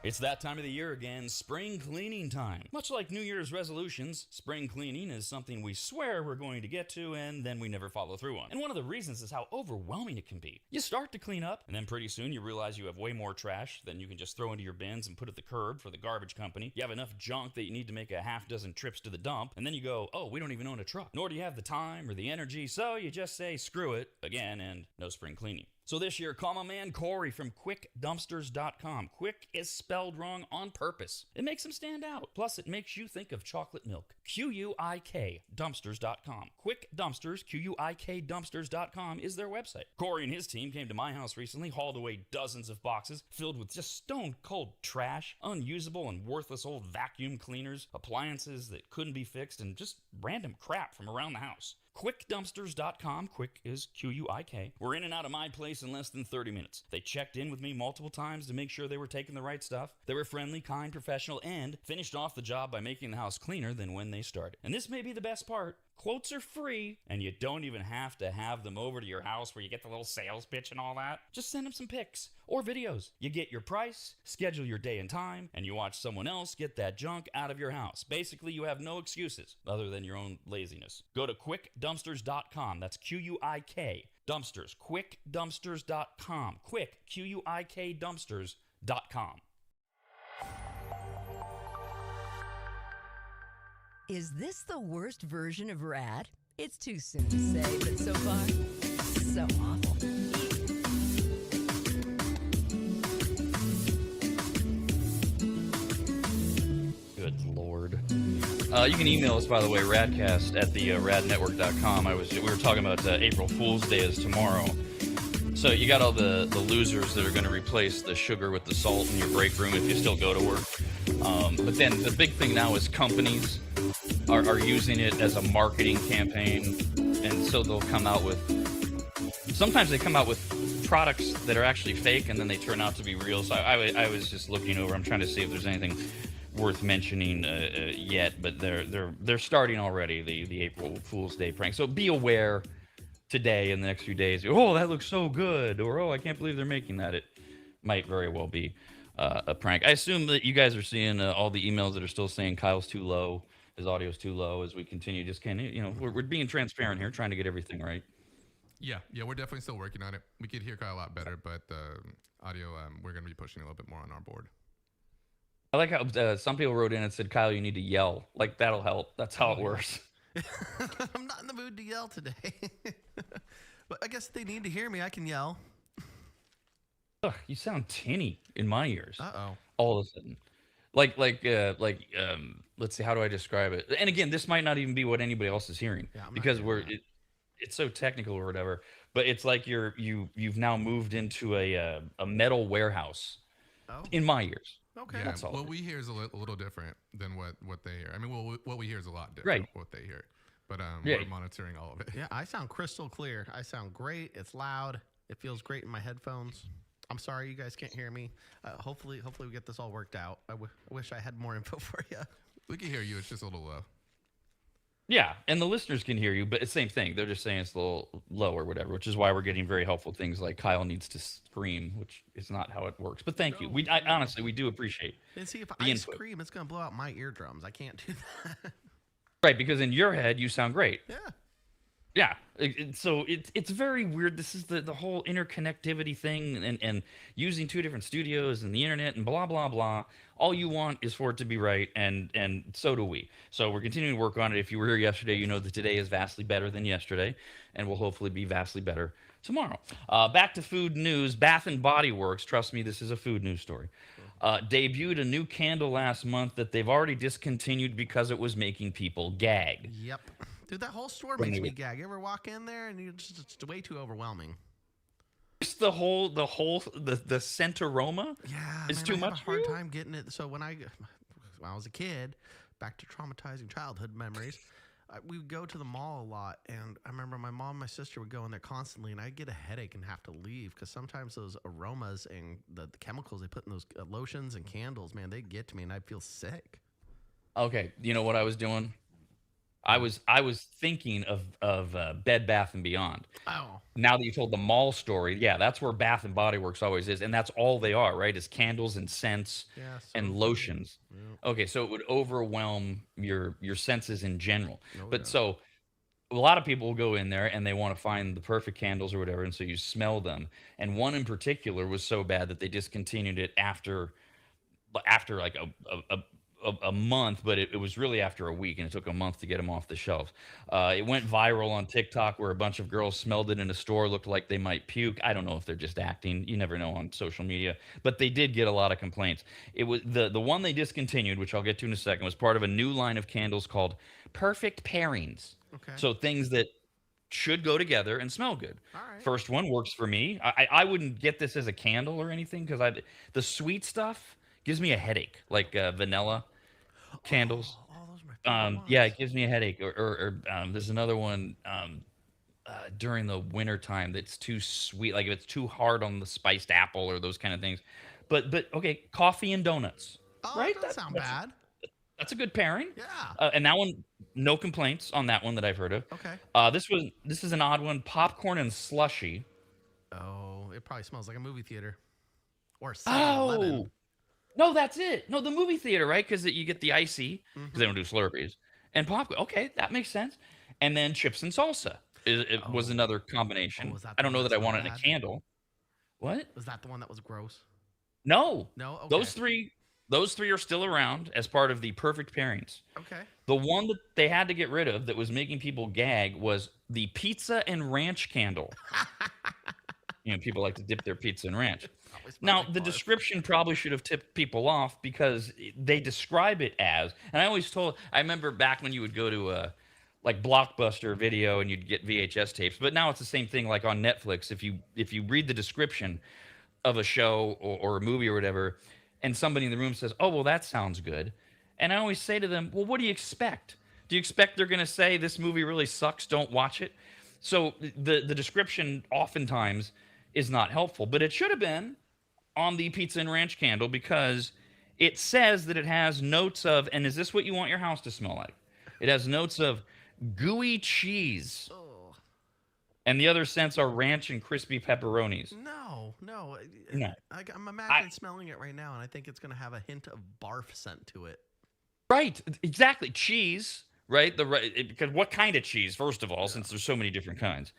It's that time of the year again, spring cleaning time. Much like New Year's resolutions, spring cleaning is something we swear we're going to get to and then we never follow through on. And one of the reasons is how overwhelming it can be. You start to clean up, and then pretty soon you realize you have way more trash than you can just throw into your bins and put at the curb for the garbage company. You have enough junk that you need to make a half dozen trips to the dump, and then you go, oh, we don't even own a truck. Nor do you have the time or the energy, so you just say screw it again and no spring cleaning. So this year, call my man Corey from QuickDumpsters.com. Quick is spelled wrong on purpose. It makes him stand out. Plus, it makes you think of chocolate milk. QUIK Dumpsters.com. Quick Dumpsters, QUIK Dumpsters.com is their website. Corey and his team came to my house recently, hauled away dozens of boxes filled with just stone-cold trash, unusable and worthless old vacuum cleaners, appliances that couldn't be fixed, and just random crap from around the house. QuickDumpsters.com. Quick is QUIK. We're in and out of my place in less than 30 minutes. They checked in with me multiple times to make sure they were taking the right stuff. They were friendly, kind, professional, and finished off the job by making the house cleaner than when they started. And this may be the best part. Quotes are free, and you don't even have to have them over to your house where you get the little sales pitch and all that. Just send them some pics or videos. You get your price, schedule your day and time, and you watch someone else get that junk out of your house. Basically, you have no excuses other than your own laziness. Go to QuickDumpsters.com. That's QUIK Dumpsters. QuickDumpsters.com. Quick, QUIK Dumpsters.com. Is this the worst version of RAD? It's too soon to say, but so far, so awful. Good Lord. You can email us, by the way, radcast at the radnetwork.com. We were talking about April Fool's Day is tomorrow. So you got all the losers that are going to replace the sugar with the salt in your break room if you still go to work. But then the big thing now is companies are using it as a marketing campaign, and so they'll come out with, sometimes they come out with products that are actually fake and then they turn out to be real. So I was just looking over, I'm trying to see if there's anything worth mentioning yet, but they're starting already, the April Fool's Day prank. So be aware today in the next few days. Oh, that looks so good, or oh, I can't believe they're making that. It might very well be a prank. I assume that you guys are seeing all the emails that are still saying Kyle's too low, his audio's too low, as we continue. Just can't, we're being transparent here, trying to get everything right. Yeah, we're definitely still working on it. We could hear Kyle a lot better, but audio, we're going to be pushing a little bit more on our board. I like how some people wrote in and said, Kyle, you need to yell. Like, that'll help. That's how it works. I'm not in the mood to yell today. But I guess they need to hear me. I can yell. Ugh, you sound tinny in my ears. Uh-oh. All of a sudden. Let's see, how do I describe it? And again, this might not even be what anybody else is hearing, because it's so technical or whatever. But it's like you've now moved into a metal warehouse. In my ears. Okay. Yeah, that's all. What we hear is a little different than what they hear. I mean, what we hear is a lot different from what they hear. But we're monitoring all of it. Yeah, I sound crystal clear. I sound great. It's loud. It feels great in my headphones. I'm sorry you guys can't hear me. Hopefully we get this all worked out. I wish I had more info for you. We can hear you. It's just a little low. Yeah, and the listeners can hear you, but it's the same thing. They're just saying it's a little low or whatever, which is why we're getting very helpful things like Kyle needs to scream, which is not how it works. But thank you. Honestly, we do appreciate And see, if the I input. scream, it's going to blow out my eardrums. I can't do that. Right, because in your head, you sound great. Yeah. Yeah. So it's very weird. This is the whole interconnectivity thing and using two different studios and the internet and blah blah blah. All you want is for it to be right, and so do we. So we're continuing to work on it. If you were here yesterday, you know that today is vastly better than yesterday, and will hopefully be vastly better tomorrow. Back to food news. Bath and Body Works. Trust me, this is a food news story. Debuted a new candle last month that they've already discontinued because it was making people gag. Yep. Dude, that whole store makes me gag. You ever walk in there and it's just way too overwhelming. Just the scent aroma. Yeah, it's man, too I much. have a hard time getting it. So when I was a kid, back to traumatizing childhood memories, we would go to the mall a lot, and I remember my mom and my sister would go in there constantly, and I'd get a headache and have to leave because sometimes those aromas and the chemicals they put in those lotions and candles, man, they get to me, and I'd feel sick. Okay, you know what I was doing? I was thinking of Bed Bath and Beyond. Oh, Now that you told the mall story, yeah, that's where Bath and Body Works always is, and that's all they are, right? Is candles and scents and lotions. Yeah. Okay, so it would overwhelm your senses in general. Oh, But yeah. so a lot of people will go in there and they want to find the perfect candles or whatever, and so you smell them. And one in particular was so bad that they discontinued it after like a month, but it was really after a week, and it took a month to get them off the shelves. It went viral on TikTok where a bunch of girls smelled it in a store, looked like they might puke. I don't know if they're just acting. You never know on social media, but they did get a lot of complaints. It was the one they discontinued, which I'll get to in a second, was part of a new line of candles called Perfect Pairings. Okay. So things that should go together and smell good. All right. First one works for me. I wouldn't get this as a candle or anything because the sweet stuff gives me a headache, like vanilla candles. Oh, those are my favorite Yeah, ones. it gives me a headache. Or there's another one during the winter time that's too sweet, like if it's too hard on the spiced apple or those kind of things. But okay, coffee and donuts. Oh, Right? that doesn't sound bad. That's a good pairing. Yeah. And that one, no complaints on that one that I've heard of. Okay. This is an odd one. Popcorn and slushy. Oh, it probably smells like a movie theater or 7-Eleven. Oh, no, that's it. No, the movie theater, right? Because you get the icy, because they don't do Slurpees, and popcorn. Okay, that makes sense. And then chips and salsa it was another combination. was that I the don't know one that I that want it smelled in a bad? candle. What? Was that the one that was gross? No, No. Okay. those three are still around as part of the perfect pairings. Okay. The one that they had to get rid of that was making people gag was the pizza and ranch candle. People like to dip their pizza in ranch. Always Now, smell like the barf. description probably should have tipped people off because they describe it as, and I remember back when you would go to like Blockbuster Video and you'd get VHS tapes, but now it's the same thing like on Netflix. If you read the description of a show or a movie or whatever, and somebody in the room says, "Oh, well, that sounds good," and I always say to them, "Well, what do you expect? Do you expect they're going to say this movie really sucks? Don't watch it?" So the description oftentimes is not helpful, but it should have been on the pizza and ranch candle because it says that it has notes of, and is this what you want your house to smell like? It has notes of gooey cheese, Oh, and the other scents are ranch and crispy pepperonis. no. No. I'm imagining smelling it right now, and I think it's going to have a hint of barf scent to it. Right, exactly. Cheese, right? Because what kind of cheese, first of all, since there's so many different kinds.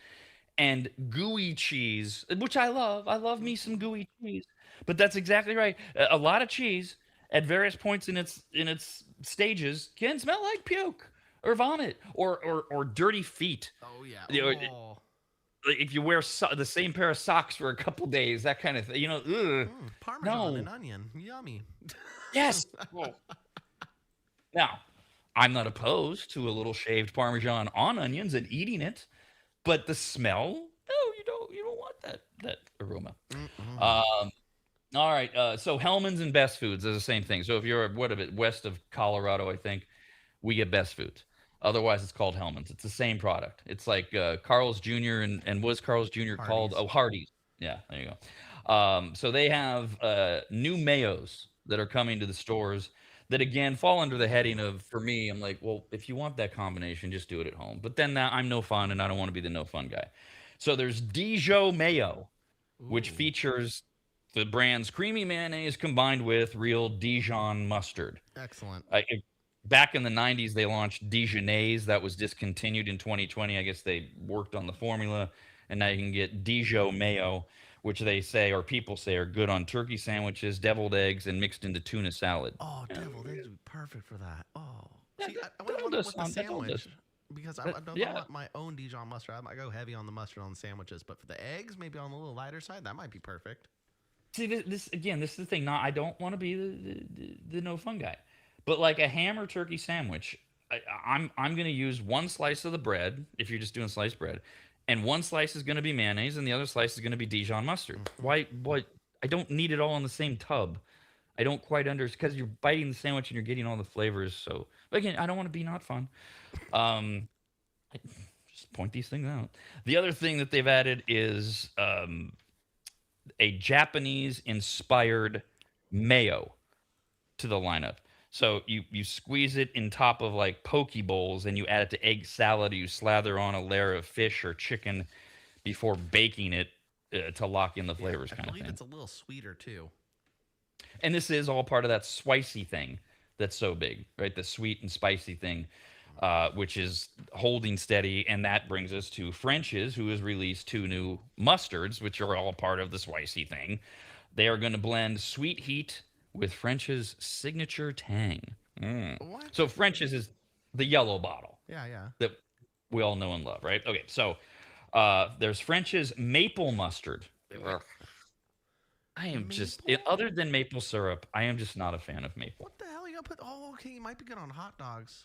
And gooey cheese, which I love. I love me some gooey cheese. But that's exactly right. A lot of cheese at various points in its stages can smell like puke or vomit or dirty feet. Oh yeah. You know, Oh. Like if you wear the same pair of socks for a couple days, that kind of thing. Ugh. Parmesan No. and onion. Yummy. Yes. Now, I'm not opposed to a little shaved Parmesan on onions and eating it, but the smell, no, you don't want that aroma. All right. So Hellman's and Best Foods is the same thing. So if you're west of Colorado, I think we get Best Foods. Otherwise, it's called Hellman's. It's the same product. It's like Carl's Jr. and was Carl's Jr. called? Oh, Hardee's. Yeah, there you go. So they have new mayos that are coming to the stores that again fall under the heading of, for me, I'm like, well, if you want that combination, just do it at home. But then I'm no fun, and I don't want to be the no fun guy. So there's Dijon mayo, which features the brand's creamy mayonnaise combined with real Dijon mustard. Excellent. back in the 90s, they launched Dijonnaise. That was discontinued in 2020. I guess they worked on the formula, and now you can get Dijon mayo, which they say, or people say, are good on turkey sandwiches, deviled eggs, and mixed into tuna salad. Oh, deviled eggs would be perfect for that. Oh, Yeah, see, I that want does with the sound- that all does. sandwich because I don't Yeah. want my own Dijon mustard. I might go heavy on the mustard on the sandwiches, but for the eggs, maybe on the little lighter side, that might be perfect. See, this again, this is the thing. Not, I don't want to be the no fun guy, but like a ham or turkey sandwich, I'm going to use one slice of the bread if you're just doing sliced bread, and one slice is going to be mayonnaise, and the other slice is going to be Dijon mustard. Why? What? I don't need it all in the same tub. I don't quite understand because you're biting the sandwich and you're getting all the flavors. So, but again, I don't want to be not fun. I just point these things out. The other thing that they've added is a Japanese-inspired mayo to the lineup. So you squeeze it in top of like poke bowls, and you add it to egg salad. Or you slather on a layer of fish or chicken before baking it to lock in the flavors, I kind of believe thing. it's a little sweeter too. And this is all part of that spicy thing that's so big, right? The sweet and spicy thing, which is holding steady. And that brings us to French's, who has released 2 new mustards, which are all part of the spicy thing. They are going to blend sweet heat with French's signature tang. What? So French's is the yellow bottle Yeah, yeah. that we all know and love, right? Okay, so there's French's maple mustard. I am just, other than maple syrup, I am just not a fan of maple. What the hell you gonna put? Oh, okay, you might be good on hot dogs.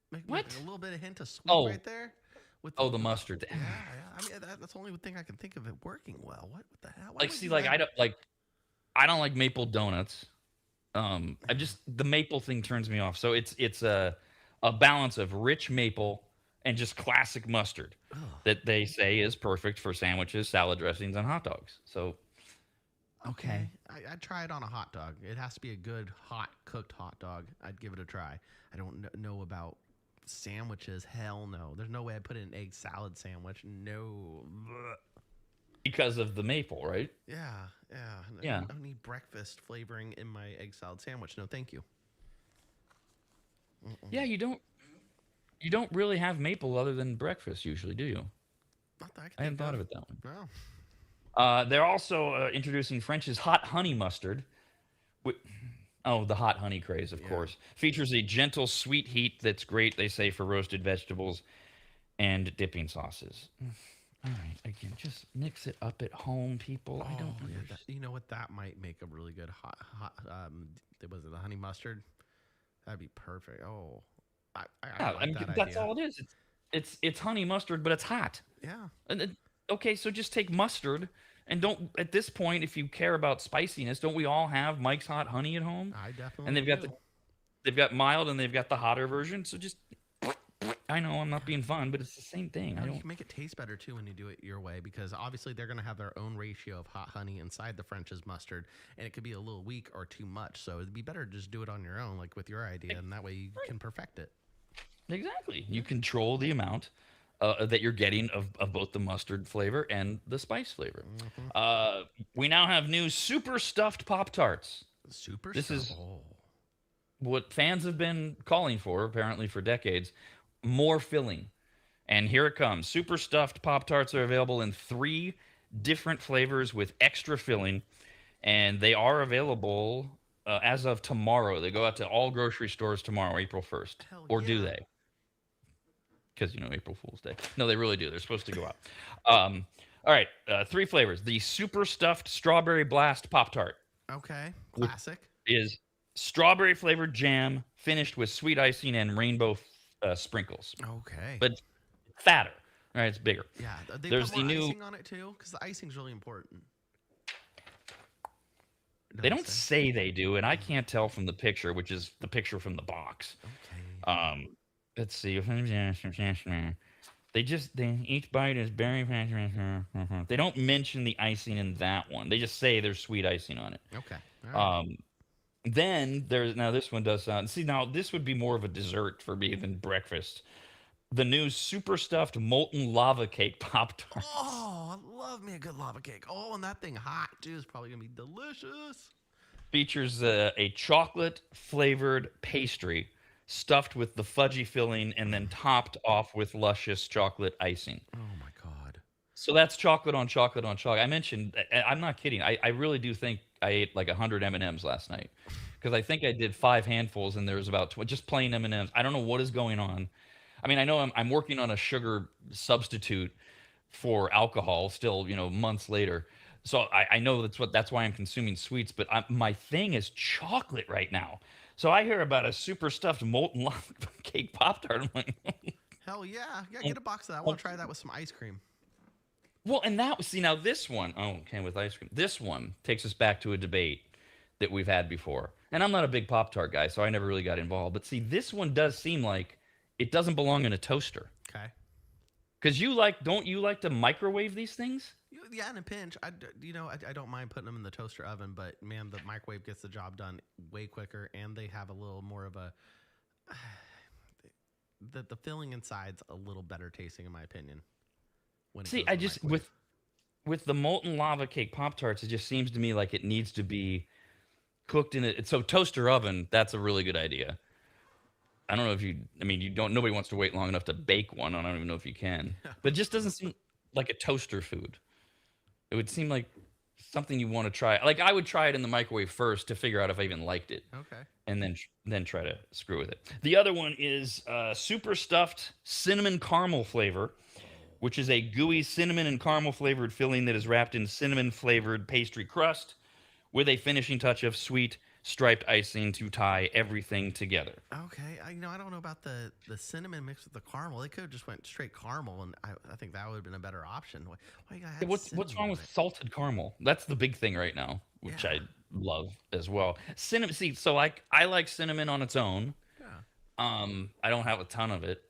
Make What? a little bit of hint of sweet Oh. right there. With Oh, the mustard. Yeah, yeah. I mean, that's the only thing I can think of it working well. What the hell? Why Like, would see, you like add- I don't like maple donuts. I just, the maple thing turns me off. So it's a balance of rich maple and just classic mustard that they say is perfect for sandwiches, salad dressings, and hot dogs. So Okay, I'd try it on a hot dog. It has to be a good, hot, cooked hot dog. I'd give it a try. I don't know about sandwiches. Hell no. There's no way I'd put in an egg salad sandwich. No. Blech. because of the maple, right? Yeah, yeah. Yeah. I don't need breakfast flavoring in my egg salad sandwich. No, thank you. Yeah, you don't really have maple other than breakfast usually, do you? Not that I can I hadn't think thought of it that way. No. They're also introducing French's hot honey mustard. The hot honey craze, of course. Features a gentle, sweet heat that's great, they say, for roasted vegetables and dipping sauces. All right, again, just mix it up at home, people. I don't yeah, understand. you know what? That might make a really good hot. Was it the honey mustard? That'd be perfect. Oh, I like mean, that that's idea. all it is. It's honey mustard, but it's hot. Yeah. And okay, so just take mustard and don't. At this point, if you care about spiciness, don't we all have Mike's Hot Honey at home? I definitely. And do. they've got mild and they've got the hotter version. So just, I know I'm not being fun, but it's the same thing. I You don't. can make it taste better too when you do it your way, because obviously they're going to have their own ratio of hot honey inside the French's mustard, and it could be a little weak or too much. So it'd be better to just do it on your own, like with your idea, and that way you can perfect it. Exactly. You control the amount that you're getting of both the mustard flavor and the spice flavor. We now have new super stuffed Pop-Tarts. Super. This stuff. is what fans have been calling for, apparently for decades. More filling. And here it comes. Super stuffed Pop-Tarts are available in 3 different flavors with extra filling. And they are available as of tomorrow. They go out to all grocery stores tomorrow, April 1st. Hell Or do yeah. they? Because, April Fool's Day. No, they really do. They're supposed to go out. All right. 3 flavors. The super stuffed strawberry blast Pop-Tart Okay. Classic. is strawberry flavored jam finished with sweet icing and rainbow sprinkles. Okay. But fatter. All right, it's bigger. yeah, they there's put more the new- icing on it too, because the icing's really important. They don't say they do, and I can't tell from the picture, which is the picture from the box. Okay. Let's see. Each bite is berry. They don't mention the icing in that one. They just say there's sweet icing on it. Okay. All right. Then this one does sound. See, now this would be more of a dessert for me than breakfast. The new super stuffed molten lava cake Pop-Tart. Oh, I love me a good lava cake. Oh, and that thing hot too is probably gonna be delicious. Features a chocolate flavored pastry stuffed with the fudgy filling, and then topped off with luscious chocolate icing. Oh my god. So that's chocolate on chocolate on chocolate. I mentioned, I'm not kidding. I really do think I ate like 100 M&Ms last night, because I think I did 5 handfuls, and there was about just plain M&Ms. I don't know what is going on. I mean, I know I'm working on a sugar substitute for alcohol still, months later. So I know that's why I'm consuming sweets. But my thing is chocolate right now. So I hear about a super stuffed molten lava cake Pop-Tart. I'm like, Hell yeah. Yeah, get a box of that. I want to try that with some ice cream. well, and now this one, okay, with ice cream. This one takes us back to a debate that we've had before. And I'm not a big Pop-Tart guy, so I never really got involved. But see, this one does seem like it doesn't belong in a toaster. Okay. Because don't you like to microwave these things? Yeah, in a pinch. I don't mind putting them in the toaster oven, but man, the microwave gets the job done way quicker, and they have a little more of a the filling inside's a little better tasting, in my opinion. See, I just with the molten lava cake Pop-Tarts, it just seems to me like it needs to be cooked in it. So toaster oven, that's a really good idea. I don't know if nobody wants to wait long enough to bake one. I don't even know if you can. But it just doesn't seem like a toaster food. It would seem like something you want to try. Like, I would try it in the microwave first to figure out if I even liked it. Okay. And then try to screw with it. The other one is super stuffed cinnamon caramel flavor, which is a gooey cinnamon and caramel flavored filling that is wrapped in cinnamon flavored pastry crust with a finishing touch of sweet striped icing to tie everything together. Okay, I don't know about the cinnamon mixed with the caramel. They could have just went straight caramel, and I think that would have been a better option. Why you gotta add What's wrong with salted caramel? That's the big thing right now, which I love as well. Cinnamon. See, so I like cinnamon on its own. Yeah. I don't have a ton of it.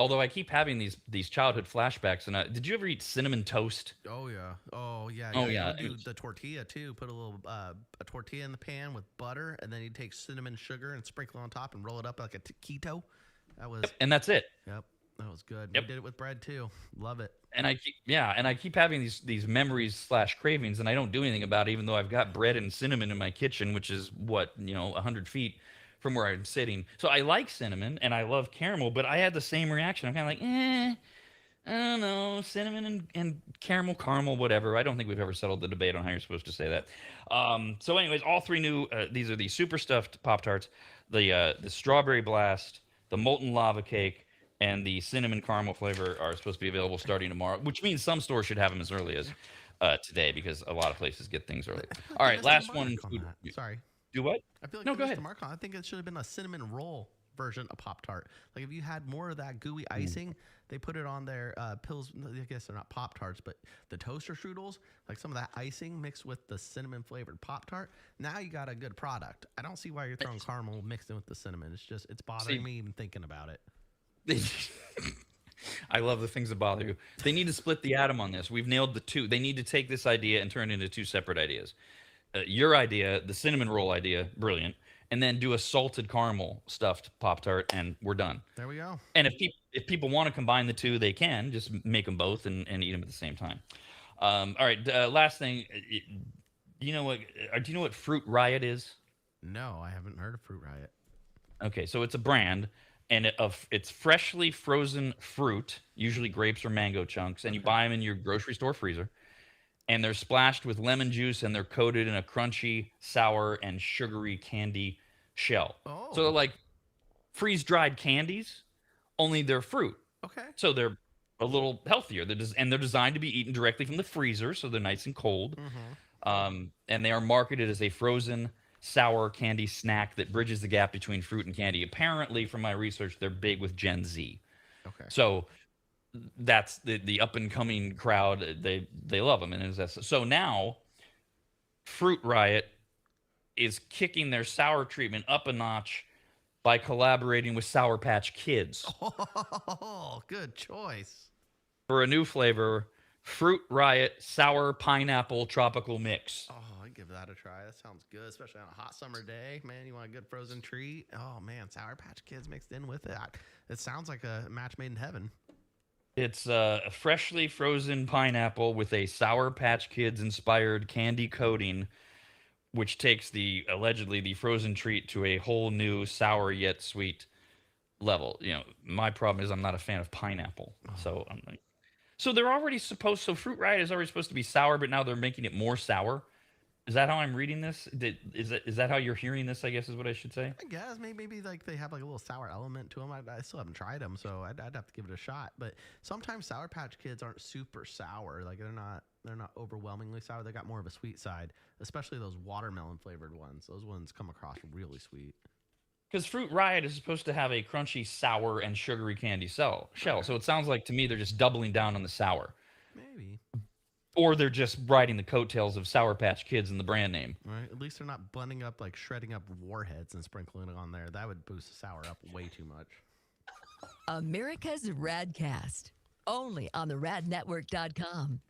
Although I keep having these childhood flashbacks, and did you ever eat cinnamon toast? Oh yeah. Oh yeah. Oh yeah. You do the tortilla too. Put a little a tortilla in the pan with butter, and then you take cinnamon sugar and sprinkle on top and roll it up like a taquito. That was. Yep, and that's it. Yep. That was good. Yep. We did it with bread too. Love it. And I keep having these memories / cravings, and I don't do anything about it, even though I've got bread and cinnamon in my kitchen, which is 100 feet from where I'm sitting. So I like cinnamon and I love caramel, but I had the same reaction. I'm kind of like, I don't know, cinnamon and caramel, whatever. I don't think we've ever settled the debate on how you're supposed to say that. So anyways, all 3 new, these are the super stuffed Pop-Tarts, the strawberry blast, the molten lava cake, and the cinnamon caramel flavor are supposed to be available starting tomorrow, which means some stores should have them as early as today, because a lot of places get things early. All right, last one. Sorry. Do what? I feel like No, go ahead. I think it should have been a cinnamon roll version of Pop-Tart. Like, if you had more of that gooey icing, they put it on their pills. I guess they're not Pop-Tarts, but the toaster strudels, like some of that icing mixed with the cinnamon flavored Pop-Tart. Now you got a good product. I don't see why you're throwing caramel mixed in with the cinnamon. It's bothering me even thinking about it. I love the things that bother you. They need to split the atom on this. We've nailed the 2. They need to take this idea and turn it into 2 separate ideas. Your idea, the cinnamon roll idea, brilliant, and then do a salted caramel stuffed Pop-Tart, and we're done. There we go. And if people want to combine the 2, they can just make them both and eat them at the same time. All right, last thing. Do you know what Fruit Riot is? No, I haven't heard of Fruit Riot. Okay, so it's a brand, and it's freshly frozen fruit, usually grapes or mango chunks, and you buy them in your grocery store freezer. And they're splashed with lemon juice, and they're coated in a crunchy, sour, and sugary candy shell. Oh. So they're like freeze-dried candies, only they're fruit. Okay. So they're a little healthier. They're designed to be eaten directly from the freezer, so they're nice and cold. Mm-hmm. And they are marketed as a frozen, sour candy snack that bridges the gap between fruit and candy. Apparently, from my research, they're big with Gen Z. Okay. So that's the up and coming crowd. They love them, and so now Fruit Riot is kicking their sour treatment up a notch by collaborating with Sour Patch Kids. Oh, good choice. For a new flavor, Fruit Riot Sour Pineapple Tropical Mix. Oh, I'd give that a try. That sounds good, especially on a hot summer day. Man, you want a good frozen treat? Oh man, Sour Patch Kids mixed in with it. It sounds like a match made in heaven. It's a freshly frozen pineapple with a Sour Patch Kids inspired candy coating, which takes allegedly the frozen treat to a whole new sour yet sweet level. My problem is I'm not a fan of pineapple. So I'm like, so they're already supposed. So Fruit Riot is already supposed to be sour, but now they're making it more sour. Is that how I'm reading this? Is that how you're hearing this? I guess is what I should say. I guess maybe like they have like a little sour element to them. I still haven't tried them, so I'd have to give it a shot. But sometimes Sour Patch Kids aren't super sour. Like they're not overwhelmingly sour. They got more of a sweet side, especially those watermelon flavored ones. Those ones come across really sweet. Because Fruit Riot is supposed to have a crunchy, sour, and sugary candy shell. So it sounds like to me they're just doubling down on the sour. Maybe. Or they're just riding the coattails of Sour Patch Kids and the brand name. Right. At least they're not blending up like shredding up warheads and sprinkling it on there. That would boost the sour up way too much. America's RAD Cast. Only on the radnetwork.com.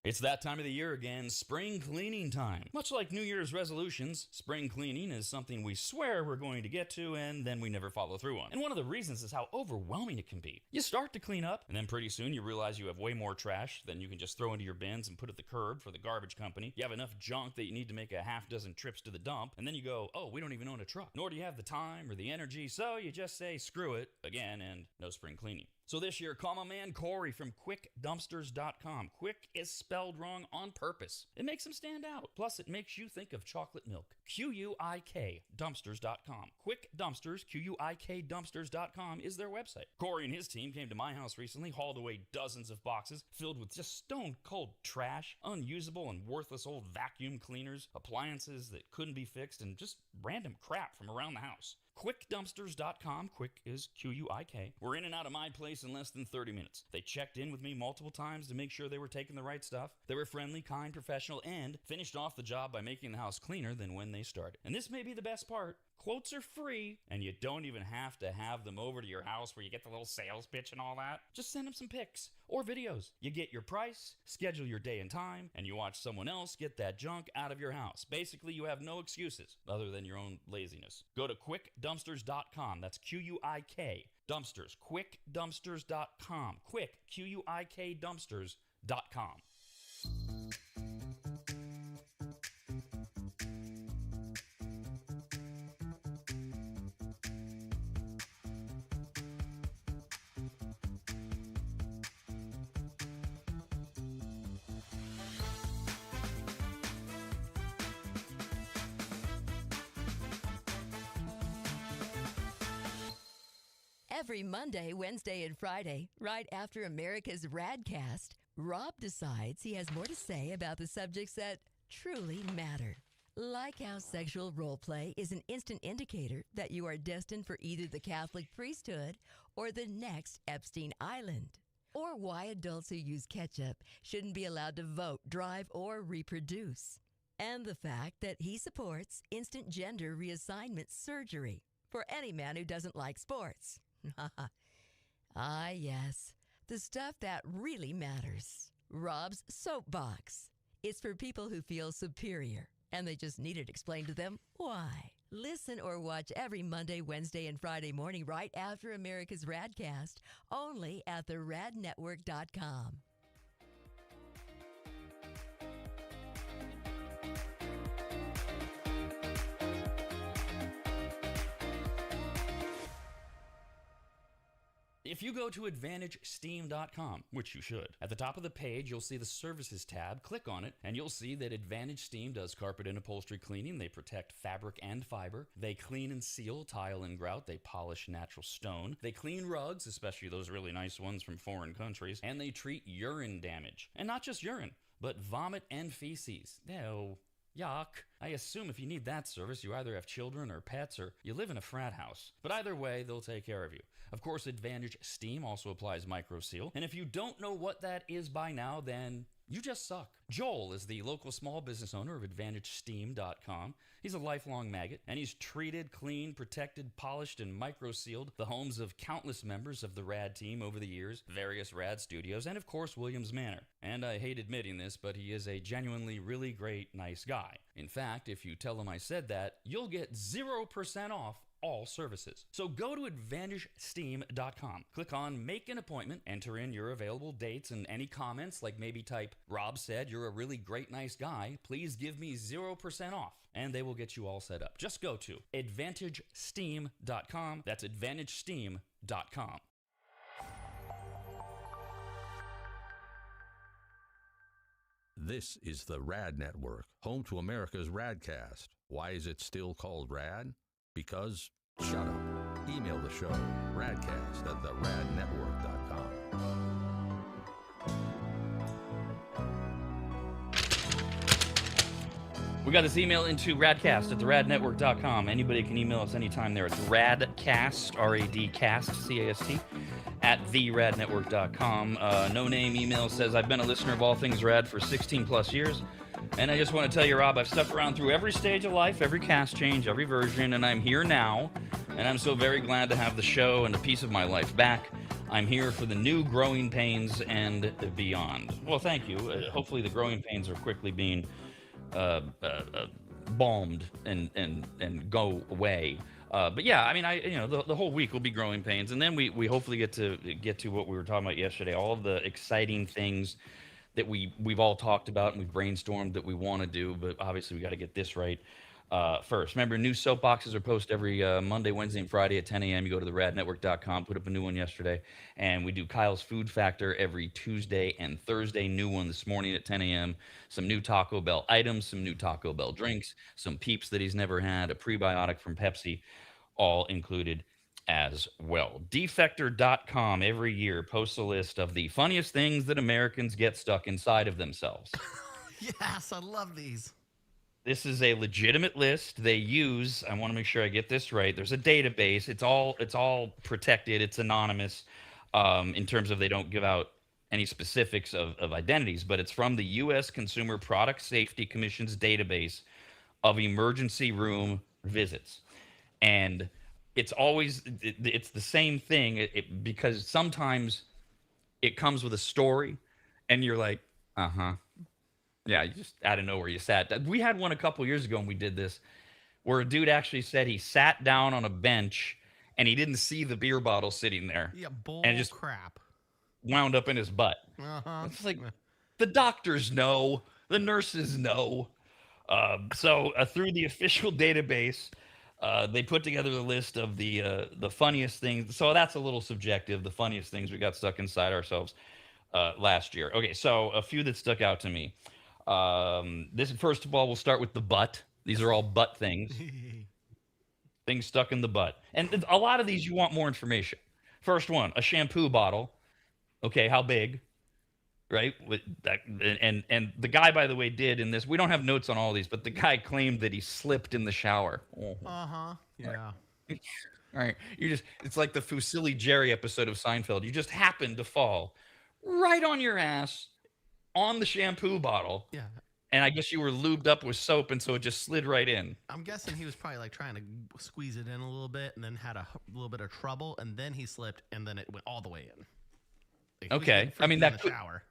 It's that time of the year again, spring cleaning time. Much like New Year's resolutions, spring cleaning is something we swear we're going to get to and then we never follow through on. And one of the reasons is how overwhelming it can be. You start to clean up, and then pretty soon you realize you have way more trash than you can just throw into your bins and put at the curb for the garbage company. You have enough junk that you need to make a half dozen trips to the dump, and then you go, oh, we don't even own a truck. Nor do you have the time or the energy, so you just say screw it again and no spring cleaning. So this year, call my man Corey from QuickDumpsters.com. Quick is spelled wrong on purpose. It makes him stand out. Plus, it makes you think of chocolate milk. QUIK Dumpsters.com. Quick Dumpsters, QUIK Dumpsters.com is their website. Corey and his team came to my house recently, hauled away dozens of boxes filled with just stone-cold trash, unusable and worthless old vacuum cleaners, appliances that couldn't be fixed, and just random crap from around the house. QuickDumpsters.com. Quick is QUIK. We're in and out of my place in less than 30 minutes. They checked in with me multiple times to make sure they were taking the right stuff. They were friendly, kind, professional, and finished off the job by making the house cleaner than when they started. And this may be the best part. Quotes are free, and you don't even have to have them over to your house where you get the little sales pitch and all that. Just send them some pics or videos. You get your price, schedule your day and time, and you watch someone else get that junk out of your house. Basically, you have no excuses other than your own laziness. Go to QuickDumpsters.com. That's QUIK Dumpsters. QuickDumpsters.com. Quick, QUIK Dumpsters.com. Every Monday, Wednesday, and Friday, right after America's RAD Cast, Rob decides he has more to say about the subjects that truly matter. Like how sexual role play is an instant indicator that you are destined for either the Catholic priesthood or the next Epstein Island. Or why adults who use ketchup shouldn't be allowed to vote, drive, or reproduce. And the fact that he supports instant gender reassignment surgery for any man who doesn't like sports. Ah, yes, the stuff that really matters. Rob's Soapbox. It's for people who feel superior, and they just need it explained to them why. Listen or watch every Monday, Wednesday, and Friday morning right after America's RAD Cast, only at the radnetwork.com. If you go to AdvantageSteam.com, which you should, at the top of the page, you'll see the Services tab. Click on it, and you'll see that Advantage Steam does carpet and upholstery cleaning. They protect fabric and fiber. They clean and seal tile and grout. They polish natural stone. They clean rugs, especially those really nice ones from foreign countries. And they treat urine damage. And not just urine, but vomit and feces. No. Yuck. I assume if you need that service, you either have children or pets or you live in a frat house. But either way, they'll take care of you. Of course, Advantage Steam also applies MicroSeal. And if you don't know what that is by now, then You just suck. Joel is the local small business owner of AdvantageSteam.com. He's a lifelong maggot, and he's treated, cleaned, protected, polished, and micro-sealed the homes of countless members of the RAD team over the years, various RAD studios, and of course, Williams Manor. And I hate admitting this, but he is a genuinely really great, nice guy. In fact, if you tell him I said that, you'll get 0% off all services. So go to AdvantageSteam.com. Click on Make an Appointment, enter in your available dates and any comments, like maybe type, Rob said you're a really great, nice guy. Please give me 0% off. And they will get you all set up. Just go to AdvantageSteam.com. That's AdvantageSteam.com. This is the RAD Network, home to America's RAD Cast. Why is it still called RAD? Because, shut up. Email the show, radcast@theradnetwork.com. We got this email into radcast@theradnetwork.com. Anybody can email us anytime there. It's radcast, R-A-D-cast, C-A-S-T, @theradnetwork.com. No name email says, I've been a listener of all things rad for 16 plus years. And I just want to tell you, Rob, I've stuck around through every stage of life, every cast change, every version, and I'm here now. And I'm so very glad to have the show and a piece of my life back. I'm here for the new growing pains and beyond. Well, thank you. Hopefully the growing pains are quickly being balmed and go away. But yeah, I mean, the whole week will be growing pains, and then we hopefully get to what we were talking about yesterday, all of the exciting things that we've all talked about and we've brainstormed that we want to do, but obviously we got to get this right first. Remember, new soapboxes are posted every Monday, Wednesday, and Friday at 10 a.m. You go to theradnetwork.com, put up a new one yesterday, and we do Kyle's Food Factor every Tuesday and Thursday. New one this morning at 10 a.m. Some new Taco Bell items, some new Taco Bell drinks, some Peeps that he's never had, a prebiotic from Pepsi, all included as well. Defector.com every year posts a list of the funniest things that Americans get stuck inside of themselves. Yes, I love these. This is a legitimate list they use. I want to make sure I get this right. There's a database. It's all protected. It's anonymous in terms of they don't give out any specifics of identities, but it's from the U.S. Consumer Product Safety Commission's database of emergency room visits. And it's always it's the same thing because sometimes it comes with a story and you're like, yeah, you just out of nowhere you sat. We had one a couple years ago and we did this where a dude actually said he sat down on a bench and he didn't see the beer bottle sitting there. Yeah, and just crap. Wound up in his butt. It's like the doctors know, the nurses know. So through the official database, they put together the list of the funniest things. So that's a little subjective. The funniest things we got stuck inside ourselves last year. Okay, so a few that stuck out to me. This first of all, we'll start with the butt. These are all butt things. Things stuck in the butt. And a lot of these you want more information. First one, a shampoo bottle. Okay, how big? Right? And the guy, by the way, did in this. We don't have notes on all these, but the guy claimed that he slipped in the shower. Yeah. All right. It's like the Fusilli Jerry episode of Seinfeld. You just happened to fall right on your ass on the shampoo bottle. Yeah. And I guess you were lubed up with soap, and so it just slid right in. I'm guessing he was probably like trying to squeeze it in a little bit and then had a little bit of trouble, and then he slipped, and then it went all the way in. Like, okay. I mean, that could... shower.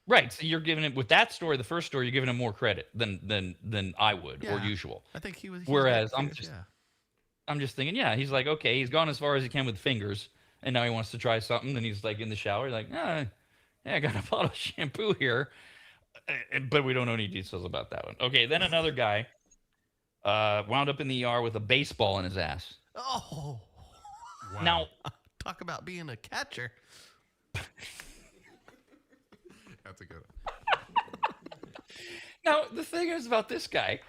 Right, so you're giving it with that story, the first story, you're giving him more credit than I would or usual. I think he was. Whereas I'm just thinking, yeah, he's like, okay, he's gone as far as he can with fingers, and now he wants to try something. Then he's like in the shower, like, yeah, I got a bottle of shampoo here, but we don't know any details about that one. Okay, then another guy wound up in the ER with a baseball in his ass. Oh, wow. Now talk about being a catcher. That's a good one. Now, the thing is about this guy,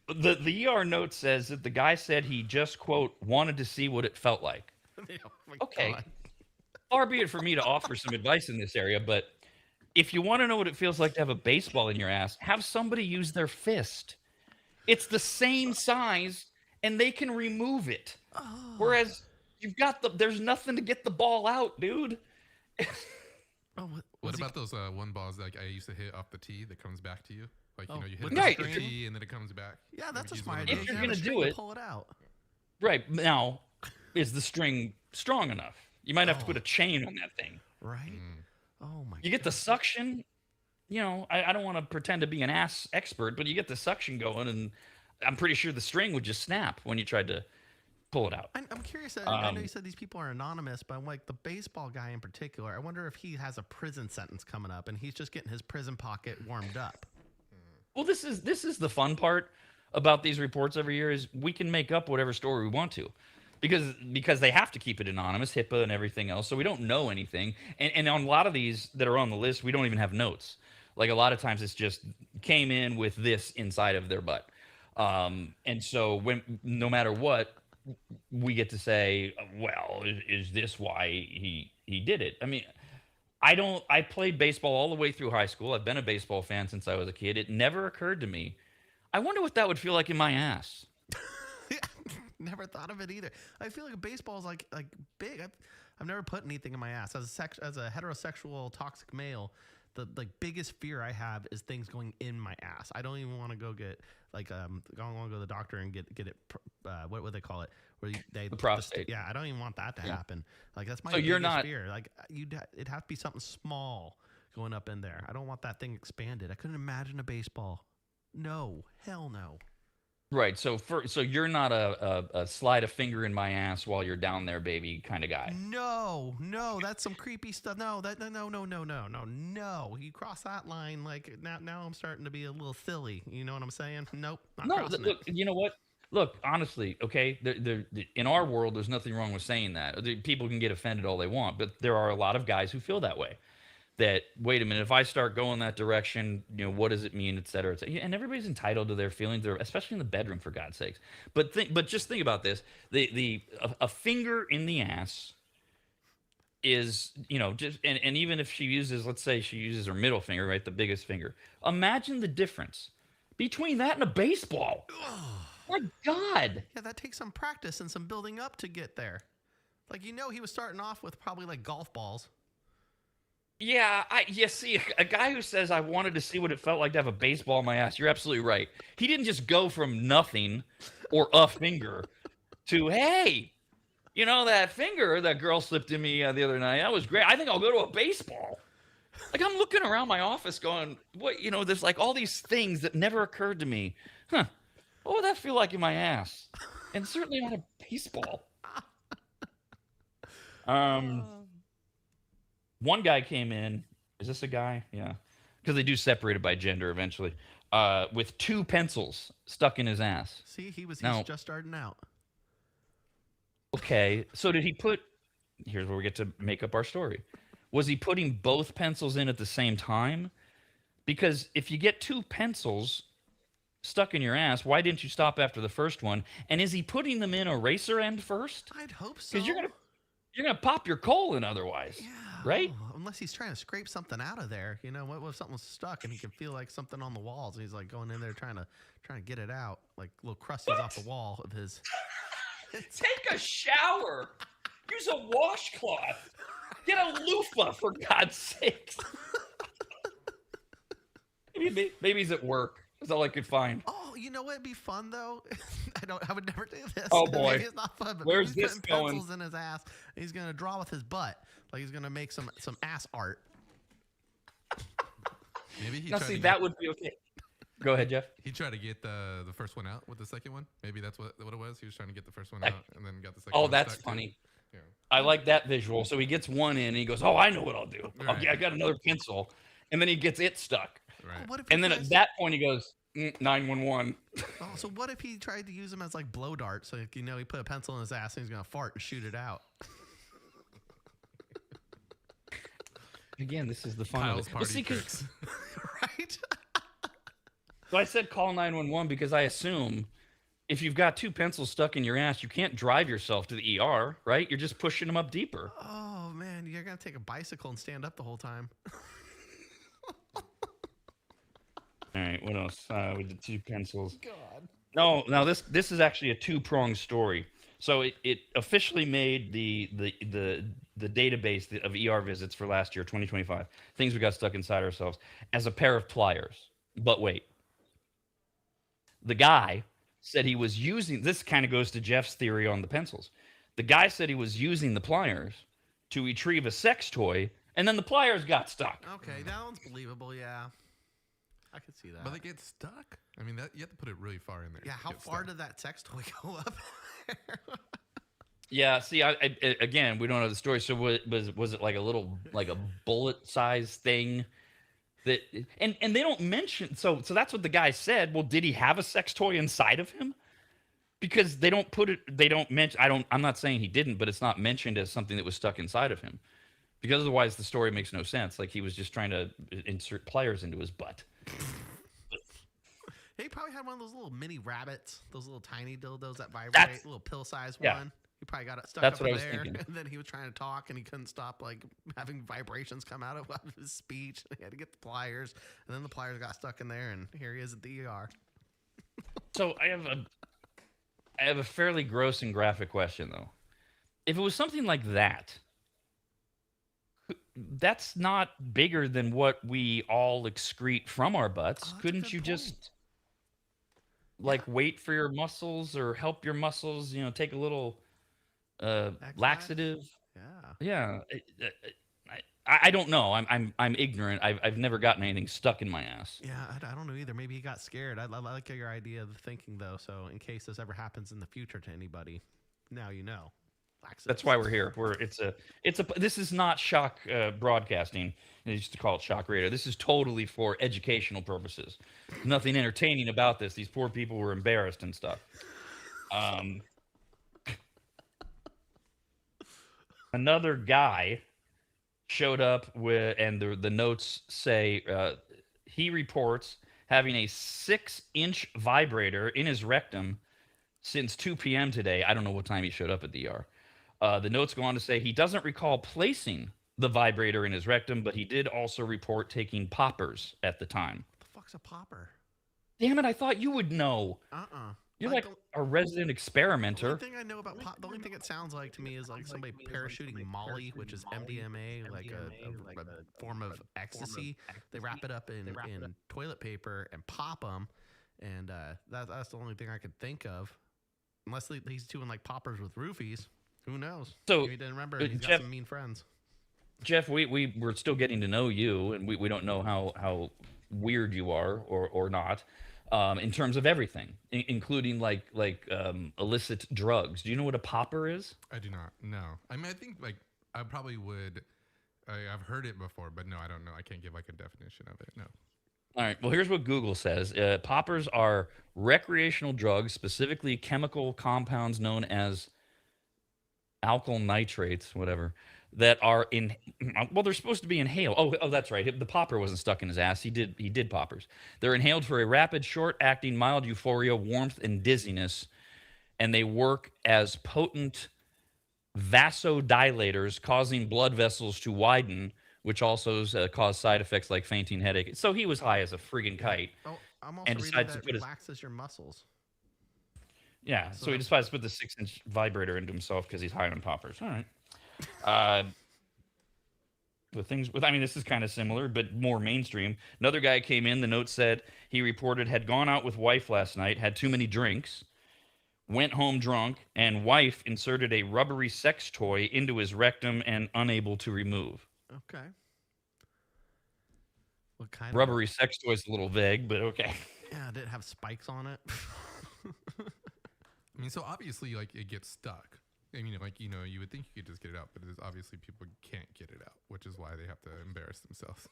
the ER note says that the guy said he just, quote, wanted to see what it felt like. Okay. God. Far be it for me to offer some advice in this area, but if you want to know what it feels like to have a baseball in your ass, have somebody use their fist. It's the same size, and they can remove it. Oh. Whereas you've got there's nothing to get the ball out, dude. Oh, What about those one balls like I used to hit off the tee that comes back to you? Like, you hit with it the off the string? tee and then it comes back. Yeah, that's a Use smart one of idea. those. If you're You have a gonna string do to it- pull it out. Right now, is the string strong enough? You might have to put a chain on that thing. Right? Oh my! You get the suction. I don't want to pretend to be an ass expert, but you get the suction going, and I'm pretty sure the string would just snap when you tried to pull it out. I'm curious. I know you said these people are anonymous, but I'm like the baseball guy in particular. I wonder if he has a prison sentence coming up, and he's just getting his prison pocket warmed up. Well, this is the fun part about these reports every year is we can make up whatever story we want to, because they have to keep it anonymous, HIPAA and everything else, so we don't know anything. And on a lot of these that are on the list, we don't even have notes. Like a lot of times, it's just came in with this inside of their butt, and so no matter what, we get to say, well, is this why he did it? I mean, I played baseball all the way through high school. I've been a baseball fan since I was a kid. It never occurred to me, I wonder what that would feel like in my ass. Never thought of it either. I feel like baseball is like big. I've never put anything in my ass as a heterosexual toxic male. The biggest fear I have is things going in my ass. I don't even want to go get I don't want to go to the doctor and get it. What would they call it? Where they The prostate. I don't even want that to happen. Like that's my So you're biggest not- fear. Like it'd have to be something small going up in there. I don't want that thing expanded. I couldn't imagine a baseball. No, hell no. Right. So you're not a slide a finger in my ass while you're down there, baby, kind of guy. No, that's some creepy stuff. No. You cross that line, like now I'm starting to be a little silly. You know what I'm saying? Nope, not No, crossing look, it. you know what? Look, honestly, okay, in our world, there's nothing wrong with saying that. People can get offended all they want, but there are a lot of guys who feel that way. That, wait a minute, if I start going that direction, what does it mean, et cetera, et cetera. And everybody's entitled to their feelings, especially in the bedroom, for God's sakes. But just think about this: a finger in the ass is, just and even if she uses, let's say she uses her middle finger, right, the biggest finger. Imagine the difference between that and a baseball. My God. Yeah, that takes some practice and some building up to get there. Like he was starting off with probably like golf balls. Yeah, see, a guy who says I wanted to see what it felt like to have a baseball in my ass, you're absolutely right. He didn't just go from nothing or a finger to, hey, that finger that girl slipped in me the other night, that was great. I think I'll go to a baseball. Like, I'm looking around my office going, what, there's like all these things that never occurred to me. What would that feel like in my ass? And certainly not a baseball. One guy came in. Is this a guy? Yeah. Because they do separate it by gender eventually. With 2 pencils stuck in his ass. See, he's just starting out. Okay. So did he put... Here's where we get to make up our story. Was he putting both pencils in at the same time? Because if you get 2 pencils stuck in your ass, why didn't you stop after the first one? And is he putting them in a racer end first? I'd hope so. Because you're gonna pop your colon otherwise. Yeah. Right? Oh, unless he's trying to scrape something out of there. What if something's stuck and he can feel like something on the walls and he's like going in there trying to get it out, like little crusties off the wall of his. Take a shower. Use a washcloth. Get a loofah, for God's sakes. Maybe he's at work. That's all I could find. Oh, you know what'd be fun though? I would never do this. Oh boy, maybe it's not fun. But where's maybe he's this putting going? pencils in his ass. And he's gonna draw with his butt, like he's gonna make some ass art. Maybe he Now, tried see, to that get, would be okay. Go ahead, Jeff. he tried to get the first one out with the second one. Maybe that's what it was. He was trying to get the first one out and then got the second Oh, one. that's stuck, too. funny. Yeah. I like that visual. So he gets one in and he goes, oh, I know what I'll do. Right. Okay, I got another pencil. And then he gets it stuck. Right. What if And he then at tries- that point he goes, 911. Oh, so what if he tried to use them as like blow darts? So he put a pencil in his ass and he's gonna fart and shoot it out. Again, this is the fun of Kyle's it. party see, 'cause- tricks. Right? So I said call 911 because I assume if you've got 2 pencils stuck in your ass, you can't drive yourself to the ER, right? You're just pushing them up deeper. Oh man, you're gonna take a bicycle and stand up the whole time. All right, what else? With the 2 pencils. God. No, this is actually a 2-pronged story. So it officially made the the database of ER visits for last year, 2025, things we got stuck inside ourselves, as a pair of pliers. But wait, the guy said he was using, this kind of goes to Jeff's theory on the pencils. The guy said he was using the pliers to retrieve a sex toy, and then the pliers got stuck. Okay, that one's believable. Yeah, I could see that. But they get stuck. I mean, that you have to put it really far in there. Yeah, to how get far stuck. did that sex toy go up there? Yeah, see, again, we don't know the story. So was it like a little, like a bullet size thing? That and they don't mention. So that's what the guy said. Well, did he have a sex toy inside of him? Because they don't put it. They don't mention. I'm not saying he didn't, but it's not mentioned as something that was stuck inside of him. Because otherwise, the story makes no sense. Like he was just trying to insert pliers into his butt. He probably had one of those little mini rabbits, those little tiny dildos that vibrate, That's- little pill-sized yeah. one. He probably got it stuck That's up what I in was there, thinking. and then he was trying to talk, and he couldn't stop like having vibrations come out of his speech. He had to get the pliers, and then the pliers got stuck in there, and here he is at the ER. So I have a fairly gross and graphic question though. If it was something like that, that's not bigger than what we all excrete from our butts. Oh, that's a Couldn't good you point. just like wait for your muscles or help your muscles? You know, take a little laxative. Yeah. Yeah, I don't know. I'm ignorant. I've never gotten anything stuck in my ass. Yeah, I don't know either. Maybe he got scared. I like your idea of the thinking, though. So in case this ever happens in the future to anybody, now you know. That's why we're here. This is not shock broadcasting. They used to call it shock radio. This is totally for educational purposes. Nothing entertaining about this. These poor people were embarrassed and stuff. Another guy showed up with, and the notes say he reports having a 6-inch vibrator in his rectum since 2 p.m. today. I don't know what time he showed up at the ER. The notes go on to say he doesn't recall placing the vibrator in his rectum, but he did also report taking poppers at the time. What the fuck's a popper? Damn it, I thought you would know. You're like a resident The experimenter. only thing I know about the only thing it sounds like to me is like somebody parachuting Molly, which is MDMA, like a form of ecstasy. They wrap it up in toilet paper and pop them, and that's the only thing I could think of. Unless he's doing like poppers with roofies. Who knows? So, Maybe he didn't remember. He's got Jeff- some mean friends. Jeff, we're still getting to know you, and we don't know how weird you are or not. In terms of everything, including like illicit drugs. Do you know what a popper is? I do not. No. I mean, I think like I probably would. I've heard it before, but no, I don't know. I can't give like a definition of it. No. All right. Well, here's what Google says. Poppers are recreational drugs, specifically chemical compounds known as alkyl nitrates, whatever, that are they're supposed to be inhaled. Oh, that's right. The popper wasn't stuck in his ass. He did poppers. They're inhaled for a rapid, short-acting, mild euphoria, warmth, and dizziness, and they work as potent vasodilators, causing blood vessels to widen, which also cause side effects like fainting, headache. So he was high as a friggin' kite. Oh, I'm also And reading decides to that put his- relaxes your muscles. Yeah, so he decides to put the 6-inch vibrator into himself because he's high on poppers. All right. This is kind of similar, but more mainstream. Another guy came in. The note said he reported had gone out with wife last night, had too many drinks, went home drunk, and wife inserted a rubbery sex toy into his rectum and unable to remove. Okay. What kind Rubbery sex toy is a little vague, but okay. Yeah, did it have spikes on it? I mean, so obviously, like it gets stuck. I mean, like you would think you could just get it out, but there's obviously people can't get it out, which is why they have to embarrass themselves.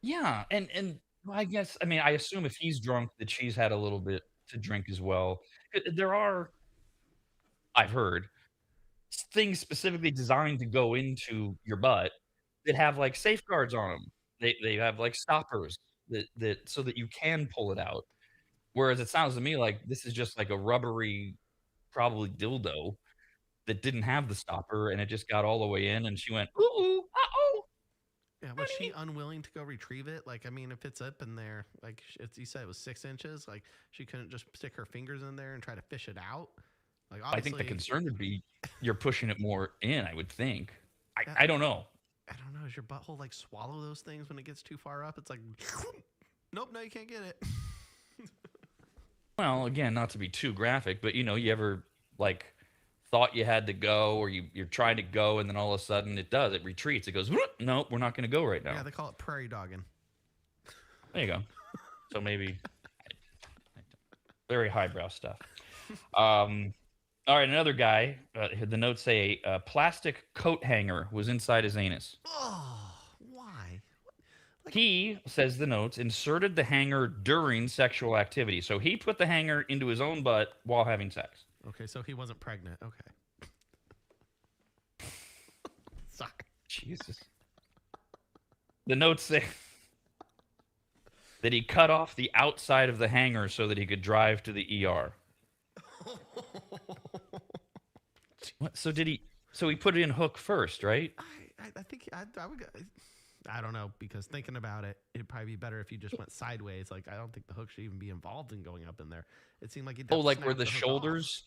Yeah, and I guess I assume if he's drunk that she's had a little bit to drink as well. There are, I've heard, things specifically designed to go into your butt that have like safeguards on them. They have like stoppers that so that you can pull it out. Whereas it sounds to me like this is just like a rubbery, probably dildo that didn't have the stopper and it just got all the way in and she went, ooh, uh-oh. Yeah, was she unwilling to go retrieve it? Like, I mean, if it's up in there, like you said, it was 6 inches. Like, she couldn't just stick her fingers in there and try to fish it out. Like, I think the concern would be you're pushing it more in, I would think. I don't know. I don't know. Does your butthole like swallow those things when it gets too far up? It's like, nope, no, you can't get it. Well, again, not to be too graphic, but you ever like thought you had to go, or you're trying to go, and then all of a sudden it retreats. It goes, nope, we're not going to go right now. Yeah, they call it prairie dogging. There you go. So maybe very highbrow stuff. All right, another guy. The notes say a plastic coat hanger was inside his anus. Oh, why? He, says the notes, inserted the hanger during sexual activity. So he put the hanger into his own butt while having sex. Okay, so he wasn't pregnant. Okay. Sorry. Jesus. The notes say that he cut off the outside of the hanger so that he could drive to the ER. What? So he put it in hook first, right? I think I would go. I don't know, because thinking about it, it'd probably be better if you just went sideways. Like, I don't think the hook should even be involved in going up in there. It seemed like like where the shoulders.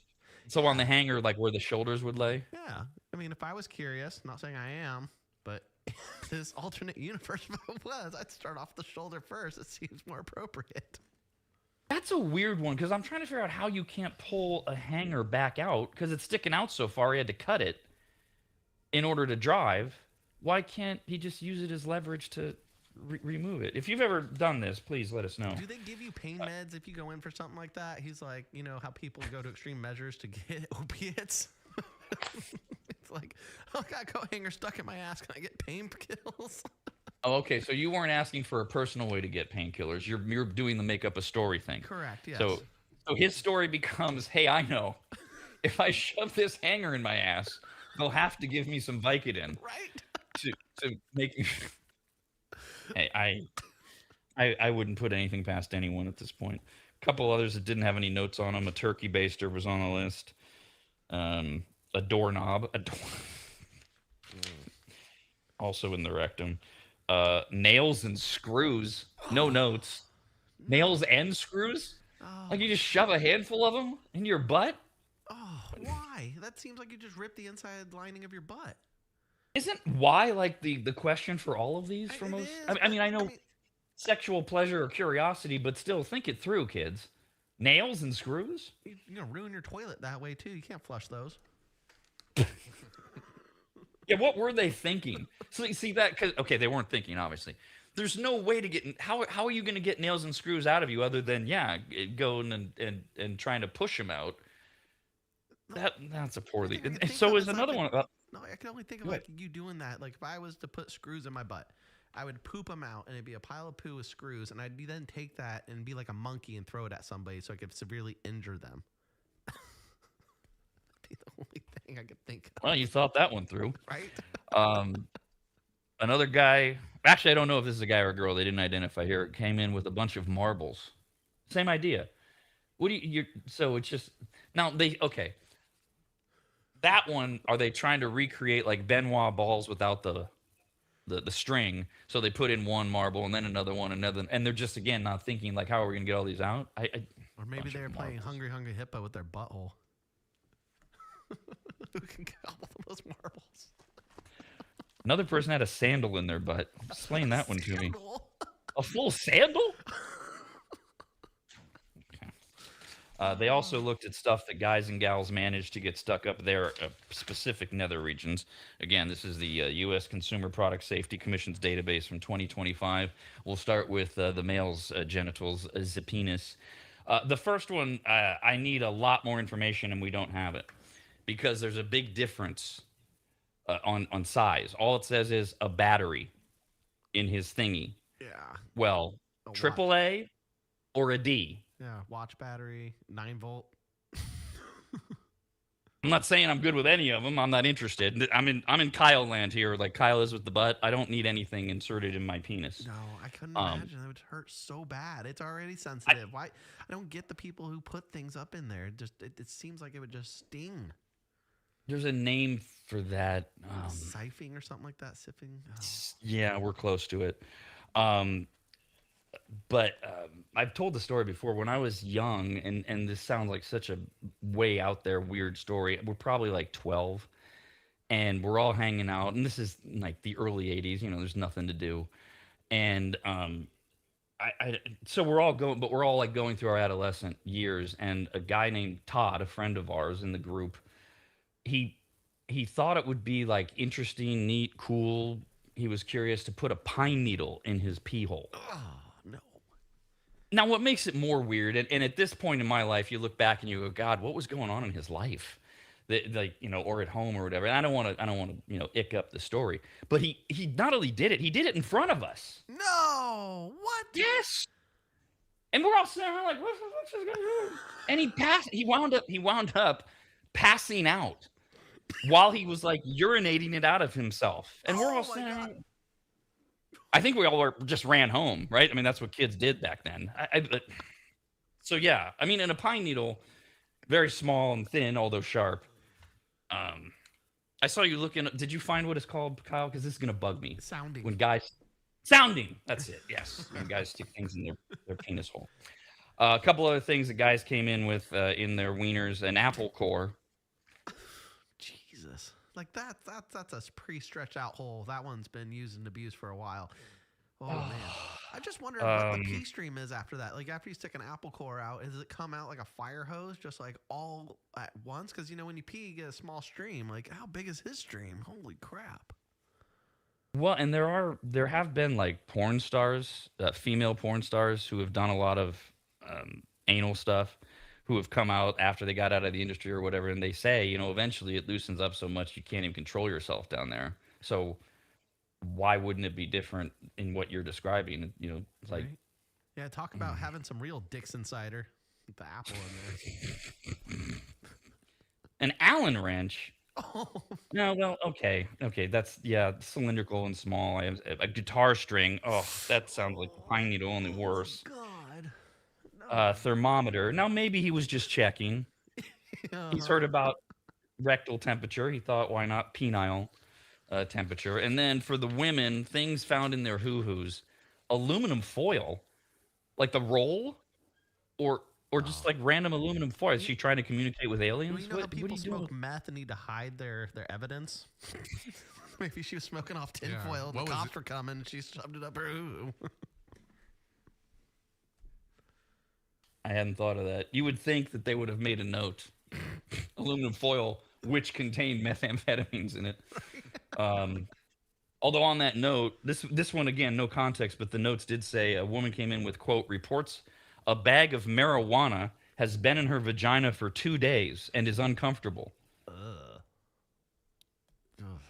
So on the hanger, like where the shoulders would lay. Yeah, I mean, if I was curious, not saying I am, but this alternate universe was, I'd start off the shoulder first. It seems more appropriate. That's a weird one, because I'm trying to figure out how you can't pull a hanger back out, because it's sticking out so far. He had to cut it in order to drive. Why can't he just use it as leverage to remove it? If you've ever done this, please let us know. Do they give you pain meds if you go in for something like that? He's like, you know how people go to extreme measures to get opiates? It's like, oh, I got a coat hanger stuck in my ass. Can I get pain pills? Oh, okay. So you weren't asking for a personal way to get painkillers. You're doing the make up a story thing. Correct, yes. So his story becomes, hey, I know. If I shove this hanger in my ass, they'll have to give me some Vicodin. Right? To make me... Hey, I wouldn't put anything past anyone at this point. A couple others that didn't have any notes on them. A turkey baster was on the list. A doorknob. Also in the rectum. Nails and screws. No notes. Nails and screws? Like you just shove a handful of them in your butt? Oh, why? That seems like you just ripped the inside lining of your butt. Isn't why like the question for all of these for It most? is, I mean, I know sexual pleasure or curiosity, but still think it through, kids. Nails and screws? You're going to ruin your toilet that way, too. You can't flush those. Yeah, what were they thinking? So you see that? Cause, okay, they weren't thinking, obviously. There's no way to get... How are you going to get nails and screws out of you other than, going and trying to push them out? That's a poorly... And so is another one... No, I can only think of like you doing that. Like if I was to put screws in my butt, I would poop them out and it'd be a pile of poo with screws, and I'd then take that and be like a monkey and throw it at somebody so I could severely injure them. That'd be the only thing I could think of. Well, you thought that one through. Right? Another guy... Actually, I don't know if this is a guy or a girl. They didn't identify here. It came in with a bunch of marbles. Same idea. What do you... So it's just... Now, okay. That one, are they trying to recreate like Benoit balls without the string? So they put in one marble and then another one, and they're just again not thinking like, how are we gonna get all these out? Or maybe they were playing Hungry Hungry Hippo with their butthole. Who can get all of those marbles? Another person had a sandal in their butt. Explain that one to me. A full sandal? They also looked at stuff that guys and gals managed to get stuck up their specific nether regions. Again, this is the U.S. Consumer Product Safety Commission's database from 2025. We'll start with the male's genitals, the penis. The first one, I need a lot more information, and we don't have it because there's a big difference on size. All it says is a battery in his thingy. Yeah. Well, AAA or a D. Yeah, watch battery, 9-volt. I'm not saying I'm good with any of them. I'm not interested. I'm in Kyle land here, like Kyle is with the butt. I don't need anything inserted in my penis. No, I couldn't imagine. It would hurt so bad. It's already sensitive. Why? I don't get the people who put things up in there. It seems like it would just sting. There's a name for that. Siphoning or something like that. Siphing. Oh. Yeah, we're close to it. But I've told the story before. When I was young, and this sounds like such a way out there weird story. We're probably like 12, and we're all hanging out, and this is like the early 80s, there's nothing to do. And so we're all going, but we're all like going through our adolescent years, and a guy named Todd, a friend of ours in the group, he thought it would be like interesting, neat, cool. He was curious to put a pine needle in his pee hole. Oh, no. Now, what makes it more weird, and at this point in my life, you look back and you go, God, what was going on in his life? Like, or at home or whatever. And I don't want to, ick up the story. But he not only did it, he did it in front of us. No, what? Yes. And we're all sitting around like, what's this going on? And he wound up passing out while he was like urinating it out of himself. And we're all sitting around. I think we all just ran home, right? I mean, that's what kids did back then. So yeah, I mean, and a pine needle, very small and thin, although sharp. I saw you looking. Did you find what it's called, Kyle? Because this is gonna bug me. Sounding. When guys, sounding. That's it. Yes, when guys stick things in their penis hole. A couple other things that guys came in with in their wieners: an apple core. Jesus, like that's a pre-stretched out hole. That one's been used and abused for a while. Oh man, I just wonder what the pee stream is after that. Like after you stick an apple core out, does it come out like a fire hose, just like all at once? Because when you pee, you get a small stream. Like how big is his stream? Holy crap! Well, and there have been like porn stars, female porn stars who have done a lot of anal stuff, who have come out after they got out of the industry or whatever, and they say, eventually it loosens up so much you can't even control yourself down there. So why wouldn't it be different in what you're describing? Like, right? Yeah, talk about having some real Dixon cider with the apple in there. An Allen wrench. Oh. No, well, okay, that's cylindrical and small. I have a guitar string. Oh, that sounds like a pine needle, only worse. God. No. Thermometer. Now maybe he was just checking. He's heard about rectal temperature. He thought, why not penile temperature? And then for the women, things found in their hoo-hoos, aluminum foil, like the roll, or just like random aluminum foil. Is she trying to communicate with aliens? How people smoke meth and need to hide their evidence? Maybe she was smoking off tinfoil. The cops were coming. She shoved it up her hoo-hoo. I hadn't thought of that. You would think that they would have made a note. Aluminum foil, which contained methamphetamines in it. Although on that note, this one, again, no context, but the notes did say a woman came in with, quote, reports a bag of marijuana has been in her vagina for 2 days and is uncomfortable.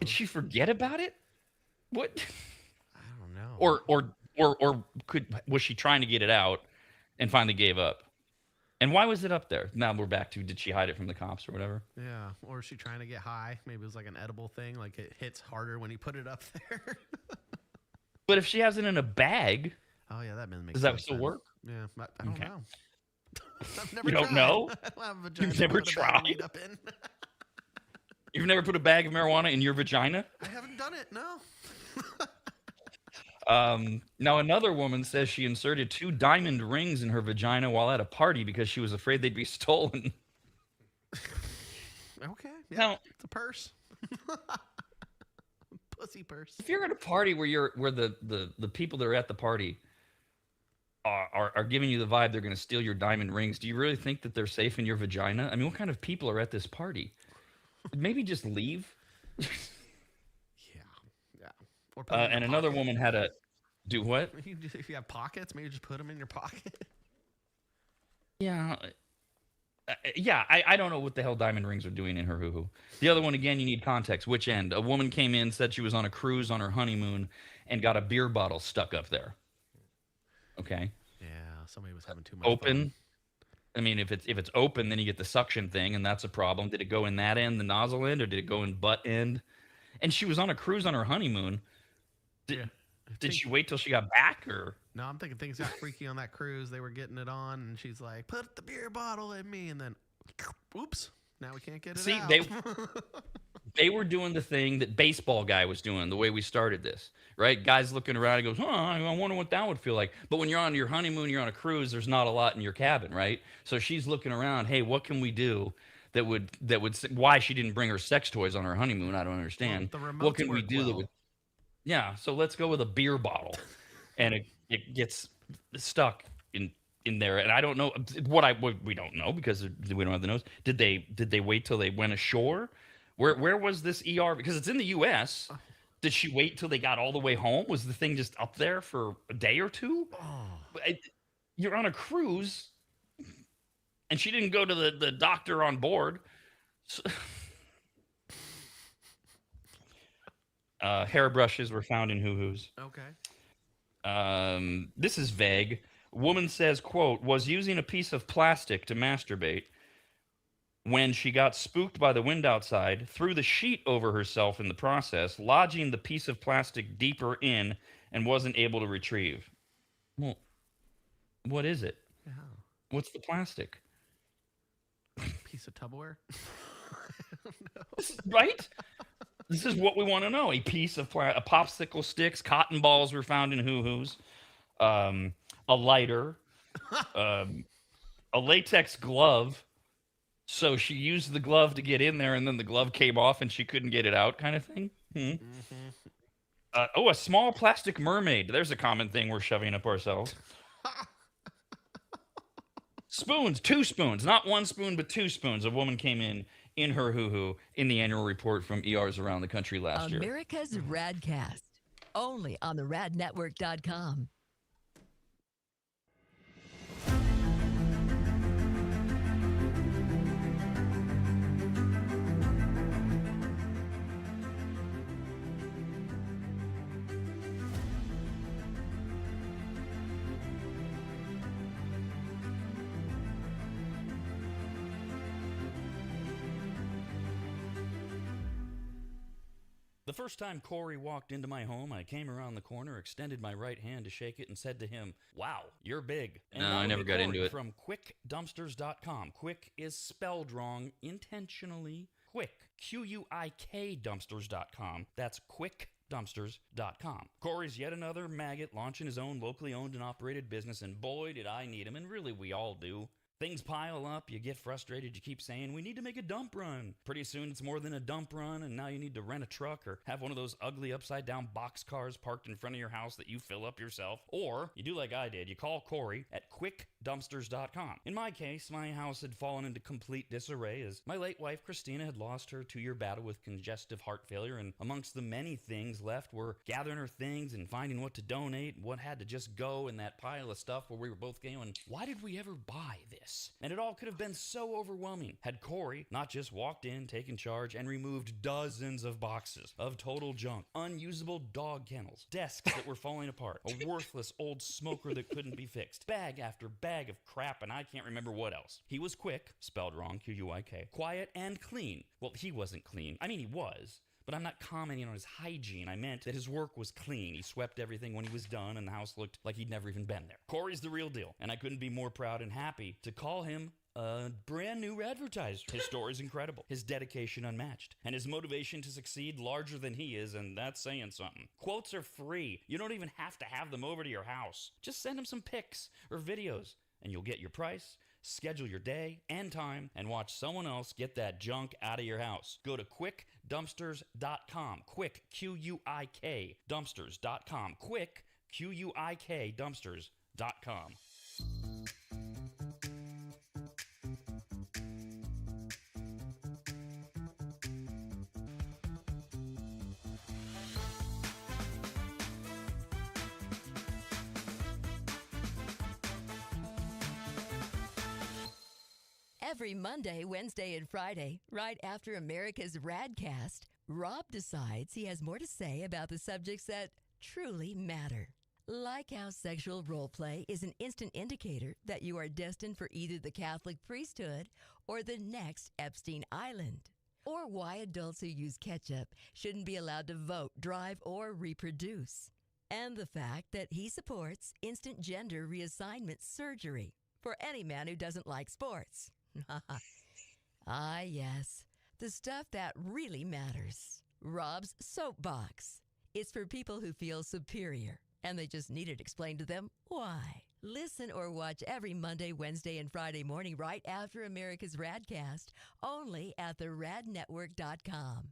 Did she forget about it? What? I don't know. Or was she trying to get it out and finally gave up? And why was it up there? Now we're back to, did she hide it from the cops or whatever? Yeah. Or is she trying to get high? Maybe it was like an edible thing. Like it hits harder when you put it up there. But if she has it in a bag. Oh, yeah. That makes does that still work? Yeah. I don't know. I've never you don't tried. know? I don't have a vagina. You've never tried? Up in. You've never put a bag of marijuana in your vagina? I haven't done it. No. Now another woman says she inserted 2 diamond rings in her vagina while at a party because she was afraid they'd be stolen. Okay. Yeah, now, it's a purse. Pussy purse. If you're at a party where the people that are at the party are giving you the vibe they're going to steal your diamond rings, do you really think that they're safe in your vagina? I mean, what kind of people are at this party? Maybe just leave. Yeah. Or and another woman had a do what? If you have pockets, maybe just put them in your pocket. Yeah. I don't know what the hell diamond rings are doing in her hoo-hoo. The other one, again, you need context. Which end? A woman came in, said she was on a cruise on her honeymoon, and got a beer bottle stuck up there. Okay. Yeah, somebody was having too much open. Fun. I mean, if it's open, then you get the suction thing, and that's a problem. Did it go in that end, the nozzle end, or did it go in butt end? And she was on a cruise on her honeymoon. Did she wait till she got back, or? No, I'm thinking things got freaky on that cruise. They were getting it on, and she's like, "Put the beer bottle in me," and then, oops, now we can't get it out. See, they were doing the thing that baseball guy was doing. The way we started this, right? Guys looking around, he goes, I wonder what that would feel like. But when you're on your honeymoon, you're on a cruise. There's not a lot in your cabin, right? So she's looking around. Hey, what can we do why she didn't bring her sex toys on her honeymoon. I don't understand. Well, the remotes What can we work do that well. would? Yeah, so let's go with a beer bottle, and it gets stuck in there, and I don't know what we don't know because we don't have the notes. Did they wait till they went ashore? Where was this ER? Because it's in the U.S. Did she wait till they got all the way home? Was the thing just up there for a day or two? You're on a cruise, and she didn't go to the doctor on board. So, hairbrushes were found in hoo-hoos. Okay. This is vague. Woman says, quote, was using a piece of plastic to masturbate when she got spooked by the wind outside, threw the sheet over herself in the process, lodging the piece of plastic deeper in, and wasn't able to retrieve. Well, what is it? Yeah. What's the plastic? Piece of Tupperware. Right? This is what we want to know. A piece of a popsicle sticks, cotton balls were found in hoo-hoos, a lighter, a latex glove. So she used the glove to get in there, and then the glove came off, and she couldn't get it out, kind of thing. A small plastic mermaid. There's a common thing we're shoving up ourselves. Spoons, 2 spoons, not 1 spoon, but 2 spoons. A woman came in her hoo-hoo in the annual report from ERs around the country last year. America's RAD Cast, only on the radnetwork.com. The first time Corey walked into my home, I came around the corner, extended my right hand to shake it, and said to him, "Wow, you're big." And No, that I would never be got Corey into it. From quickdumpsters.com. Quick is spelled wrong intentionally. Quick, Q-U-I-K dumpsters.com. That's quickdumpsters.com. Corey's yet another maggot launching his own locally owned and operated business, and boy, did I need him, and really we all do. Things pile up, you get frustrated, you keep saying, we need to make a dump run. Pretty soon it's more than a dump run, and now you need to rent a truck or have one of those ugly upside-down box cars parked in front of your house that you fill up yourself. Or, you do like I did, you call Corey at quickdumpsters.com. In my case, my house had fallen into complete disarray as my late wife Christina had lost her 2-year battle with congestive heart failure, and amongst the many things left were gathering her things and finding what to donate, what had to just go in that pile of stuff where we were both going, why did we ever buy this? And it all could have been so overwhelming had Corey not just walked in, taken charge, and removed dozens of boxes of total junk, unusable dog kennels, desks that were falling apart, a worthless old smoker that couldn't be fixed, bag after bag of crap, and I can't remember what else. He was quick, spelled wrong, Q-U-I-K, quiet and clean. Well, he wasn't clean. I mean, he was. But I'm not commenting on his hygiene. I meant that his work was clean. He swept everything when he was done, and the house looked like he'd never even been there. Corey's the real deal, and I couldn't be more proud and happy to call him a brand new advertiser. His story's incredible, his dedication unmatched, and his motivation to succeed larger than he is, and that's saying something. Quotes are free. You don't even have to have them over to your house. Just send him some pics or videos, and you'll get your price, schedule your day and time, and watch someone else get that junk out of your house. Go to quickdumpsters.com. Quick, Q-U-I-K, dumpsters.com. Quick, Q-U-I-K, dumpsters.com. Every Monday, Wednesday, and Friday, right after America's RAD Cast, Rob decides he has more to say about the subjects that truly matter. Like how sexual role play is an instant indicator that you are destined for either the Catholic priesthood or the next Epstein Island. Or why adults who use ketchup shouldn't be allowed to vote, drive, or reproduce. And the fact that he supports instant gender reassignment surgery for any man who doesn't like sports. Ah, yes, the stuff that really matters. Rob's Soapbox. It's for people who feel superior, and they just need it explained to them why. Listen or watch every Monday, Wednesday, and Friday morning right after America's RADcast, only at theradnetwork.com.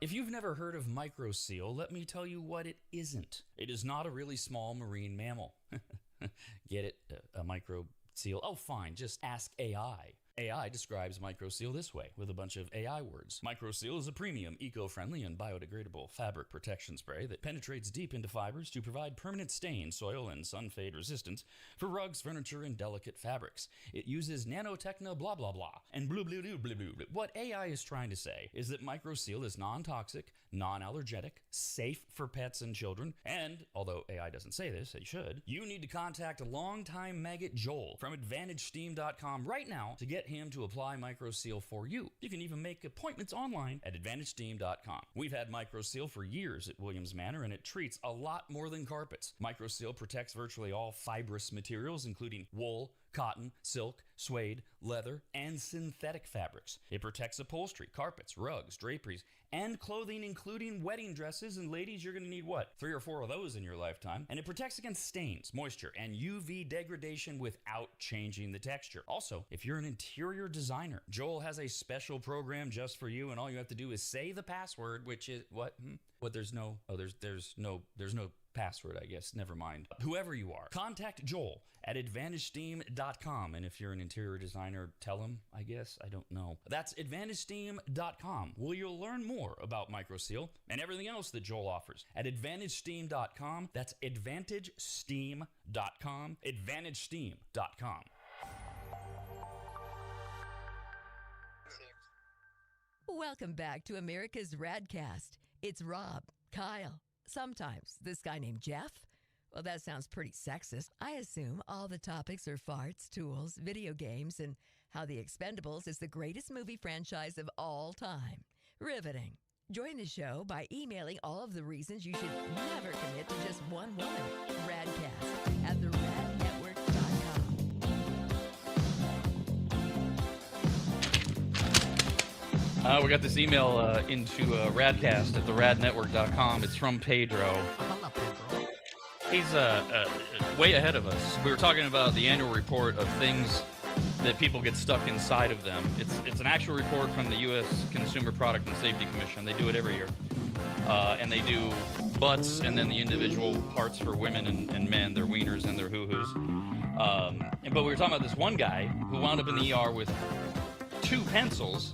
If you've never heard of microseal, let me tell you what it isn't. It is not a really small marine mammal. Get it? A microseal? Oh, fine. Just ask AI. AI describes microseal this way with a bunch of AI words. Microseal is a premium, eco-friendly, and biodegradable fabric protection spray that penetrates deep into fibers to provide permanent stain, soil, and sun fade resistance for rugs, furniture, and delicate fabrics. It uses nanotechno blah blah blah and blah blah blah blah blah. What AI is trying to say is that microseal is non-toxic, non-allergenic, safe for pets and children, and, although AI doesn't say this, it should, you need to contact longtime maggot Joel from AdvantageSteam.com right now to get him to apply microseal for you. You can even make appointments online at AdvantageSteam.com. We've had microseal for years at Williams Manor, and it treats a lot more than carpets. Microseal protects virtually all fibrous materials, including wool, cotton, silk, suede, leather, and synthetic fabrics. It protects upholstery, carpets, rugs, draperies, and clothing, including wedding dresses. And ladies, you're going to need what? 3 or 4 of those in your lifetime. And it protects against stains, moisture, and UV degradation without changing the texture. Also, if you're an interior designer, Joel has a special program just for you, and all you have to do is say the password, which is what? What? There's no password, I guess. Never mind. Whoever you are, contact Joel at AdvantageSteam.com. And if you're an interior designer, tell him, I guess. I don't know. That's AdvantageSteam.com, where you'll learn more about microseal and everything else that Joel offers. At AdvantageSteam.com. That's AdvantageSteam.com. AdvantageSteam.com. Welcome back to America's RADcast. It's Rob, Kyle, sometimes this guy named Jeff. Well, that sounds pretty sexist. I assume all the topics are farts, tools, video games, and how The Expendables is the greatest movie franchise of all time. Riveting. Join the show by emailing all of the reasons you should never commit to just one woman. RADcast at theradnetwork.com. We got this email into Radcast at theradnetwork.com. It's from Pedro. Hola, Pedro. He's way ahead of us. We were talking about the annual report of things that people get stuck inside of them. It's an actual report from the U.S. Consumer Product and Safety Commission. They do it every year. And they do butts and then the individual parts for women and men, their wieners and their hoo-hoos. But we were talking about this one guy who wound up in the ER with 2 pencils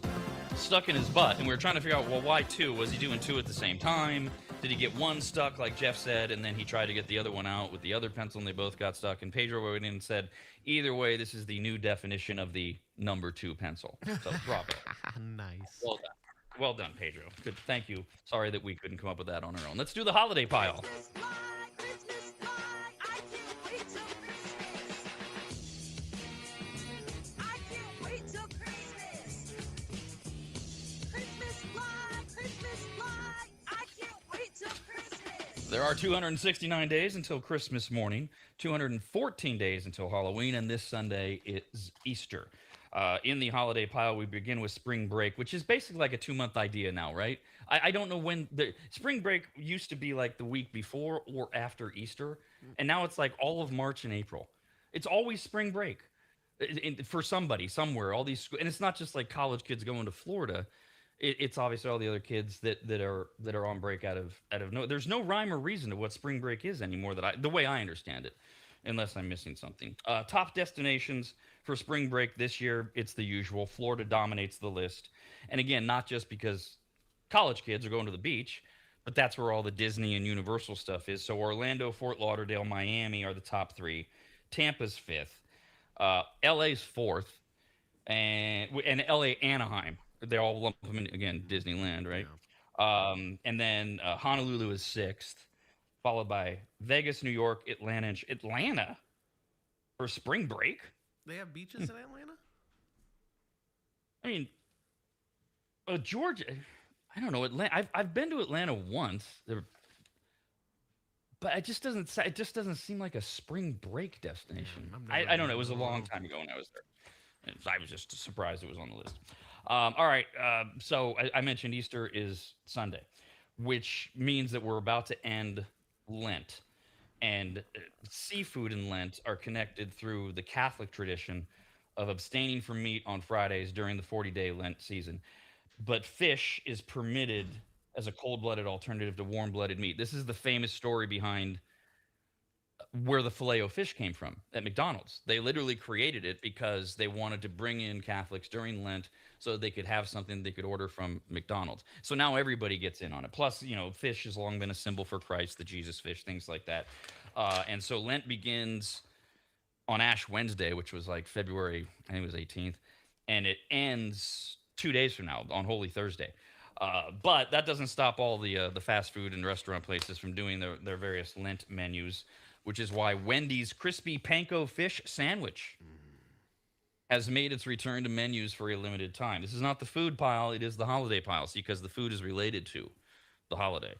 stuck in his butt, and we were trying to figure out, well, why 2? Was he doing 2 at the same time? Did he get one stuck, like Jeff said, and then he tried to get the other one out with the other pencil, and they both got stuck? And Pedro went in and said, either way, this is the new definition of the number 2 pencil. So, bravo. Nice. Well done. Well done, Pedro. Good. Thank you. Sorry that we couldn't come up with that on our own. Let's do the holiday pile. There are 269 days until Christmas morning, 214 days until Halloween, and this Sunday is Easter. In the holiday pile, we begin with spring break, which is basically like a 2-month idea now, right? I don't know when the spring break used to be, like the week before or after Easter, and now it's like all of March and April. It's always spring break for somebody somewhere. All these, and it's not just like college kids going to Florida. It's obviously all the other kids that are on break out of no. There's no rhyme or reason to what spring break is anymore the way I understand it, unless I'm missing something. Top destinations for spring break this year, it's the usual. Florida dominates the list, and again, not just because college kids are going to the beach, but that's where all the Disney and Universal stuff is. So Orlando, Fort Lauderdale, Miami are the top 3. Tampa's 5th, LA's 4th, and LA Anaheim. They all lump them in, again, Disneyland, right? Yeah. And then Honolulu is 6th, followed by Vegas, New York, Atlanta for spring break. They have beaches in Atlanta? I mean, Georgia, I don't know. Atlanta. I've been to Atlanta once, but it just doesn't seem like a spring break destination. I don't know. It was a long time ago when I was there. And I was just surprised it was on the list. All right. So I mentioned Easter is Sunday, which means that we're about to end Lent. And seafood and Lent are connected through the Catholic tradition of abstaining from meat on Fridays during the 40-day Lent season. But fish is permitted as a cold-blooded alternative to warm-blooded meat. This is the famous story behind where the Filet-O-Fish came from at McDonald's. They literally created it because they wanted to bring in Catholics during Lent so they could have something they could order from McDonald's. So now everybody gets in on it. Plus, fish has long been a symbol for Christ, the Jesus fish, things like that. And so Lent begins on Ash Wednesday, which was like February, I think it was 18th, and it ends 2 days from now on Holy Thursday. But that doesn't stop all the fast food and restaurant places from doing their various Lent menus, which is why Wendy's crispy panko fish sandwich has made its return to menus for a limited time. This is not the food pile, it is the holiday pile, because the food is related to the holiday.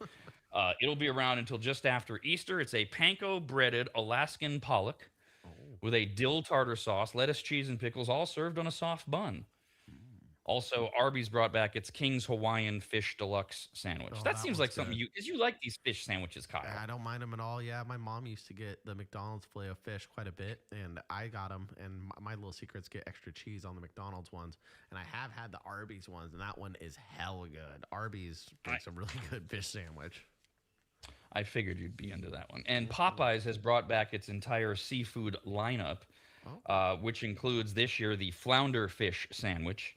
It'll be around until just after Easter. It's a panko breaded Alaskan pollock with a dill tartar sauce, lettuce, cheese, and pickles, all served on a soft bun. Also, Arby's brought back its King's Hawaiian Fish Deluxe sandwich. That seems like something because you like these fish sandwiches, Kyle. I don't mind them at all. Yeah, my mom used to get the McDonald's Filet-O-Fish quite a bit, and I got them. And my little secrets get extra cheese on the McDonald's ones. And I have had the Arby's ones, and that one is hella good. Arby's makes a really good fish sandwich. I figured you'd be into that one. And Popeyes has brought back its entire seafood lineup, which includes this year the flounder fish sandwich,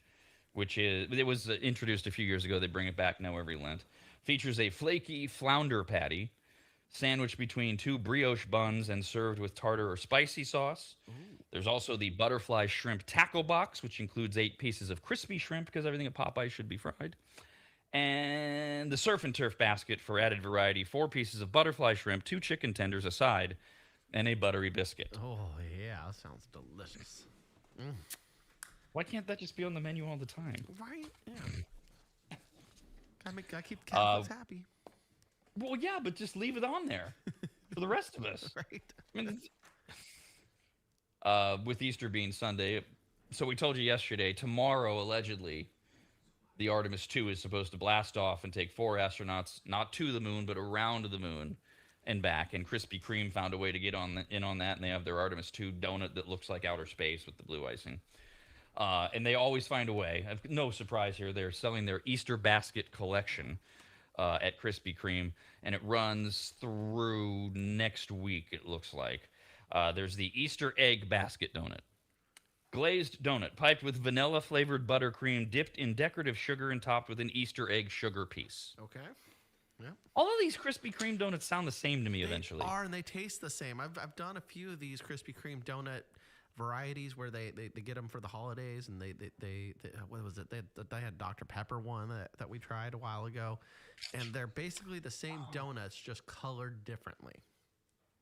it was introduced a few years ago. They bring it back now every Lent. Features a flaky flounder patty sandwiched between two brioche buns and served with tartar or spicy sauce. Ooh. There's also the butterfly shrimp tackle box, which includes 8 pieces of crispy shrimp because everything at Popeyes should be fried. And the surf and turf basket for added variety, 4 pieces of butterfly shrimp, 2 chicken tenders a side, and a buttery biscuit. Oh, yeah, that sounds delicious. Why can't that just be on the menu all the time? Right? Yeah. Gotta keep Catholics happy. Well, yeah, but just leave it on there for the rest of us. Right. I mean, with Easter being Sunday, so we told you yesterday, tomorrow, allegedly, the Artemis 2 is supposed to blast off and take 4 astronauts, not to the moon, but around the moon and back. And Krispy Kreme found a way to get in on that, and they have their Artemis 2 donut that looks like outer space with the blue icing. And they always find a way. No surprise here. They're selling their Easter basket collection at Krispy Kreme, and it runs through next week, it looks like. There's the Easter egg basket donut. Glazed donut, piped with vanilla-flavored buttercream, dipped in decorative sugar and topped with an Easter egg sugar piece. Okay. Yeah. All of these Krispy Kreme donuts sound the same to me eventually. They are, and they taste the same. I've done a few of these Krispy Kreme donut varieties where they get them for the holidays, and they what was it? They had Dr. Pepper one that we tried a while ago, and they're basically the same donuts, just colored differently.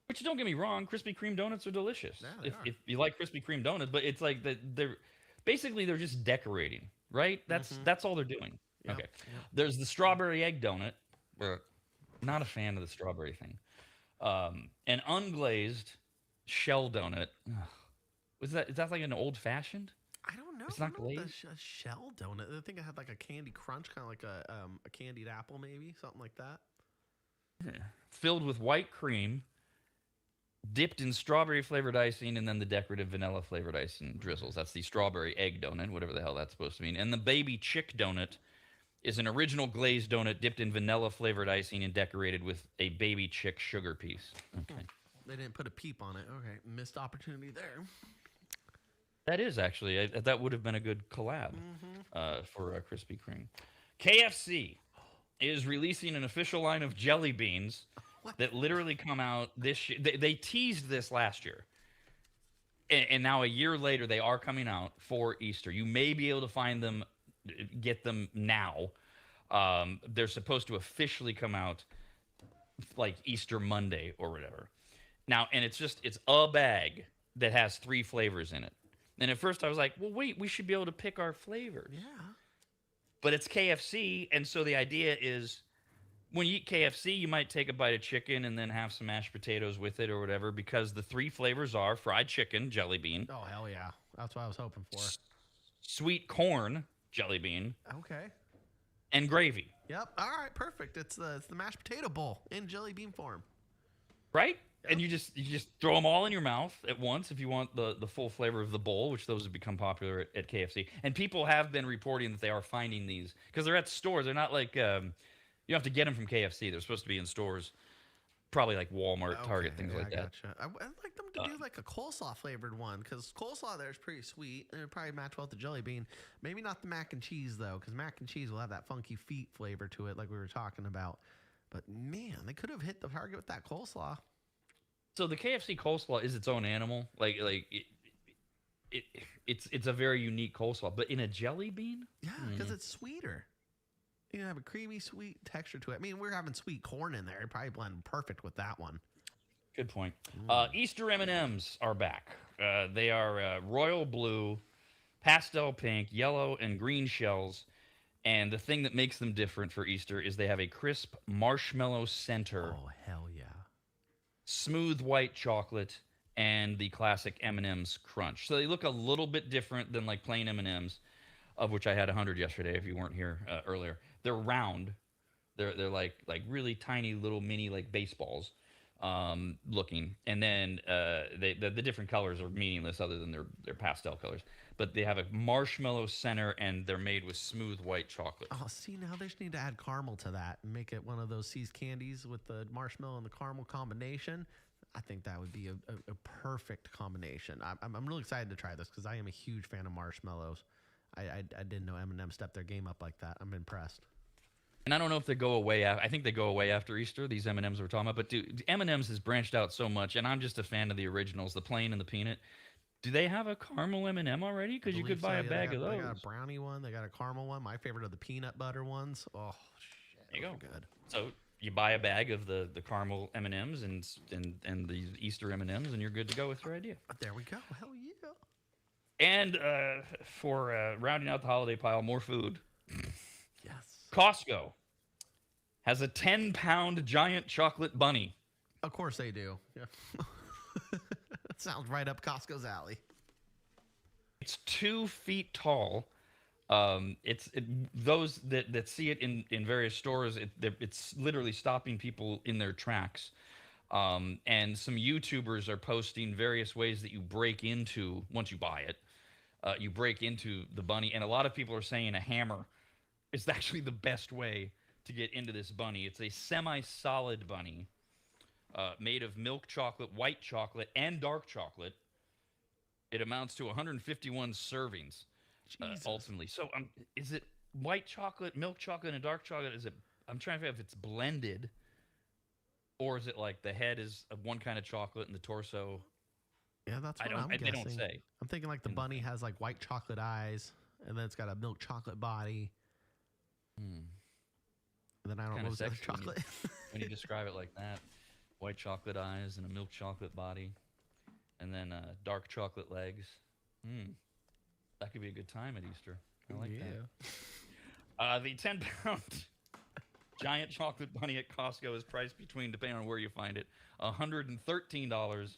Which, don't get me wrong, Krispy Kreme donuts are delicious. Yeah, if you like Krispy Kreme donuts, but it's like they're just decorating, right? That's all they're doing. Yep. Okay. Yep. There's the strawberry egg donut. Not a fan of the strawberry thing. An unglazed shell donut. Is that like an old fashioned? I don't know. It's not glazed. A shell donut. I think it had like a candy crunch, kind of like a candied apple, maybe something like that. Yeah. Filled with white cream, dipped in strawberry flavored icing, and then the decorative vanilla flavored icing drizzles. That's the strawberry egg donut, whatever the hell that's supposed to mean. And the baby chick donut is an original glazed donut dipped in vanilla flavored icing and decorated with a baby chick sugar piece. Okay. They didn't put a peep on it. Okay, missed opportunity there. That is actually, that would have been a good collab for Krispy Kreme. KFC is releasing an official line of jelly beans that literally come out this year. They teased this last year. And now a year later, they are coming out for Easter. You may be able to find them, get them now. They're supposed to officially come out like Easter Monday or whatever. Now, and it's a bag that has 3 flavors in it. And at first I was like, well, wait, we should be able to pick our flavors. Yeah. But it's KFC, and so the idea is when you eat KFC, you might take a bite of chicken and then have some mashed potatoes with it or whatever, because the 3 flavors are fried chicken, jelly bean. Oh, hell yeah. That's what I was hoping for. Sweet corn jelly bean, Okay. and gravy. Yep. All right. Perfect. It's the mashed potato bowl in jelly bean form. Right? And you just throw them all in your mouth at once if you want the full flavor of the bowl, which those have become popular at KFC. And people have been reporting that they are finding these because they're at stores. They're not like you have to get them from KFC. They're supposed to be in stores, probably like Walmart, Target, things like that. Gotcha. I'd like them to do like a coleslaw flavored one because coleslaw there is pretty sweet and it'd probably match well with the jelly bean. Maybe not the mac and cheese though, because mac and cheese will have that funky feet flavor to it, like we were talking about. But man, they could have hit the target with that coleslaw. So the KFC coleslaw is its own animal. It's a very unique coleslaw, but in a jelly bean? Yeah, because it's sweeter. You have a creamy, sweet texture to it. I mean, we're having sweet corn in there. It'd probably blend perfect with that one. Good point. Easter M&Ms are back. They are royal blue, pastel pink, yellow, and green shells. And the thing that makes them different for Easter is they have a crisp marshmallow center. Oh, hell yeah. Smooth white chocolate, and the classic M&M's crunch. So they look a little bit different than like plain M&M's, of which I had 100 yesterday if you weren't here earlier. They're round. They're like really tiny little mini like baseballs looking. And then the different colors are meaningless other than their pastel colors. But they have a marshmallow center and they're made with smooth white chocolate. Oh, see, now they just need to add caramel to that and make it one of those See's candies with the marshmallow and the caramel combination. I think that would be a perfect combination. I'm really excited to try this because I am a huge fan of marshmallows. I didn't know M&M stepped their game up like that. I'm impressed. And I don't know if they go away. I think they go away after Easter, these M&Ms we're talking about. But dude, M&Ms has branched out so much, and I'm just a fan of the originals, the plain and the peanut. Do they have a caramel M&M already? Because you could buy a bag of those. They got a brownie one. They got a caramel one. My favorite are the peanut butter ones. Oh, shit. There you go. Good. So you buy a bag of the caramel M&Ms and the Easter M&Ms, and you're good to go with your idea. There we go. Hell yeah. And for rounding out the holiday pile, more food. Yes. Costco has a 10-pound giant chocolate bunny. Of course they do. Yeah. That sounds right up Costco's alley. It's 2 feet tall. Those that see it in various stores, it's literally stopping people in their tracks. And some YouTubers are posting various ways that you break into, once you buy it, you break into the bunny. And a lot of people are saying a hammer is actually the best way to get into this bunny. It's a semi-solid bunny made of milk chocolate, white chocolate, and dark chocolate. It amounts to 151 servings, ultimately. So is it white chocolate, milk chocolate, and dark chocolate? I'm trying to figure out if it's blended, or is it like the head is of one kind of chocolate and the torso? Yeah, that's what I'm guessing. They don't say. I'm thinking like the bunny has like white chocolate eyes, and then it's got a milk chocolate body. And then I don't know what's the chocolate. When you describe it like that. White chocolate eyes and a milk chocolate body. And then dark chocolate legs. That could be a good time at Easter. I like that. The 10-pound giant chocolate bunny at Costco is priced between, depending on where you find it, $113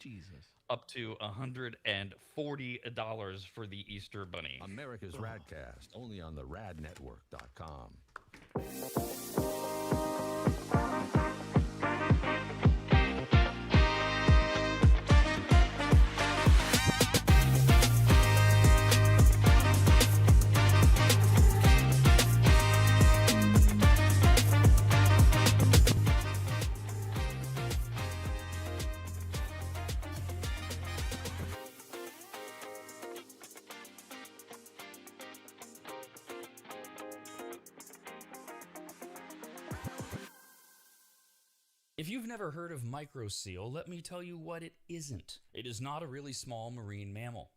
up to $140 for the Easter bunny. America's RADcast, only on the radnetwork.com. If you've never heard of microseal, let me tell you what it isn't. It is not a really small marine mammal.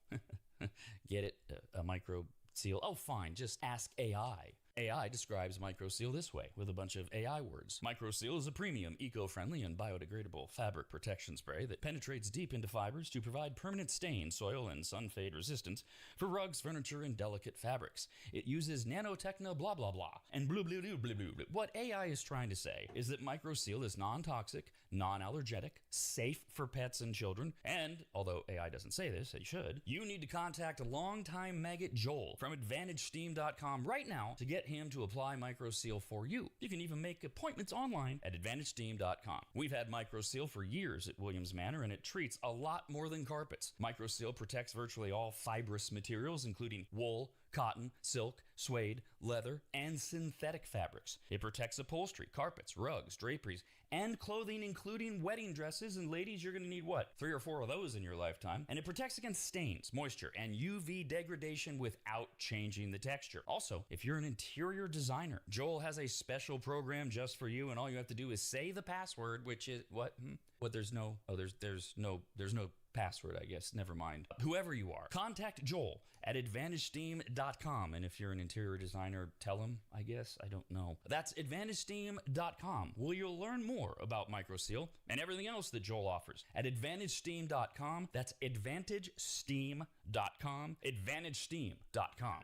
Get it? A microseal? Oh, fine. Just ask AI. AI describes MicroSeal this way with a bunch of AI words. MicroSeal is a premium, eco-friendly, and biodegradable fabric protection spray that penetrates deep into fibers to provide permanent stain, soil, and sun fade resistance for rugs, furniture, and delicate fabrics. It uses nanotechno blah blah blah and blue blue blue blue blue. What AI is trying to say is that MicroSeal is non-toxic, non-allergenic, safe for pets and children, and although AI doesn't say this, it should, you need to contact longtime maggot Joel from AdvantageSteam.com right now to get him to apply MicroSeal for you. You can even make appointments online at AdvantageSteam.com. We've had MicroSeal for years at Williams Manor, and it treats a lot more than carpets. MicroSeal protects virtually all fibrous materials, including wool, cotton, silk, suede, leather, and synthetic fabrics. It protects upholstery, carpets, rugs, draperies, and clothing, including wedding dresses. And ladies, you're going to need what? 3 or 4 of those in your lifetime. And it protects against stains, moisture, and UV degradation without changing the texture. Also, if you're an interior designer, Joel has a special program just for you, and all you have to do is say the password, which is what? What? There's no password, I guess. Never mind. Whoever you are, contact Joel at AdvantageSteam.com. And if you're an interior designer, tell him, I guess. I don't know. That's AdvantageSteam.com, where you'll learn more about MicroSeal and everything else that Joel offers. At AdvantageSteam.com, that's AdvantageSteam.com, AdvantageSteam.com.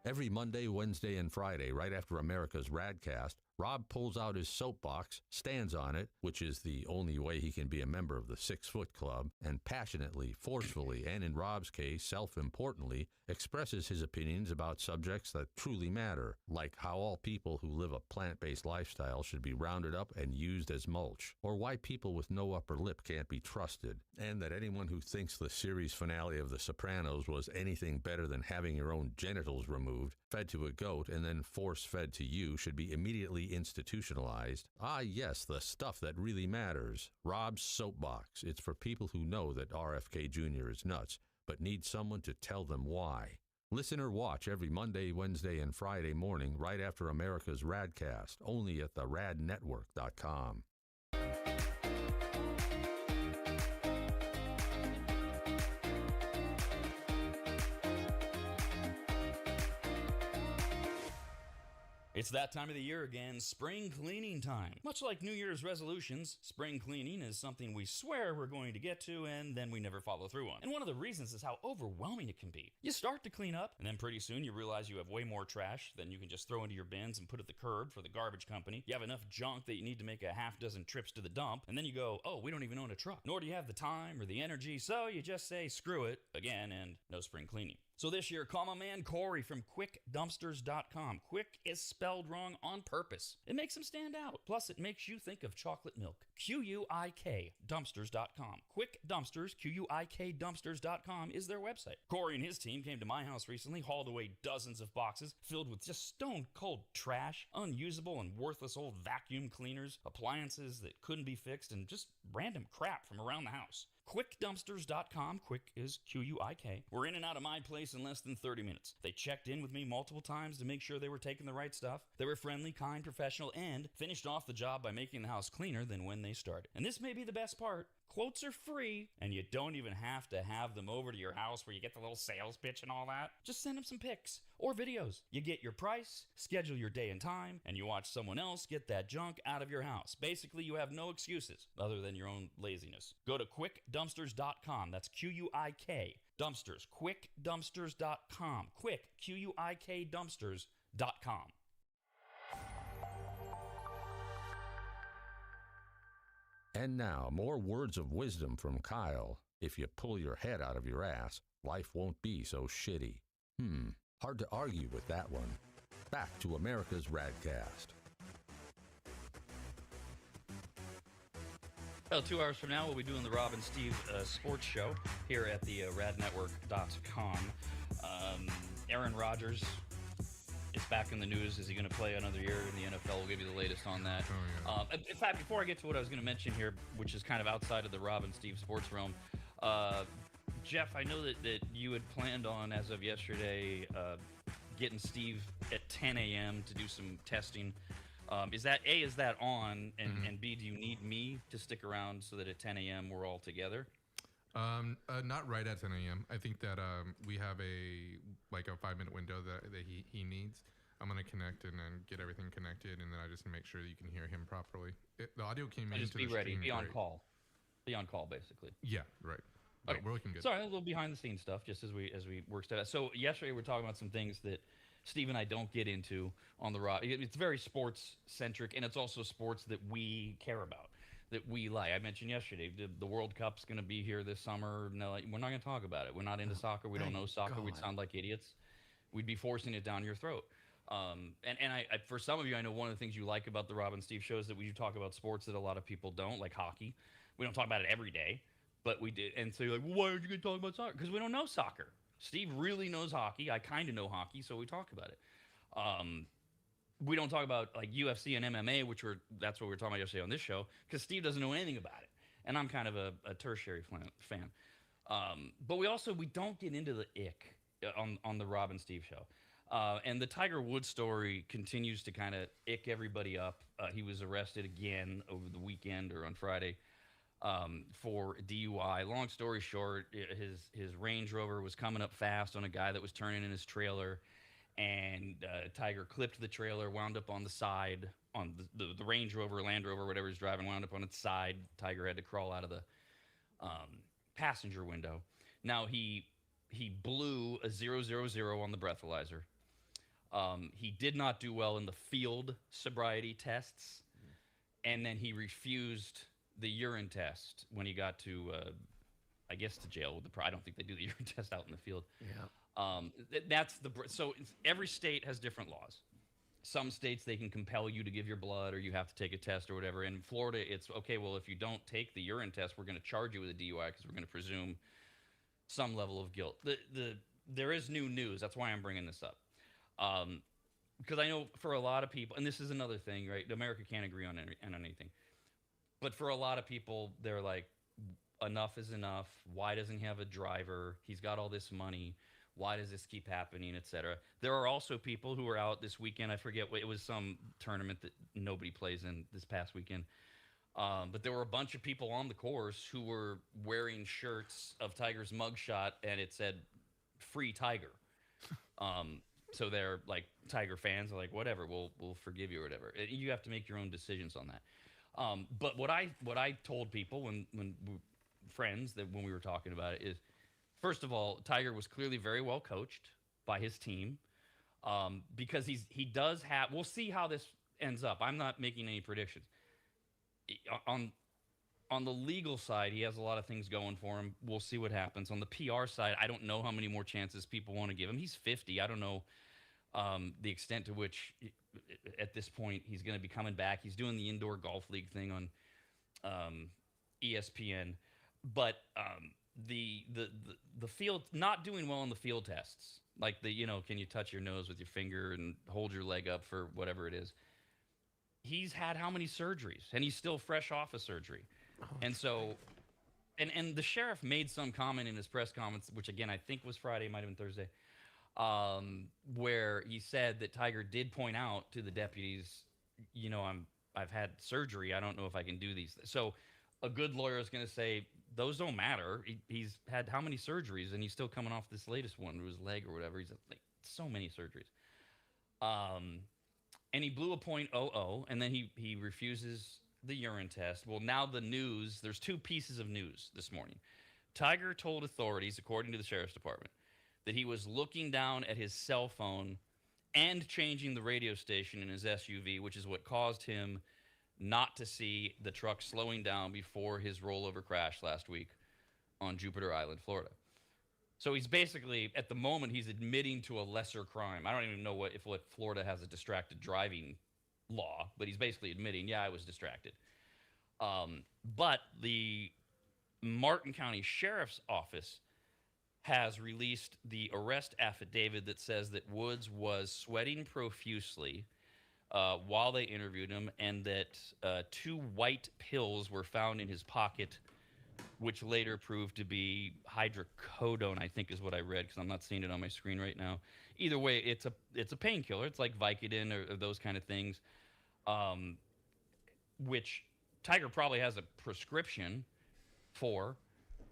Every Monday, Wednesday, and Friday, right after America's RAD Cast, Rob pulls out his soapbox, stands on it, which is the only way he can be a member of the 6 Foot Club, and passionately, forcefully, and in Rob's case, self-importantly, expresses his opinions about subjects that truly matter, like how all people who live a plant-based lifestyle should be rounded up and used as mulch, or why people with no upper lip can't be trusted, and that anyone who thinks the series finale of The Sopranos was anything better than having your own genitals removed, fed to a goat, and then force-fed to you should be immediately institutionalized. Ah, yes, the stuff that really matters. Rob's Soapbox. It's for people who know that RFK Jr. is nuts, but need someone to tell them why. Listen or watch every Monday, Wednesday, and Friday morning right after America's RAD Cast, only at theradnetwork.com. It's that time of the year again, spring cleaning time. Much like New Year's resolutions, spring cleaning is something we swear we're going to get to and then we never follow through on. And one of the reasons is how overwhelming it can be. You start to clean up, and then pretty soon you realize you have way more trash than you can just throw into your bins and put at the curb for the garbage company. You have enough junk that you need to make a half-dozen trips to the dump, and then you go, oh, we don't even own a truck. Nor do you have the time or the energy, so you just say screw it again and no spring cleaning. So this year, call my man Corey from QuickDumpsters.com. Quick is spelled wrong on purpose. It makes him stand out. Plus, it makes you think of chocolate milk. QUIK Dumpsters.com. Quick Dumpsters, QUIK Dumpsters.com is their website. Corey and his team came to my house recently, hauled away dozens of boxes filled with just stone-cold trash, unusable and worthless old vacuum cleaners, appliances that couldn't be fixed, and just random crap from around the house. QuickDumpsters.com. Quick is QUIK. We're in and out of my place in less than 30 minutes. They checked in with me multiple times to make sure they were taking the right stuff. They were friendly, kind, professional, and finished off the job by making the house cleaner than when they started. And this may be the best part. Quotes are free, and you don't even have to have them over to your house where you get the little sales pitch and all that. Just send them some pics or videos. You get your price, schedule your day and time, and you watch someone else get that junk out of your house. Basically, you have no excuses other than your own laziness. Go to QuickDumpsters.com. That's QUIK Dumpsters. QuickDumpsters.com. Quick, QUIK Dumpsters.com. And now, more words of wisdom from Kyle. If you pull your head out of your ass, life won't be so shitty. Hard to argue with that one. Back to America's RAD Cast. Well, 2 hours from now, we'll be doing the Rob and Steve sports show here at the radnetwork.com. Aaron Rodgers is It's back in the news. Is he going to play another year in the NFL? We'll give you the latest on that. In fact, before I get to what I was going to mention here, which is kind of outside of the Rob and Steve sports realm, Jeff, I know that you had planned on, as of yesterday, getting Steve at 10 a.m. to do some testing. Is that on? And B, do you need me to stick around so that at 10 a.m. we're all together? Not right at 10 a.m. I think that we have a 5-minute window that he needs. I'm going to connect and then get everything connected, and then I just make sure that you can hear him properly. The audio came in. Just be ready. Be on call. Be on call, basically. Yeah, right. Okay. We're looking good. Sorry, a little behind-the-scenes stuff, just as we work stuff. So yesterday we were talking about some things that Steve and I don't get into on the Raw. It's very sports-centric, and it's also sports that we care about, that we like. I mentioned yesterday, the World Cup's going to be here this summer. No, we're not going to talk about it. We're not into soccer. We don't know soccer. We'd sound like idiots. We'd be forcing it down your throat. And I, for some of you, I know one of the things you like about the Rob and Steve show is that we talk about sports that a lot of people don't, like hockey. We don't talk about it every day, but we did. And so you're like, well, why aren't you going to talk about soccer? Because we don't know soccer. Steve really knows hockey. I kind of know hockey, so we talk about it. We don't talk about like UFC and MMA, that's what we were talking about yesterday on this show, because Steve doesn't know anything about it, and I'm kind of a tertiary fan. But we don't get into the ick on the Rob and Steve show. And the Tiger Woods story continues to kind of ick everybody up. He was arrested again over the weekend or on Friday for DUI. Long story short, his Range Rover was coming up fast on a guy that was turning in his trailer, and Tiger clipped the trailer, wound up on the side, on the Range Rover, Land Rover, whatever he's driving, wound up on its side. Tiger had to crawl out of the passenger window. Now, he blew a 000 on the breathalyzer. He did not do well in the field sobriety tests, and then he refused the urine test when he got to, I guess, to jail. I don't think they do the urine test out in the field. Yeah. So every state has different laws. Some states, they can compel you to give your blood, or you have to take a test or whatever. In Florida, it's okay. Well, if you don't take the urine test, we're going to charge you with a DUI because we're going to presume some level of guilt. There is new news. That's why I'm bringing this up. Because I know for a lot of people, and this is another thing, right? America can't agree on anything. But for a lot of people, they're like, enough is enough. Why doesn't he have a driver? He's got all this money. Why does this keep happening, etc.? There are also people who were out this weekend. I forget what it was, some tournament that nobody plays in this past weekend. But there were a bunch of people on the course who were wearing shirts of Tiger's mugshot, and it said "Free Tiger." So they're like Tiger fans are like, whatever, we'll forgive you or whatever. You have to make your own decisions on that. But what I told people when friends that when we were talking about it is, first of all, Tiger was clearly very well coached by his team, because he does have. We'll see how this ends up. I'm not making any predictions. On the legal side, he has a lot of things going for him. We'll see what happens. On the PR side, I don't know how many more chances people want to give him. He's 50. I don't know the extent to which, at this point, he's going to be coming back. He's doing the indoor golf league thing on ESPN. But the field, not doing well on the field tests, like can you touch your nose with your finger and hold your leg up for whatever it is. He's had how many surgeries, and he's still fresh off a surgery. And so, and the sheriff made some comment in his press comments, which again, I think was Friday, might have been Thursday, where he said that Tiger did point out to the deputies, I've had surgery. I don't know if I can do these. So a good lawyer is going to say, those don't matter. He's had how many surgeries, and he's still coming off this latest one to his leg or whatever. He's like, so many surgeries. And he blew a .00, and then he refuses the urine test. Well, now the news, there's two pieces of news this morning. Tiger told authorities, according to the sheriff's department, that he was looking down at his cell phone and changing the radio station in his SUV, which is what caused him not to see the truck slowing down before his rollover crash last week on Jupiter Island, Florida. So he's basically, at the moment, he's admitting to a lesser crime. I don't even know if Florida has a distracted driving law, but he's basically admitting, yeah, I was distracted. But the Martin County Sheriff's Office has released the arrest affidavit that says that Woods was sweating profusely while they interviewed him, and that 2 white pills were found in his pocket, which later proved to be hydrocodone, I think is what I read, because I'm not seeing it on my screen right now. Either way, it's a painkiller. It's like Vicodin or those kind of things, which Tiger probably has a prescription for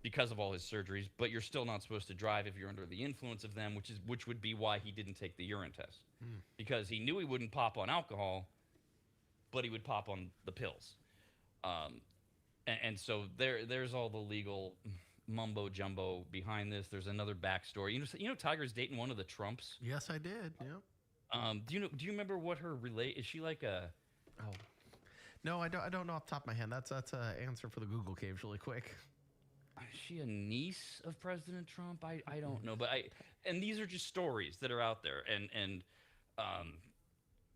because of all his surgeries, but you're still not supposed to drive if you're under the influence of them, which would be why he didn't take the urine test, because he knew he wouldn't pop on alcohol, but he would pop on the pills. And so there's all the legal mumbo jumbo behind this. There's another backstory. You know, Tiger's dating one of the Trumps. Yes, I did. Yeah. Do you remember what her is she like a? Oh, no, I don't know off the top of my head. That's an answer for the Google caves really quick. Is she a niece of President Trump? I don't know, but and these are just stories that are out there, and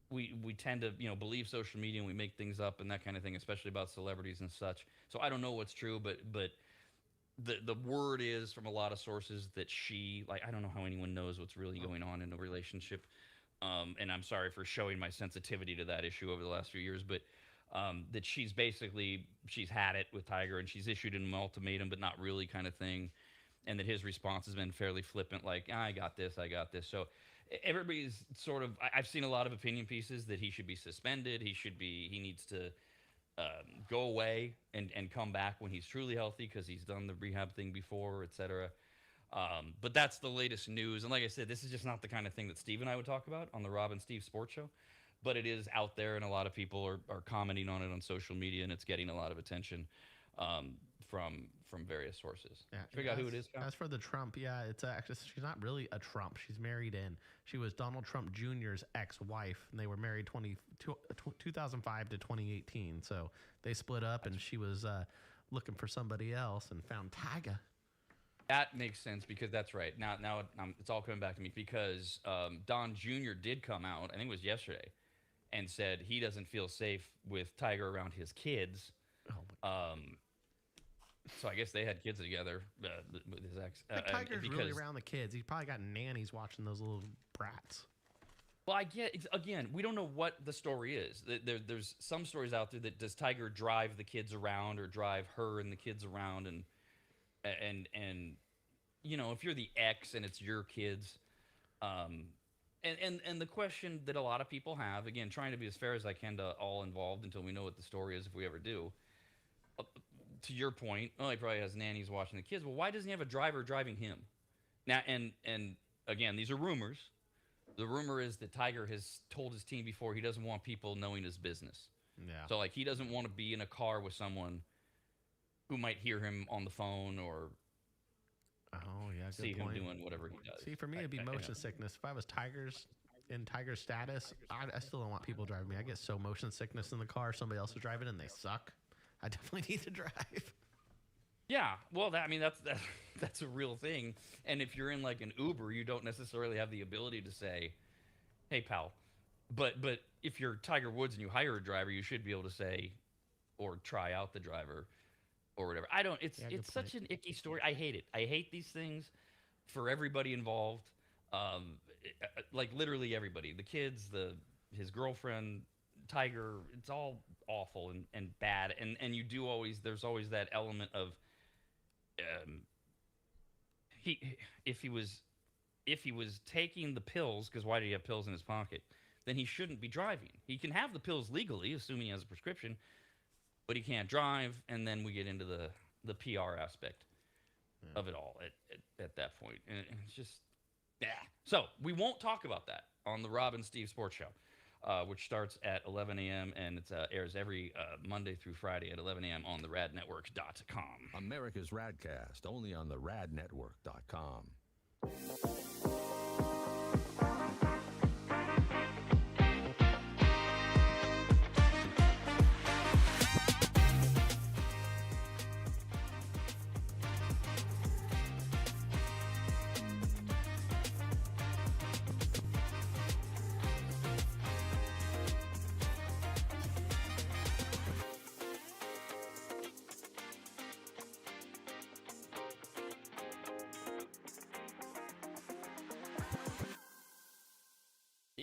we tend to believe social media, and we make things up and that kind of thing, especially about celebrities and such. So I don't know what's true, but the word is from a lot of sources that she, like, I don't know how anyone knows what's really going on in a relationship, and I'm sorry for showing my sensitivity to that issue over the last few years, but that she's had it with Tiger, and she's issued an ultimatum, but not really, kind of thing, and that his response has been fairly flippant, like, I got this. So everybody's sort of, I've seen a lot of opinion pieces that he should be suspended. He needs to go away and come back when he's truly healthy, because he's done the rehab thing before, etc. But that's the latest news. And like I said, this is just not the kind of thing that Steve and I would talk about on the Rob and Steve Sports Show. But it is out there, and a lot of people are commenting on it on social media, and it's getting a lot of attention from various sources. Yeah, figure out who it is, Kyle? As for the Trump, yeah, it's actually, she's not really a Trump. She's married in. She was Donald Trump Jr.'s ex-wife, and they were married 2005 to 2018. So they split up, and she was looking for somebody else and found Tiger. That makes sense, because that's right. Now it's all coming back to me, because Don Jr. did come out, I think it was yesterday, and said he doesn't feel safe with Tiger around his kids. So I guess they had kids together with his ex. Tiger's really around the kids. He's probably got nannies watching those little brats. Well, I get, again, we don't know what the story is. There's some stories out there that does Tiger drive the kids around, or drive her and the kids around, and if you're the ex and it's your kids, and the question that a lot of people have, again, trying to be as fair as I can to all involved until we know what the story is, if we ever do. To your point, he probably has nannies watching the kids. Well, why doesn't he have a driver driving him? Now, and again, these are rumors. The rumor is that Tiger has told his team before he doesn't want people knowing his business. Yeah. So, like, he doesn't want to be in a car with someone who might hear him on the phone, or see him doing whatever he does. See, for me, it'd be motion sickness. If I was in Tiger's status, I still don't want people driving me. I get so motion sickness in the car. Somebody else is driving and they suck. I definitely need to drive. Yeah, well, that's a real thing. And if you're in like an Uber, you don't necessarily have the ability to say, "Hey, pal." But if you're Tiger Woods and you hire a driver, you should be able to say, or try out the driver, or whatever. It's such an icky story. I hate it. I hate these things for everybody involved. Like literally everybody, the kids, his girlfriend, Tiger. It's all awful and bad. And there's always that element of, if he was taking the pills, because why did he have pills in his pocket? Then he shouldn't be driving. He can have the pills legally, assuming he has a prescription, but he can't drive. And then we get into the PR aspect of it all at that point. And it's just, So we won't talk about that on the Rob and Steve Sports Show, which starts at 11 a.m. and it airs every Monday through Friday at 11 a.m. on the radnetwork.com. America's RAD Cast, only on the radnetwork.com.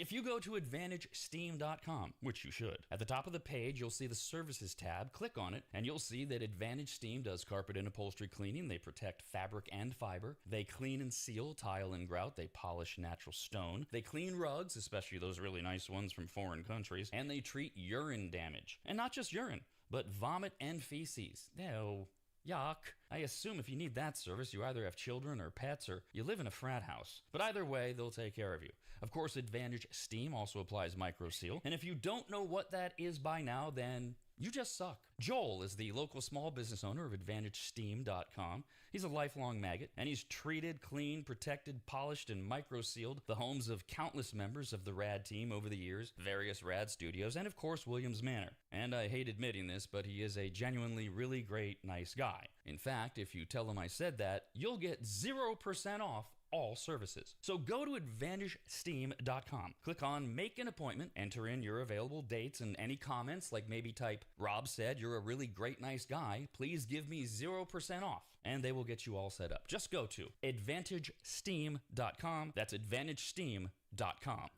If you go to AdvantageSteam.com, which you should, at the top of the page, you'll see the Services tab. Click on it, and you'll see that Advantage Steam does carpet and upholstery cleaning. They protect fabric and fiber. They clean and seal tile and grout. They polish natural stone. They clean rugs, especially those really nice ones from foreign countries. And they treat urine damage. And not just urine, but vomit and feces. Ew. Yuck. I assume if you need that service, you either have children or pets or you live in a frat house. But either way, they'll take care of you. Of course, Advantage Steam also applies microseal. And if you don't know what that is by now, then you just suck. Joel is the local small business owner of AdvantageSteam.com. He's a lifelong maggot, and he's treated, cleaned, protected, polished, and microsealed the homes of countless members of the RAD team over the years, various RAD studios, and of course, Williams Manor. And I hate admitting this, but he is a genuinely really great, nice guy. In fact, if you tell him I said that, you'll get 0% off all services. So go to AdvantageSteam.com. Click on Make an Appointment, enter in your available dates and any comments, like maybe type, Rob said you're a really great, nice guy. Please give me 0% off. And they will get you all set up. Just go to AdvantageSteam.com. That's AdvantageSteam.com.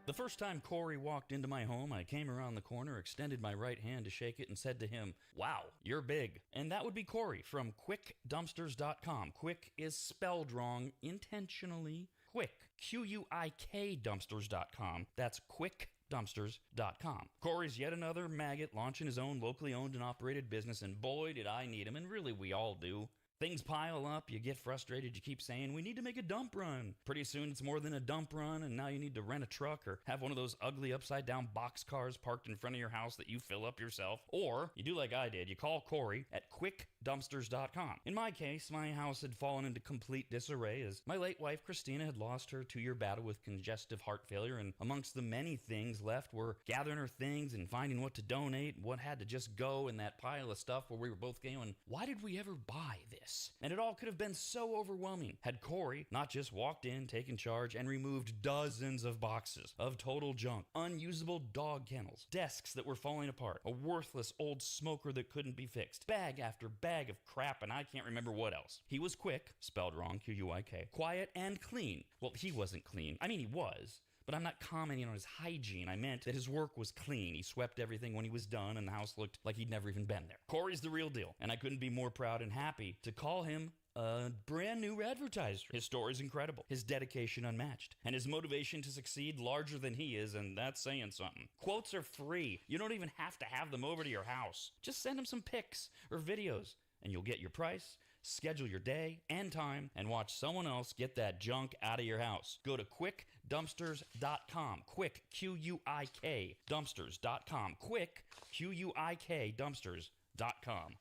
The first time Corey walked into my home, I came around the corner, extended my right hand to shake it, and said to him, "Wow, you're big." And that would be Corey from QuickDumpsters.com. Quick is spelled wrong intentionally. Quick, Q-U-I-K Dumpsters.com. That's QuickDumpsters.com. Corey's yet another maggot launching his own locally owned and operated business, and boy, did I need him, and really we all do. Things pile up, you get frustrated, you keep saying, we need to make a dump run. Pretty soon it's more than a dump run, and now you need to rent a truck or have one of those ugly upside-down box cars parked in front of your house that you fill up yourself. Or, you do like I did, you call Corey at QuickDumpsters.com. In my case, my house had fallen into complete disarray as my late wife Christina had lost her 2-year battle with congestive heart failure, and amongst the many things left were gathering her things and finding what to donate, what had to just go in that pile of stuff where we were both going, why did we ever buy this? And it all could have been so overwhelming had Corey not just walked in, taken charge, and removed dozens of boxes of total junk, unusable dog kennels, desks that were falling apart, a worthless old smoker that couldn't be fixed, bag after bag of crap, and I can't remember what else. He was quick, spelled wrong, Q-U-I-K, quiet and clean. Well, he wasn't clean. I mean, he was. But I'm not commenting on his hygiene. I meant that his work was clean. He swept everything when he was done, and the house looked like he'd never even been there. Corey's the real deal, and I couldn't be more proud and happy to call him a brand new advertiser. His story's incredible, his dedication unmatched, and his motivation to succeed larger than he is, and that's saying something. Quotes are free. You don't even have to have them over to your house. Just send him some pics or videos, and you'll get your price, schedule your day and time, and watch someone else get that junk out of your house. Go to QuickDumpsters.com. Quick, Q-U-I-K, Dumpsters.com. Quick, Q-U-I-K, Dumpsters.com.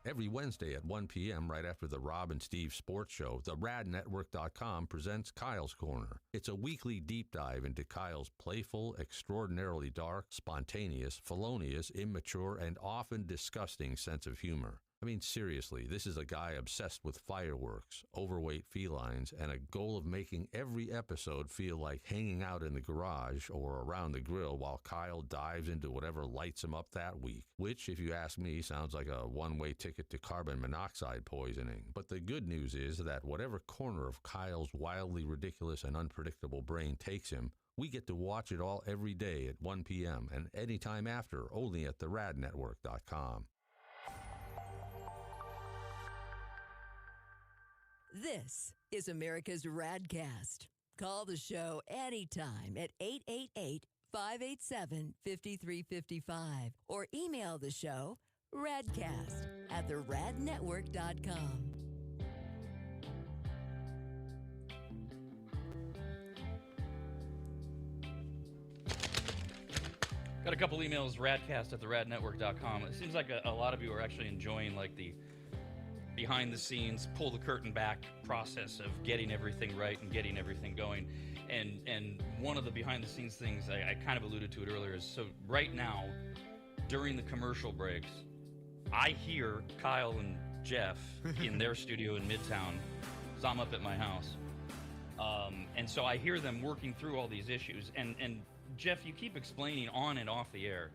Every Wednesday at 1 p.m. right after the Rob and Steve Sports Show, the RadNetwork.com presents Kyle's Corner. It's a weekly deep dive into Kyle's playful, extraordinarily dark, spontaneous, felonious, immature, and often disgusting sense of humor. I mean, seriously, this is a guy obsessed with fireworks, overweight felines, and a goal of making every episode feel like hanging out in the garage or around the grill while Kyle dives into whatever lights him up that week, which, if you ask me, sounds like a one-way ticket to carbon monoxide poisoning. But the good news is that whatever corner of Kyle's wildly ridiculous and unpredictable brain takes him, we get to watch it all every day at 1 p.m. and anytime after, only at theradnetwork.com. This is America's RAD Cast. Call the show anytime at 888-587-5355 or email the show radcast@theradnetwork.com. Got a couple emails, radcast at theradnetwork.com. It seems like a lot of you are actually enjoying like the behind the scenes, pull the curtain back process of getting everything right and getting everything going. And one of the behind the scenes things I kind of alluded to it earlier is, so right now, during the commercial breaks, I hear Kyle and Jeff in their studio in Midtown, because I'm up at my house. And so I hear them working through all these issues. And Jeff, you keep explaining on and off the air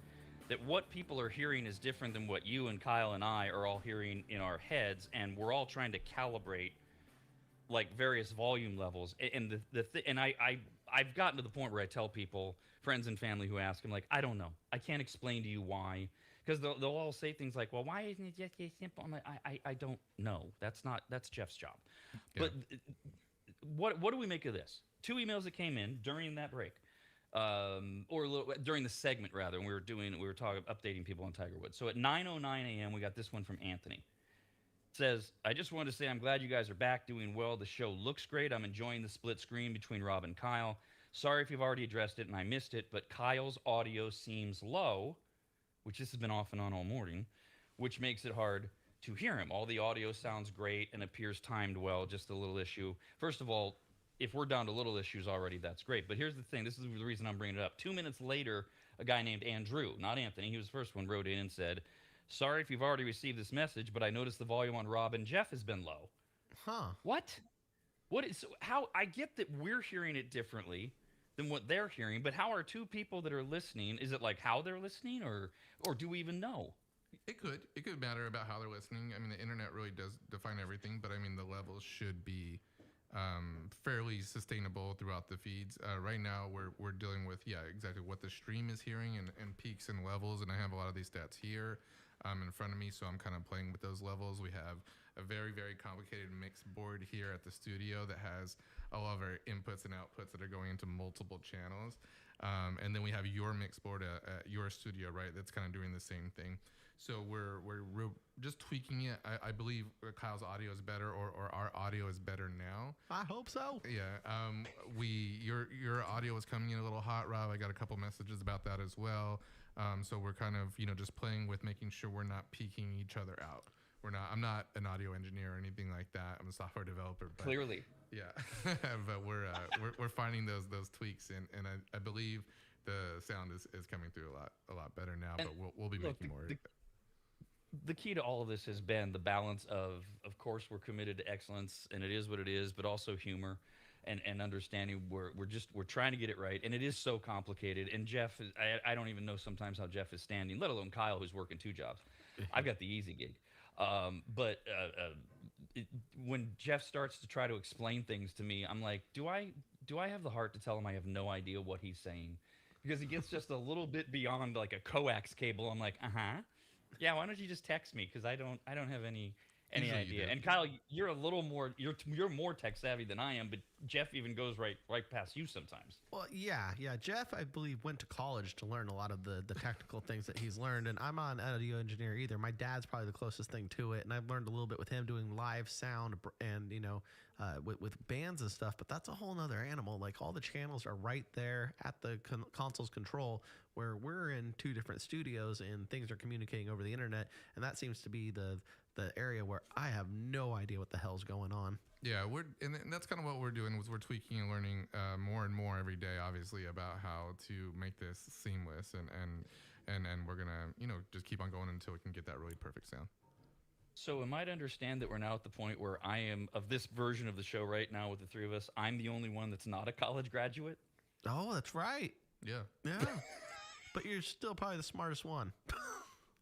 that what people are hearing is different than what you and Kyle and I are all hearing in our heads, and we're all trying to calibrate like various volume levels. And I've gotten to the point where I tell people, friends and family who ask, I'm like, I don't know. I can't explain to you why. Because they'll all say things like, well, why isn't it just as simple? I'm like, I don't know. That's Jeff's job. Yeah. But what do we make of this? 2 emails that came in during that break. During the segment rather, and we were updating people on Tiger Woods. So at 9:09 a.m. we got this one from Anthony. It says, I just wanted to say I'm glad you guys are back, doing well. The show looks great. I'm enjoying the split screen between Rob and Kyle. Sorry if you've already addressed it and I missed it, but Kyle's audio seems low, which this has been off and on all morning, which makes it hard to hear him. All the audio sounds great and appears timed well, just a little issue. First of all, if we're down to little issues already, that's great. But here's the thing. This is the reason I'm bringing it up. 2 minutes later, a guy named Andrew, not Anthony, he was the first one, wrote in and said, sorry if you've already received this message, but I noticed the volume on Rob and Jeff has been low. Huh. What is, how, I get that we're hearing it differently than what they're hearing, but how are two people that are listening, is it like how they're listening, or do we even know? It could matter about how they're listening. I mean, the internet really does define everything, but I mean, the levels should be fairly sustainable throughout the feeds. Right now, we're dealing with, exactly what the stream is hearing and peaks and levels, and I have a lot of these stats here in front of me, so I'm kind of playing with those levels. We have a very, very complicated mix board here at the studio that has a lot of our inputs and outputs that are going into multiple channels. And then we have your mix board at your studio, right? That's kind of doing the same thing. So we're just tweaking it. I believe Kyle's audio is better, or our audio is better now. I hope so. Yeah. Your audio is coming in a little hot, Rob. I got a couple messages about that as well. So we're kind of, just playing with making sure we're not peaking each other out. I'm not an audio engineer or anything like that. I'm a software developer. But clearly. Yeah. But we're finding those tweaks, and I believe the sound is coming through a lot better now. But we'll be making more. The key to all of this has been the balance of course, we're committed to excellence, and it is what it is, but also humor and understanding. We're trying to get it right, and it is so complicated. And Jeff, I don't even know sometimes how Jeff is standing, let alone Kyle, who's working 2 jobs. I've got the easy gig. When Jeff starts to try to explain things to me, I'm like, do I have the heart to tell him I have no idea what he's saying? Because he gets just a little bit beyond like a coax cable. I'm like, yeah, why don't you just text me? Because I don't have any idea. And Kyle, you're a little more, you're more tech savvy than I am, but Jeff even goes right past you sometimes. Well, yeah. Jeff, I believe, went to college to learn a lot of the technical things that he's learned, and I'm not an audio engineer either. My dad's probably the closest thing to it, and I've learned a little bit with him doing live sound and with bands and stuff. But that's a whole nother animal. Like, all the channels are right there at the console's control, where we're in 2 different studios and things are communicating over the internet, and that seems to be the area where I have no idea what the hell's going on. Yeah, and that's kind of what we're doing. We're tweaking and learning more and more every day, obviously, about how to make this seamless, and we're gonna just keep on going until we can get that really perfect sound. So am I to understand that we're now at the point where I am, of this version of the show right now with the 3 of us, I'm the only one that's not a college graduate? Oh, that's right. Yeah. But you're still probably the smartest one.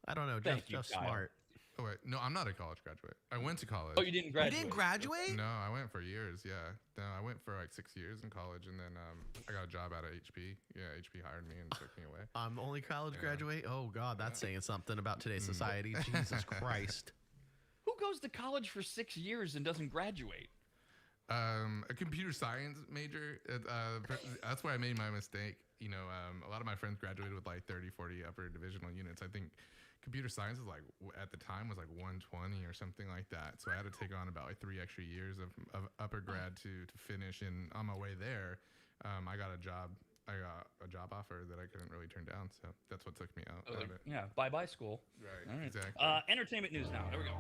I don't know. Jeff's smart. Oh, wait. No, I'm not a college graduate. I went to college. Oh, you didn't graduate? You didn't graduate? No, I went for years, yeah. No, I went for like 6 years in college, and then I got a job out of HP. Yeah, HP hired me and took me away. I'm only college graduate? Oh, God, that's saying something about today's society. Jesus Christ. Who goes to college for 6 years and doesn't graduate? A computer science major. That's where I made my mistake. A lot of my friends graduated with like 30, 40 upper divisional units. I think computer science is like, at the time, was like 120 or something like that. So I had to take on about like 3 extra years of upper grad to finish. And on my way there, I got a job I got a job offer that I couldn't really turn down, so that's what took me out of it. Yeah, bye-bye school. Right, All right. exactly. Entertainment news now. There we go.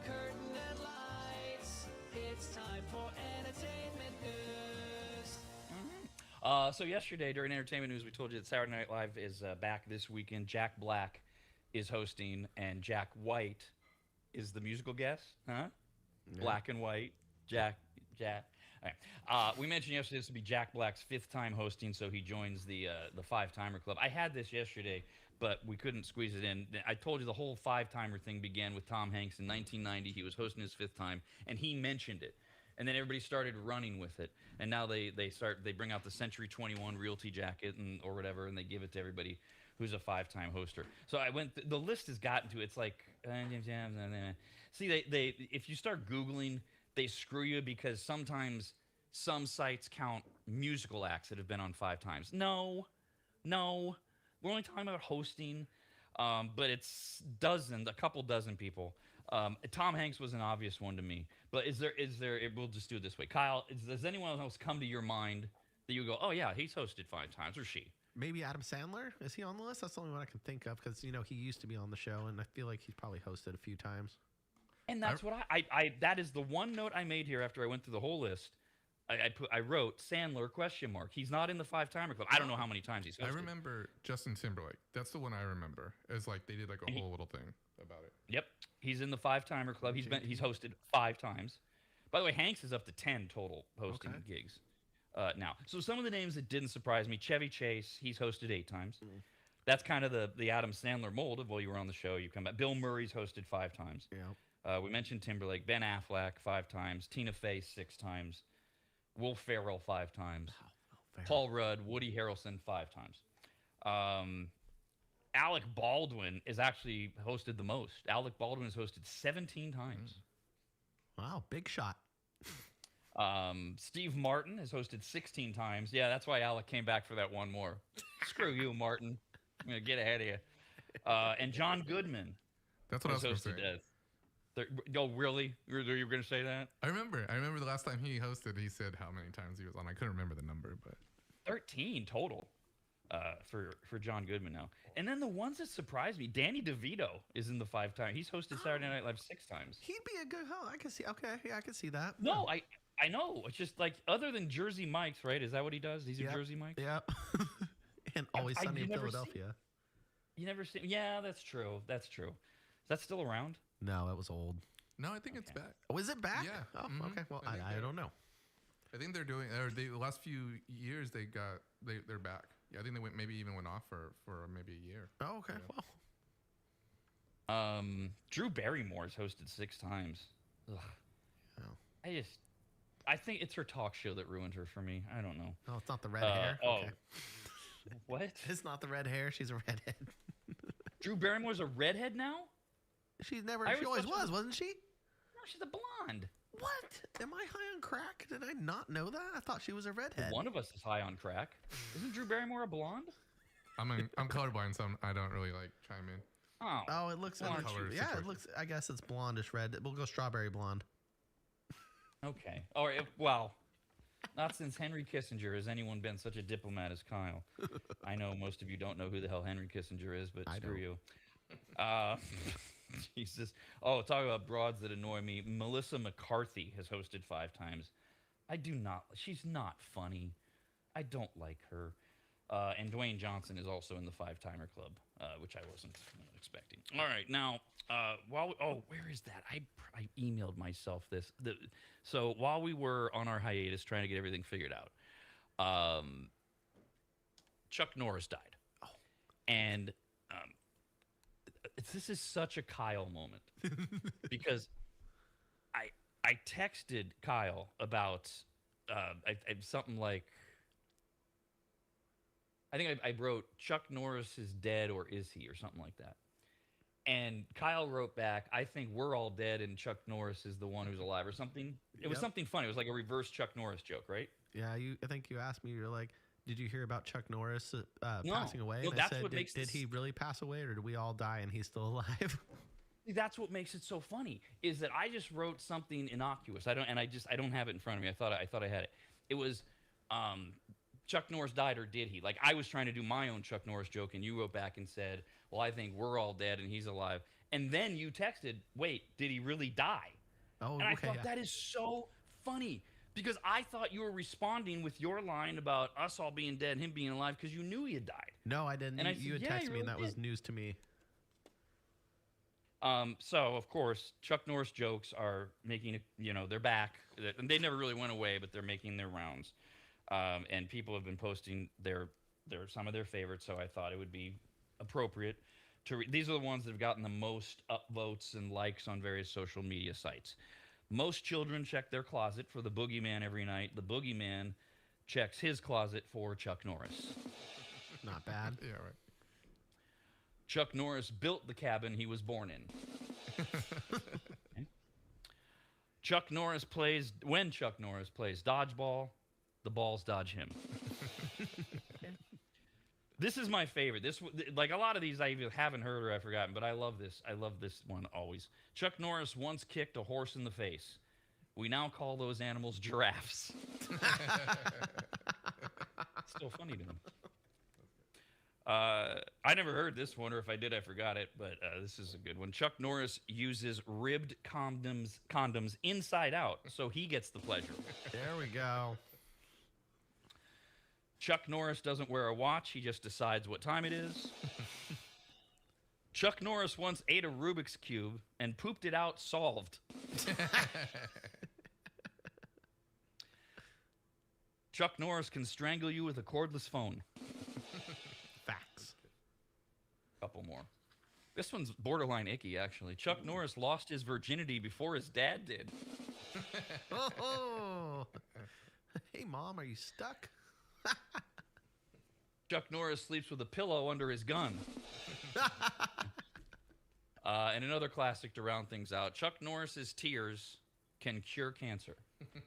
Curtain and lights. It's time for entertainment news. So yesterday during entertainment news, we told you that Saturday Night Live is back this weekend. Jack Black is hosting, and Jack White is the musical guest. Huh? Yeah. Black and White. Jack. All right. We mentioned yesterday this would be Jack Black's 5th time hosting, so he joins the 5-timer club. I had this yesterday, but we couldn't squeeze it in. I told you the whole 5-timer thing began with Tom Hanks in 1990. He was hosting his 5th time, and he mentioned it. And then everybody started running with it. And now they bring out the Century 21 Realty jacket or whatever, and they give it to everybody who's a 5-time hoster. So I went. The list has gotten to it's like see they if you start Googling, they screw you because sometimes some sites count musical acts that have been on 5 times. No, we're only talking about hosting, but it's a couple dozen people. Tom Hanks was an obvious one to me, but is there? We'll just do it this way. Kyle, does anyone else come to your mind that you go, oh yeah, he's hosted 5 times, or she? Maybe Adam Sandler. Is he on the list? That's the only one I can think of because he used to be on the show, and I feel like he's probably hosted a few times. And that's what I that is the one note I made here after I went through the whole list. I wrote Sandler ? He's not in the 5-timer club. I don't know how many times he's hosted. I remember Justin Timberlake. That's the one I remember. It's like they did like a whole little thing about it. Yep, he's in the 5-timer club. He's hosted 5 times. By the way, Hanks is up to 10 total hosting gigs now. So some of the names that didn't surprise me: Chevy Chase. He's hosted 8 times. That's kind of the Adam Sandler mold of, well, you were on the show, you come back. Bill Murray's hosted 5 times. Yeah. We mentioned Timberlake. Ben Affleck 5 times. Tina Fey 6 times. Will Ferrell 5 times. Wow, Paul Rudd, Woody Harrelson 5 times. Alec Baldwin is actually hosted the most. Alec Baldwin has hosted 17 times. Wow, big shot. Steve Martin has hosted 16 times. Yeah, that's why Alec came back for that one more. Screw you, Martin. I'm going to get ahead of you. And John Goodman. That's what I was going to say. Oh, really? You were going to say that? I remember the last time he hosted, he said how many times he was on. I couldn't remember the number, but 13 total for John Goodman now. And then the ones that surprised me, Danny DeVito is in the 5 times. He's hosted Saturday Night Live 6 times. He'd be a good host. I can see. Okay, yeah, I can see that. No, I know. It's just like, other than Jersey Mike's, right? Is that what he does? He's a Jersey Mike? Yeah. And Always Sunny in Philadelphia. You never see? Yeah, that's true. That's true. Is that still around? No, that was old. No, I think it's back. Oh, is it back? Yeah. Oh, okay. Well, I don't know. I think they're doing. The last few years they're back. Yeah, I think they maybe went off for maybe a year. Oh, okay. Yeah. Well. Drew Barrymore's hosted 6 times. Ugh. Oh. I think it's her talk show that ruined her for me. I don't know. Oh, it's not the red hair. Okay. What? It's not the red hair. She's a redhead. Drew Barrymore's a redhead now? She always was, wasn't she? No, she's a blonde. What? Am I high on crack? Did I not know that? I thought she was a redhead. One of us is high on crack. Isn't Drew Barrymore a blonde? I'm colorblind, so I don't really chime in. Oh, it looks like yeah, it looks. I guess it's blondish red. We'll go strawberry blonde. Okay. All right. Well, not since Henry Kissinger has anyone been such a diplomat as Kyle. I know most of you don't know who the hell Henry Kissinger is, but screw you. Jesus. Oh, talk about broads that annoy me. Melissa McCarthy has hosted 5 times. She's not funny. I don't like her. And Dwayne Johnson is also in the 5-timer club, which I wasn't expecting. All right, now, where is that? I emailed myself this. So while we were on our hiatus trying to get everything figured out, Chuck Norris died. Oh. And this is such a Kyle moment because I texted Kyle about something like, I think I wrote, Chuck Norris is dead, or is he, or something like that. And Kyle wrote back, I think we're all dead and Chuck Norris is the one who's alive, or something. It was something funny. It was like a reverse Chuck Norris joke, right? Yeah, I think you asked me, you're like, did you hear about Chuck Norris passing away? No, and that's I said, what makes did he really pass away, or did we all die and he's still alive? That's what makes it so funny, is that I just wrote something innocuous. I don't have it in front of me. I thought I had it. It was, Chuck Norris died or did he? Like, I was trying to do my own Chuck Norris joke, and you wrote back and said, well, I think we're all dead and he's alive. And then you texted, wait, did he really die? Oh, and I thought that is so funny because I thought you were responding with your line about us all being dead and him being alive because you knew he had died. No, I didn't. And You had texted me, and that was news to me. So, of course, Chuck Norris jokes are making, they're back. And they never really went away, but they're making their rounds. And people have been posting some of their favorites, so I thought it would be appropriate to read. These are the ones that have gotten the most upvotes and likes on various social media sites. Most children check their closet for the boogeyman every night. The boogeyman checks his closet for Chuck Norris. Not bad. Yeah, right. Chuck Norris built the cabin he was born in. Okay. Chuck Norris plays dodgeball, the balls dodge him. Okay. This is my favorite. Like a lot of these I either haven't heard or I've forgotten, but I love this. I love this one always. Chuck Norris once kicked a horse in the face. We now call those animals giraffes. Still funny to me. I never heard this one, or if I did, I forgot it, but this is a good one. Chuck Norris uses ribbed condoms inside out, so he gets the pleasure. There we go. Chuck Norris doesn't wear a watch. He just decides what time it is. Chuck Norris once ate a Rubik's Cube and pooped it out solved. Chuck Norris can strangle you with a cordless phone. Facts. Couple more. This one's borderline icky, actually. Chuck Norris lost his virginity before his dad did. Oh. Hey, Mom, are you stuck? Chuck Norris sleeps with a pillow under his gun. And another classic to round things out. Chuck Norris's tears can cure cancer.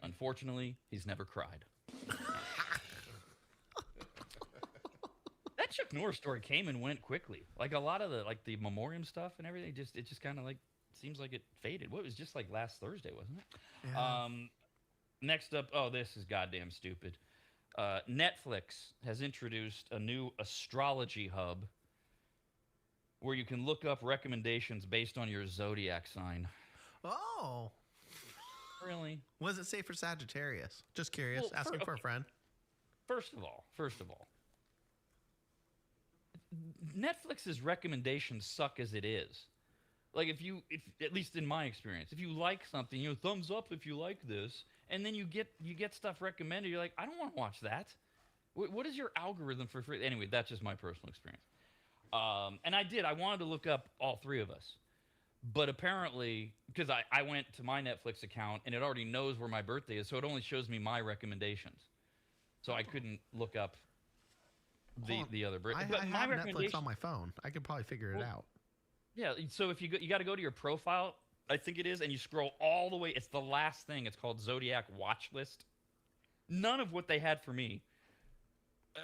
Unfortunately, he's never cried. That Chuck Norris story came and went quickly. Like a lot of the memoriam stuff and everything, it just kind of seems like it faded. Well, it was just like last Thursday, wasn't it? Yeah. Next up, this is goddamn stupid. Netflix has introduced a new astrology hub where you can look up recommendations based on your zodiac sign. Oh. Really? What does it say for Sagittarius? Just curious. Well, Asking for a friend. First of all, Netflix's recommendations suck as it is. Like if at least in my experience, if you like something, thumbs up if you like this, and then you get stuff recommended, you're like, I don't want to watch that. What is your algorithm for free? Anyway, that's just my personal experience. And I wanted to look up all three of us. But apparently, because I went to my Netflix account and it already knows where my birthday is, so it only shows me my recommendations. So I couldn't look up the other birthday. I have Netflix on my phone. I could probably figure it out. Yeah, so if you got to go to your profile, I think it is, and you scroll all the way. It's the last thing. It's called Zodiac Watch List. None of what they had for me,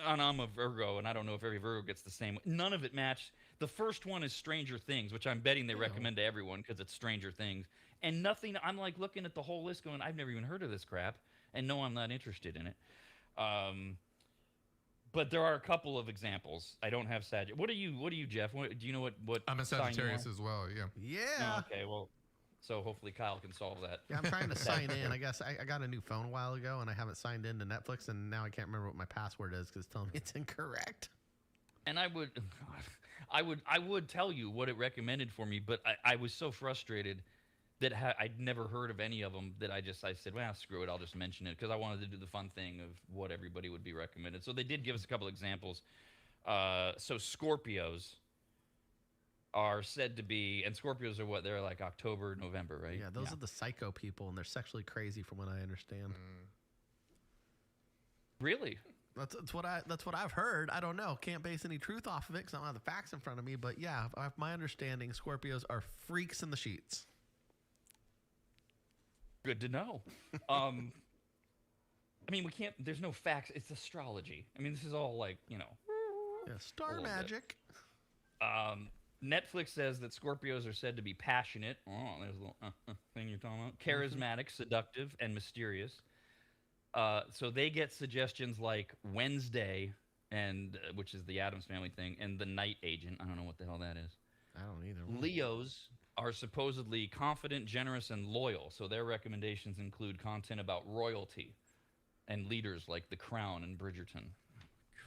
and I'm a Virgo, and I don't know if every Virgo gets the same. None of it matched. The first one is Stranger Things, which I'm betting they recommend to everyone because it's Stranger Things. And nothing, I'm like looking at the whole list going, I've never even heard of this crap, and no, I'm not interested in it. But there are a couple of examples. I don't have Sagittarius. What are you, Jeff? Do you know what I'm a sign you Sagittarius are? as well, yeah. Yeah. Oh, okay, well, so hopefully Kyle can solve that. Yeah, I'm trying to sign in. I guess I got a new phone a while ago, and I haven't signed into Netflix, and now I can't remember what my password is because it's telling me it's incorrect. And I would tell you what it recommended for me, but I was so frustrated that I'd never heard of any of them that I said, well, screw it, I'll just mention it because I wanted to do the fun thing of what everybody would be recommended. So they did give us a couple examples. So Scorpios are said to be, and Scorpios are what? They're like October, November, right? Yeah, those are the psycho people, and they're sexually crazy from what I understand. Really? That's what I've heard. I don't know. Can't base any truth off of it because I don't have the facts in front of me. But yeah, my understanding, Scorpios are freaks in the sheets. Good to know. I mean, we can't. There's no facts. It's astrology. I mean, this is all like Yeah, star magic. Netflix says that Scorpios are said to be passionate. Oh, there's a little thing you're talking about. Charismatic, seductive, and mysterious. So they get suggestions like Wednesday, and which is the Addams Family thing, and the Night Agent. I don't know what the hell that is. I don't either. Leos are supposedly confident, generous, and loyal. So their recommendations include content about royalty and leaders like The Crown and Bridgerton.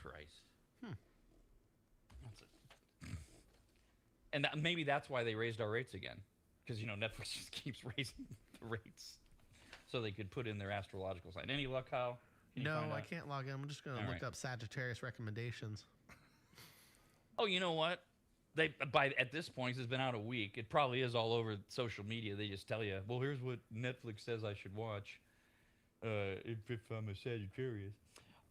Christ. That's it. And maybe that's why they raised our rates again, because Netflix just keeps raising the rates, so they could put in their astrological sign. Any luck, Kyle? No, I can't log in. I'm just going to look up Sagittarius recommendations. Oh, you know what? At this point, it's been out a week. It probably is all over social media. They just tell you, well, here's what Netflix says I should watch. If I'm a Sagittarius.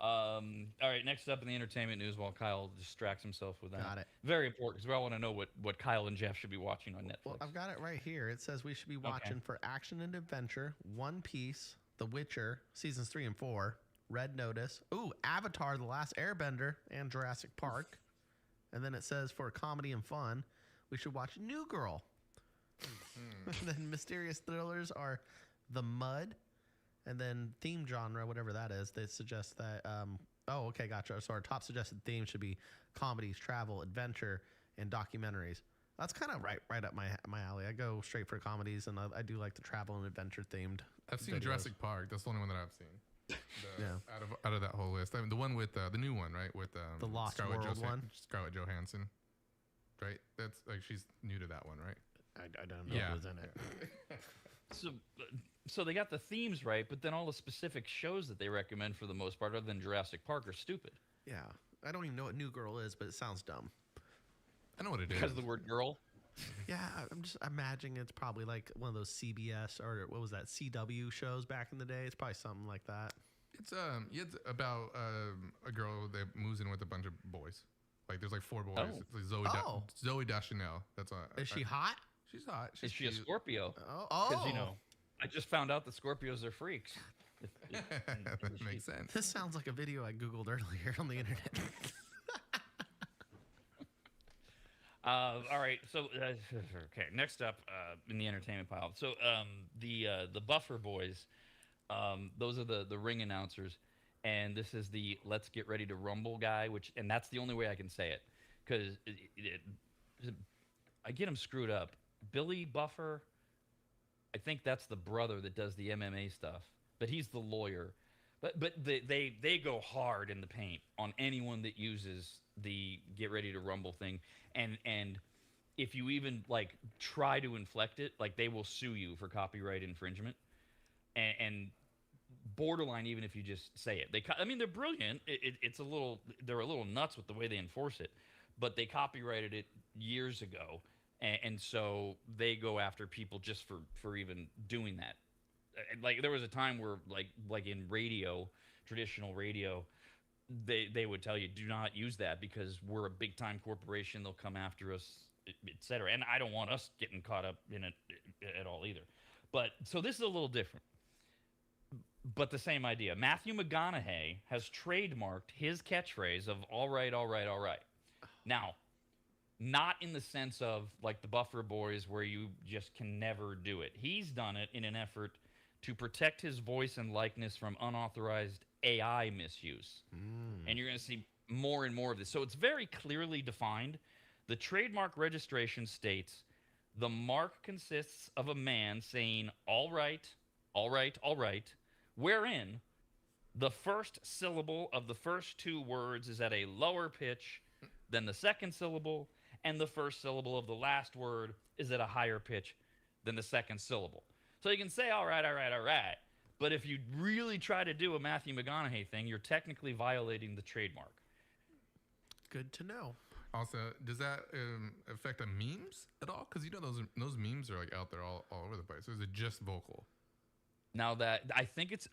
All right, next up in the entertainment news, while Kyle distracts himself with that. Got it. Very important, because we all want to know what Kyle and Jeff should be watching on Netflix. Well, I've got it right here. It says we should be watching for action and adventure, One Piece, The Witcher, seasons 3 and 4, Red Notice, Avatar, The Last Airbender, and Jurassic Park. And then it says for comedy and fun, we should watch New Girl. And then mysterious thrillers are The Mud. And then theme genre, whatever that is, they suggest that, okay, gotcha. So our top suggested theme should be comedies, travel, adventure, and documentaries. That's kind of right up my alley. I go straight for comedies, and I do like the travel and adventure themed. I've seen videos. Jurassic Park. That's the only one that I've seen. Out of that whole list. I mean, the one with the new one, right? With the Lost World one. Scarlett Johansson, right? That's like she's new to that one, right? I don't know who's in it. So they got the themes right, but then all the specific shows that they recommend for the most part, other than Jurassic Park, are stupid. Yeah, I don't even know what New Girl is, but it sounds dumb. I know what it is. Because of the word girl? Yeah, I'm just imagining it's probably like one of those CBS or what was that, CW shows back in the day. It's probably something like that. It's it's about a girl that moves in with a bunch of boys. Like there's like 4 boys. Oh. It's like Zoe Deschanel. That's Is she hot? She's hot. Is she a Scorpio? Oh, Because I just found out that Scorpios are freaks. That makes sense. This sounds like a video I Googled earlier on the internet. All right, so okay. Next up in the entertainment pile, so the Buffer Boys, those are the ring announcers, and this is the Let's Get Ready to Rumble guy, and that's the only way I can say it, because I get them screwed up. Billy Buffer, I think that's the brother that does the MMA stuff, but he's the lawyer. But they go hard in the paint on anyone that uses the Get Ready to Rumble thing, and if you even like try to inflect it, like they will sue you for copyright infringement, and borderline even if you just say it. They're brilliant. They're a little nuts with the way they enforce it, but they copyrighted it years ago. And so they go after people just for even doing that. Like there was a time where like in radio, traditional radio, they would tell you do not use that because we're a big time corporation. They'll come after us, etc. And I don't want us getting caught up in it at all either. But so this is a little different, but the same idea. Matthew McConaughey has trademarked his catchphrase of "all right, all right, all right." Now, not in the sense of like the Buffer Boys where you just can never do it. He's done it in an effort to protect his voice and likeness from unauthorized AI misuse. And you're going to see more and more of this. So it's very clearly defined. The trademark registration states the mark consists of a man saying, all right, all right, all right, wherein the first syllable of the first 2 words is at a lower pitch than the second syllable, and the first syllable of the last word is at a higher pitch than the second syllable. So you can say, all right, all right, all right. But if you really try to do a Matthew McConaughey thing, you're technically violating the trademark. Good to know. Also, does that affect the memes at all? Because those memes are like out there all over the place. Or is it just vocal? Now that I think it's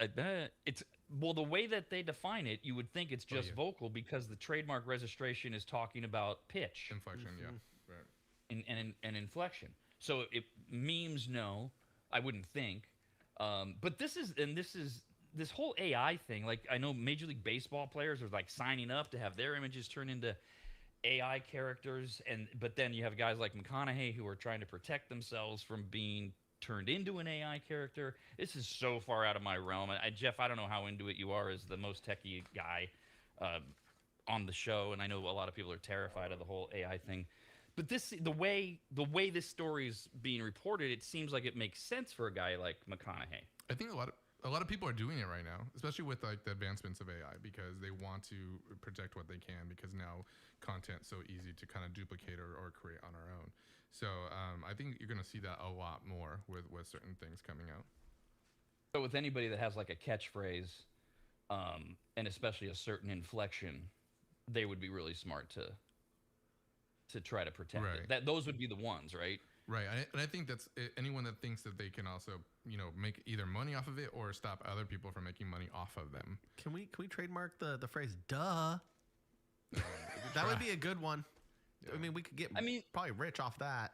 well, the way that they define it, you would think it's just vocal because the trademark registration is talking about pitch, inflection, right, and inflection. So if memes, no, I wouldn't think. But this whole AI thing. Like I know Major League Baseball players are like signing up to have their images turned into AI characters, but then you have guys like McConaughey who are trying to protect themselves from being turned into an AI character. This is so far out of my realm. Jeff, I don't know how into it you are as the most techie guy on the show, and I know a lot of people are terrified of the whole AI thing. But the way this story is being reported, it seems like it makes sense for a guy like McConaughey. I think a lot of people are doing it right now, especially with like the advancements of AI, because they want to protect what they can, because now content's so easy to kind of duplicate or create on our own. So I think you're going to see that a lot more with certain things coming out. But with anybody that has like a catchphrase, and especially a certain inflection, they would be really smart to try to protect it. Those would be the ones, right? Right, and I think that's anyone that thinks that they can also, make either money off of it or stop other people from making money off of them. Can we trademark the phrase "duh"? That would be a good one. Yeah. I mean, we could get probably rich off that.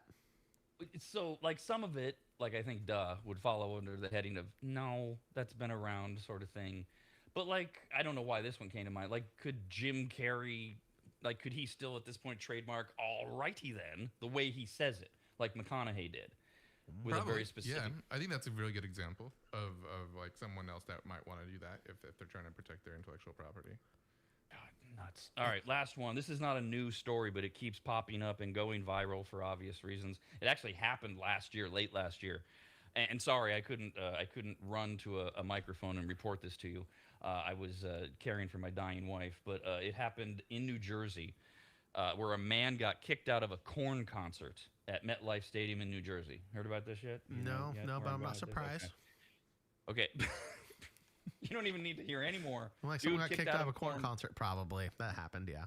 So, like, some of it, like I think "duh" would follow under the heading of "no, that's been around" sort of thing. But like, I don't know why this one came to mind. Like, could Jim Carrey, like, could he still at this point trademark "alrighty then" the way he says it? Like McConaughey did, with Probably, a very specific. Yeah, I think that's a really good example of like someone else that might want to do that if they're trying to protect their intellectual property. God, nuts. All right, last one. This is not a new story, but it keeps popping up and going viral for obvious reasons. It actually happened late last year. And sorry, I couldn't run to a microphone and report this to you. I was caring for my dying wife, but it happened in New Jersey, where a man got kicked out of a Korn concert at MetLife Stadium in New Jersey. Heard about this yet? No, but I'm not surprised. Okay. You don't even need to hear any more. Like someone got kicked out of a Korn concert, probably. That happened, yeah.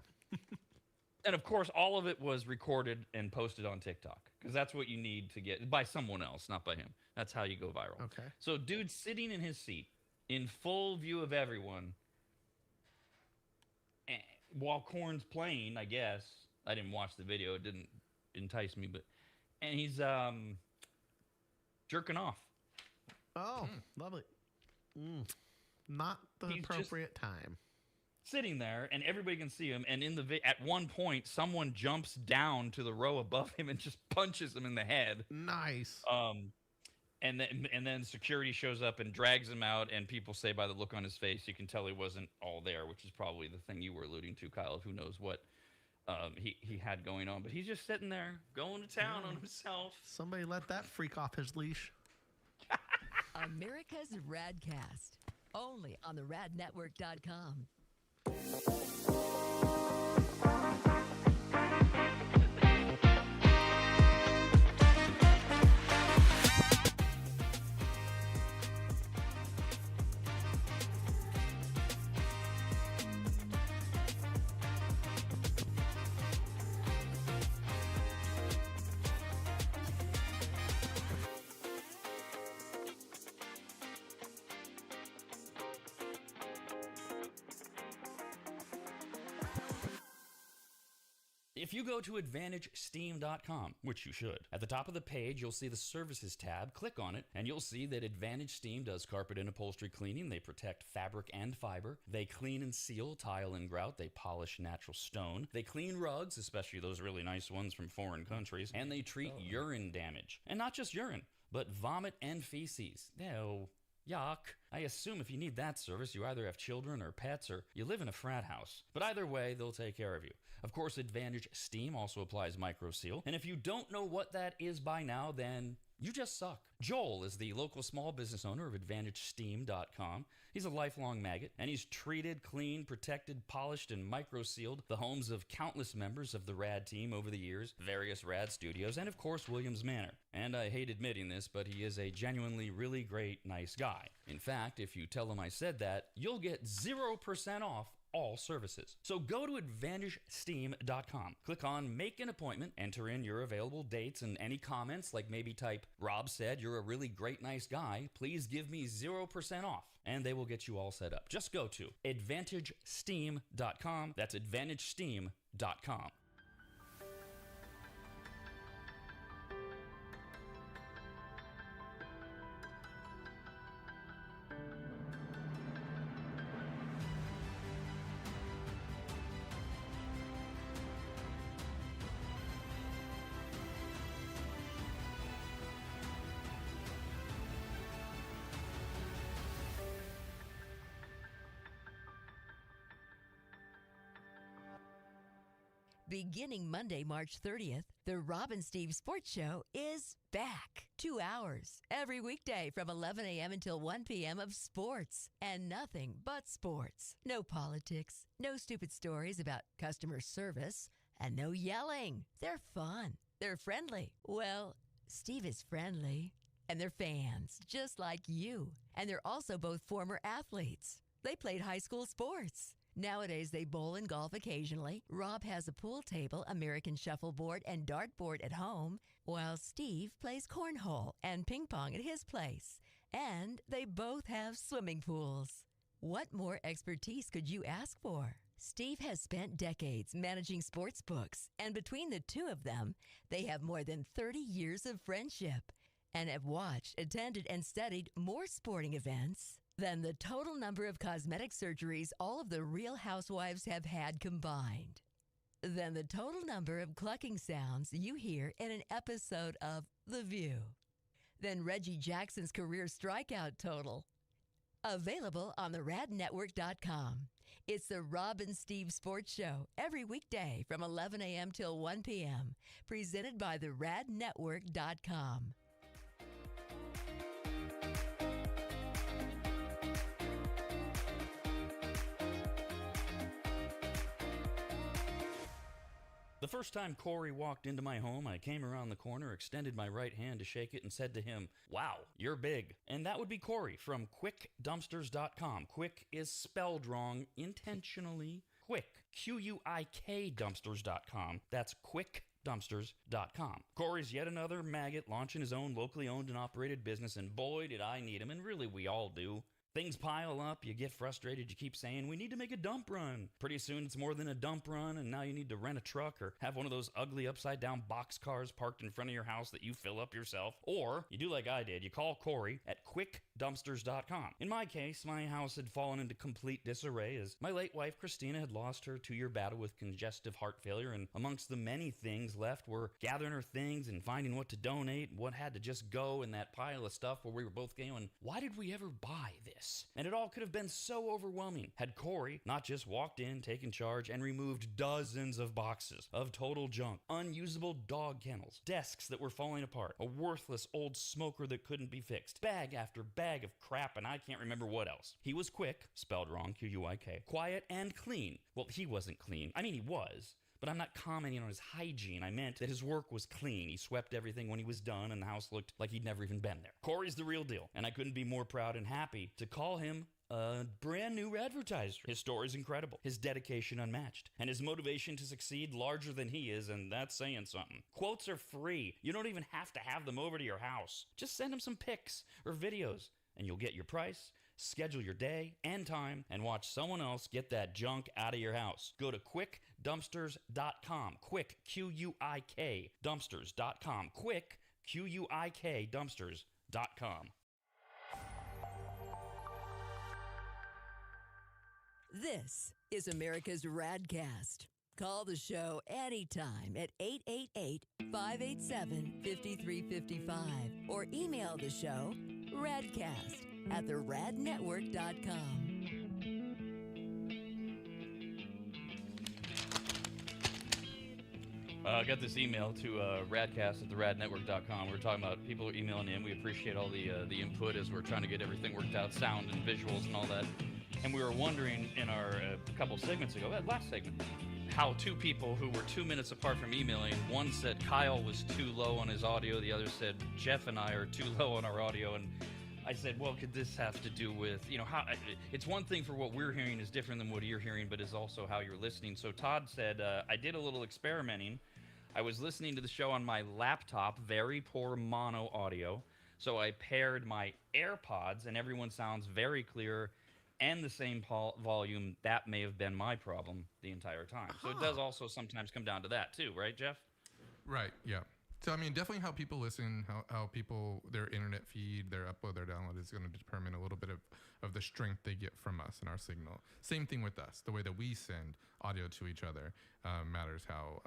And of course, all of it was recorded and posted on TikTok, because that's what you need to get by someone else, not by him. That's how you go viral. Okay. So, dude sitting in his seat in full view of everyone, while Korn's playing, I guess. I didn't watch the video. It didn't entice me, and he's jerking off. Oh, lovely. Not the He's appropriate time. Sitting there, and everybody can see him. And at one point, someone jumps down to the row above him and just punches him in the head. Nice. And then security shows up and drags him out. And people say by the look on his face, you can tell he wasn't all there, which is probably the thing you were alluding to, Kyle. Of who knows what he had going on, but he's just sitting there going to town on himself. Somebody let that freak off his leash. America's RAD Cast, only on the radnetwork.com. If you go to AdvantageSteam.com, which you should, at the top of the page, you'll see the Services tab. Click on it, and you'll see that Advantage Steam does carpet and upholstery cleaning. They protect fabric and fiber. They clean and seal tile and grout. They polish natural stone. They clean rugs, especially those really nice ones from foreign countries. And they treat urine damage. And not just urine, but vomit and feces. Ew. Yuck. I assume if you need that service, you either have children or pets or you live in a frat house. But either way, they'll take care of you. Of course, Advantage Steam also applies MicroSeal. And if you don't know what that is by now, then you just suck. Joel is the local small business owner of AdvantageSteam.com. He's a lifelong maggot, and he's treated, cleaned, protected, polished, and microsealed the homes of countless members of the RAD team over the years, various RAD studios, and of course, Williams Manor. And I hate admitting this, but he is a genuinely really great, nice guy. In fact, if you tell him I said that, you'll get 0% off all services. So go to AdvantageSteam.com. Click on Make an Appointment, enter in your available dates and any comments, like maybe type, "Rob said you're a really great, nice guy. Please give me 0% off." And they will get you all set up. Just go to AdvantageSteam.com. That's AdvantageSteam.com. Beginning Monday, March 30th, the Rob and Steve Sports Show is back. 2 hours every weekday from 11 a.m. until 1 p.m. of sports and nothing but sports. No politics, no stupid stories about customer service, and no yelling. They're fun. They're friendly. Well, Steve is friendly. And they're fans, just like you. And they're also both former athletes. They played high school sports. Nowadays, they bowl and golf occasionally. Rob has a pool table, American shuffleboard, and dartboard at home, while Steve plays cornhole and ping pong at his place. And they both have swimming pools. What more expertise could you ask for? Steve has spent decades managing sports books, and between the two of them, they have more than 30 years of friendship and have watched, attended, and studied more sporting events than the total number of cosmetic surgeries all of the Real Housewives have had combined, than the total number of clucking sounds you hear in an episode of The View, than Reggie Jackson's career strikeout total. Available on the radnetwork.com. It's the Rob and Steve Sports Show every weekday from 11 a.m. till 1 p.m. Presented by the radnetwork.com. The first time Corey walked into my home, I came around the corner, extended my right hand to shake it, and said to him, "Wow, you're big." And that would be Corey from quickdumpsters.com. Quick is spelled wrong intentionally. Quick, Q-U-I-K dumpsters.com. That's quickdumpsters.com. Corey's yet another maggot launching his own locally owned and operated business, and boy, did I need him, and really we all do. Things pile up, you get frustrated, you keep saying, "We need to make a dump run." Pretty soon it's more than a dump run, and now you need to rent a truck or have one of those ugly upside down box cars parked in front of your house that you fill up yourself. Or you do like I did, you call Corey at quickdumpsters.com. In my case, my house had fallen into complete disarray as my late wife Christina had lost her 2-year battle with congestive heart failure, and amongst the many things left were gathering her things and finding what to donate, what had to just go in that pile of stuff where we were both going, why did we ever buy this? And it all could have been so overwhelming had Corey not just walked in, taken charge, and removed dozens of boxes of total junk, unusable dog kennels, desks that were falling apart, a worthless old smoker that couldn't be fixed, bag after bag of crap, and I can't remember what else. He was quick, spelled wrong, Q-U-I-K, quiet and clean. Well, he wasn't clean. I mean, he was. But I'm not commenting on his hygiene. I meant that his work was clean. He swept everything when he was done, and the house looked like he'd never even been there. Corey's the real deal, and I couldn't be more proud and happy to call him a brand new advertiser. His story's incredible, his dedication unmatched, and his motivation to succeed larger than he is, and that's saying something. Quotes are free. You don't even have to have them over to your house. Just send him some pics or videos, and you'll get your price, schedule your day and time, and watch someone else get that junk out of your house. Go to quickdumpsters.com. Quick, Q-U-I-K, dumpsters.com. Quick, Q-U-I-K, dumpsters.com. This is America's RAD Cast. Call the show anytime at 888-587-5355 or email the show radcast at theradnetwork.com. I got this email to radcast at theradnetwork.com. We're talking about people emailing in. We appreciate all the input as we're trying to get everything worked out, sound and visuals and all that. And we were wondering in our couple segments ago, that last segment, how two people who were 2 minutes apart from emailing, one said Kyle was too low on his audio, the other said Jeff and I are too low on our audio, and I said, well, could this have to do with, how it's one thing for what we're hearing is different than what you're hearing, but is also how you're listening. So Todd said, I did a little experimenting. I was listening to the show on my laptop, very poor mono audio. So I paired my AirPods, and everyone sounds very clear and the same volume. That may have been my problem the entire time. So it does also sometimes come down to that too, right, Jeff? Right, yeah. So, I mean, definitely how people listen, how people, their internet feed, their upload, their download is going to determine a little bit of the strength they get from us and our signal. Same thing with us. The way that we send audio to each other matters how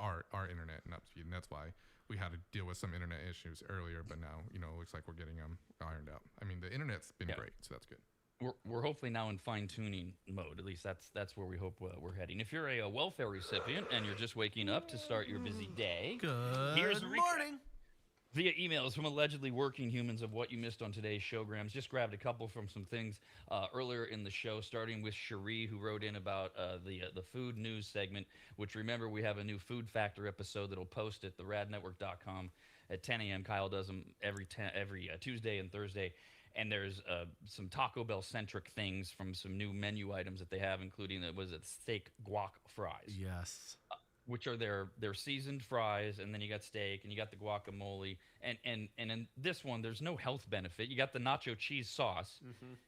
our internet and upspeed. And that's why we had to deal with some internet issues earlier, but now, it looks like we're getting them ironed out. I mean, the internet's been great, so that's good. we're hopefully now in fine tuning mode. At least that's where we hope we're heading. If you're a welfare recipient and you're just waking up to start your busy day, here's Good a recap morning. via emails from allegedly working humans of what you missed on today's showgrams. Just grabbed a couple from some things earlier in the show, starting with Cherie, who wrote in about the food news segment, which, remember, we have a new Food Factor episode that'll post at theradnetwork.com at 10 a.m. Kyle does them every Tuesday and Thursday. And there's some Taco Bell-centric things from some new menu items that they have, including, steak guac fries. Yes. Which are their seasoned fries, and then you got steak, and you got the guacamole, and in this one, there's no health benefit. You got the nacho cheese sauce,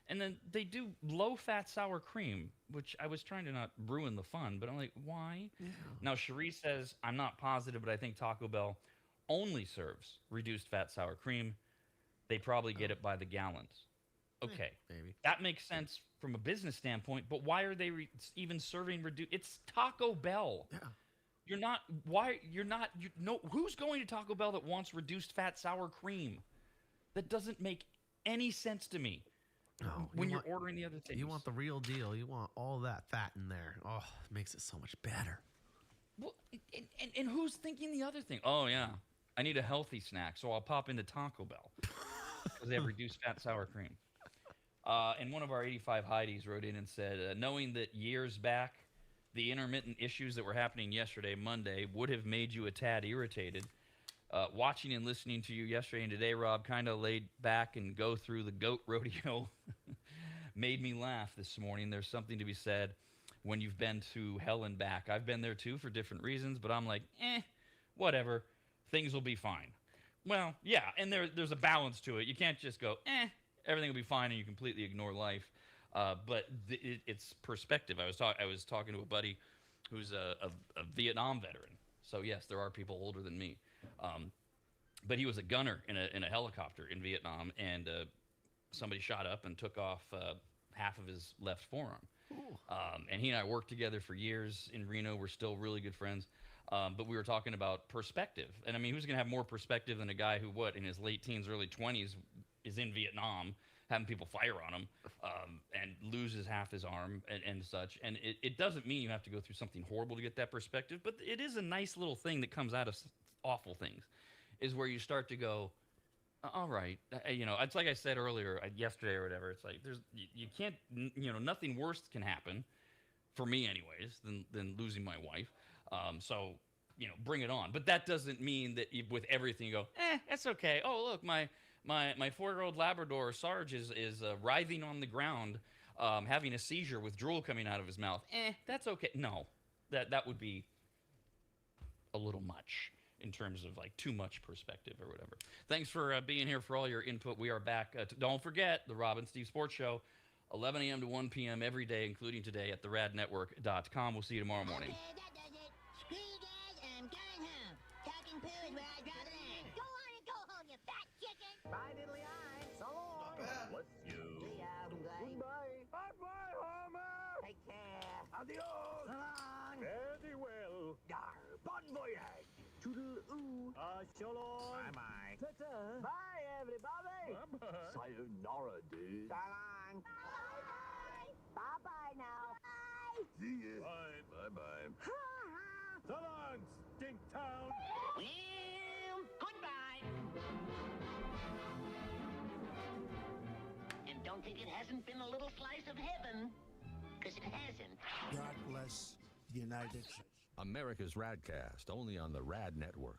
and then they do low-fat sour cream, which I was trying to not ruin the fun, but I'm like, why? Yeah. Now, Cherie says, I'm not positive, but I think Taco Bell only serves reduced fat sour cream. They probably get it by the gallons. Okay, maybe. That makes sense from a business standpoint, but why are they even serving reduced? It's Taco Bell. Yeah. Who's going to Taco Bell that wants reduced fat sour cream? That doesn't make any sense to me. No, when you're ordering the other things. You want the real deal. You want all that fat in there. Oh, it makes it so much better. Well, and who's thinking the other thing? Oh, yeah, I need a healthy snack, so I'll pop into Taco Bell because they have reduced fat sour cream. And one of our 85 Heidi's wrote in and said, knowing that years back, the intermittent issues that were happening yesterday, Monday, would have made you a tad irritated. Watching and listening to you yesterday and today, Rob, kind of laid back and go through the goat rodeo made me laugh this morning. There's something to be said when you've been to hell and back. I've been there too for different reasons, but I'm like, whatever. Things will be fine. Well, yeah, and there's a balance to it. You can't just go, everything will be fine, and you completely ignore life. But it's perspective. I was talking to a buddy who's a Vietnam veteran. So yes, there are people older than me. But he was a gunner in a helicopter in Vietnam, and somebody shot up and took off half of his left forearm. And he and I worked together for years in Reno. We're still really good friends. But we were talking about perspective. And I mean, who's going to have more perspective than a guy who, in his late teens, early 20s, is in Vietnam, having people fire on him, and loses half his arm and such. And it doesn't mean you have to go through something horrible to get that perspective, but it is a nice little thing that comes out of awful things, is where you start to go, all right, it's like I said earlier, yesterday or whatever, it's like you can't, nothing worse can happen, for me anyways, than losing my wife. So, bring it on. But that doesn't mean that with everything you go, that's okay. Oh, look, my 4-year-old Labrador, Sarge, is writhing on the ground, having a seizure with drool coming out of his mouth. That's okay. No, that would be a little much in terms of too much perspective or whatever. Thanks for being here, for all your input. We are back. Don't forget the Rob and Steve Sports Show, 11 a.m. to 1 p.m. every day, including today at theradnetwork.com. We'll see you tomorrow morning. Okay, that does it. Screw you guys, I'm going home. Talking poo is where I draw the line. Go on and go home, you fat chicken. Bye, diddly eye. So long. Bless you. See ya, goodbye. Bye-bye, Homer. Take care. Adios. So long. Very well. Dar, bon voyage. Toodle-oo. So long. Bye-bye. Ta-ta. Bye, everybody. Bye-bye. Sayonara, dude. So long. Bye-bye. Bye-bye now. Bye. See ya. Bye. Bye-bye. So long, Stink Town. Well, goodbye. And don't think it hasn't been a little slice of heaven, because it hasn't. God bless the United States. America's RAD Cast, only on the RAD Network.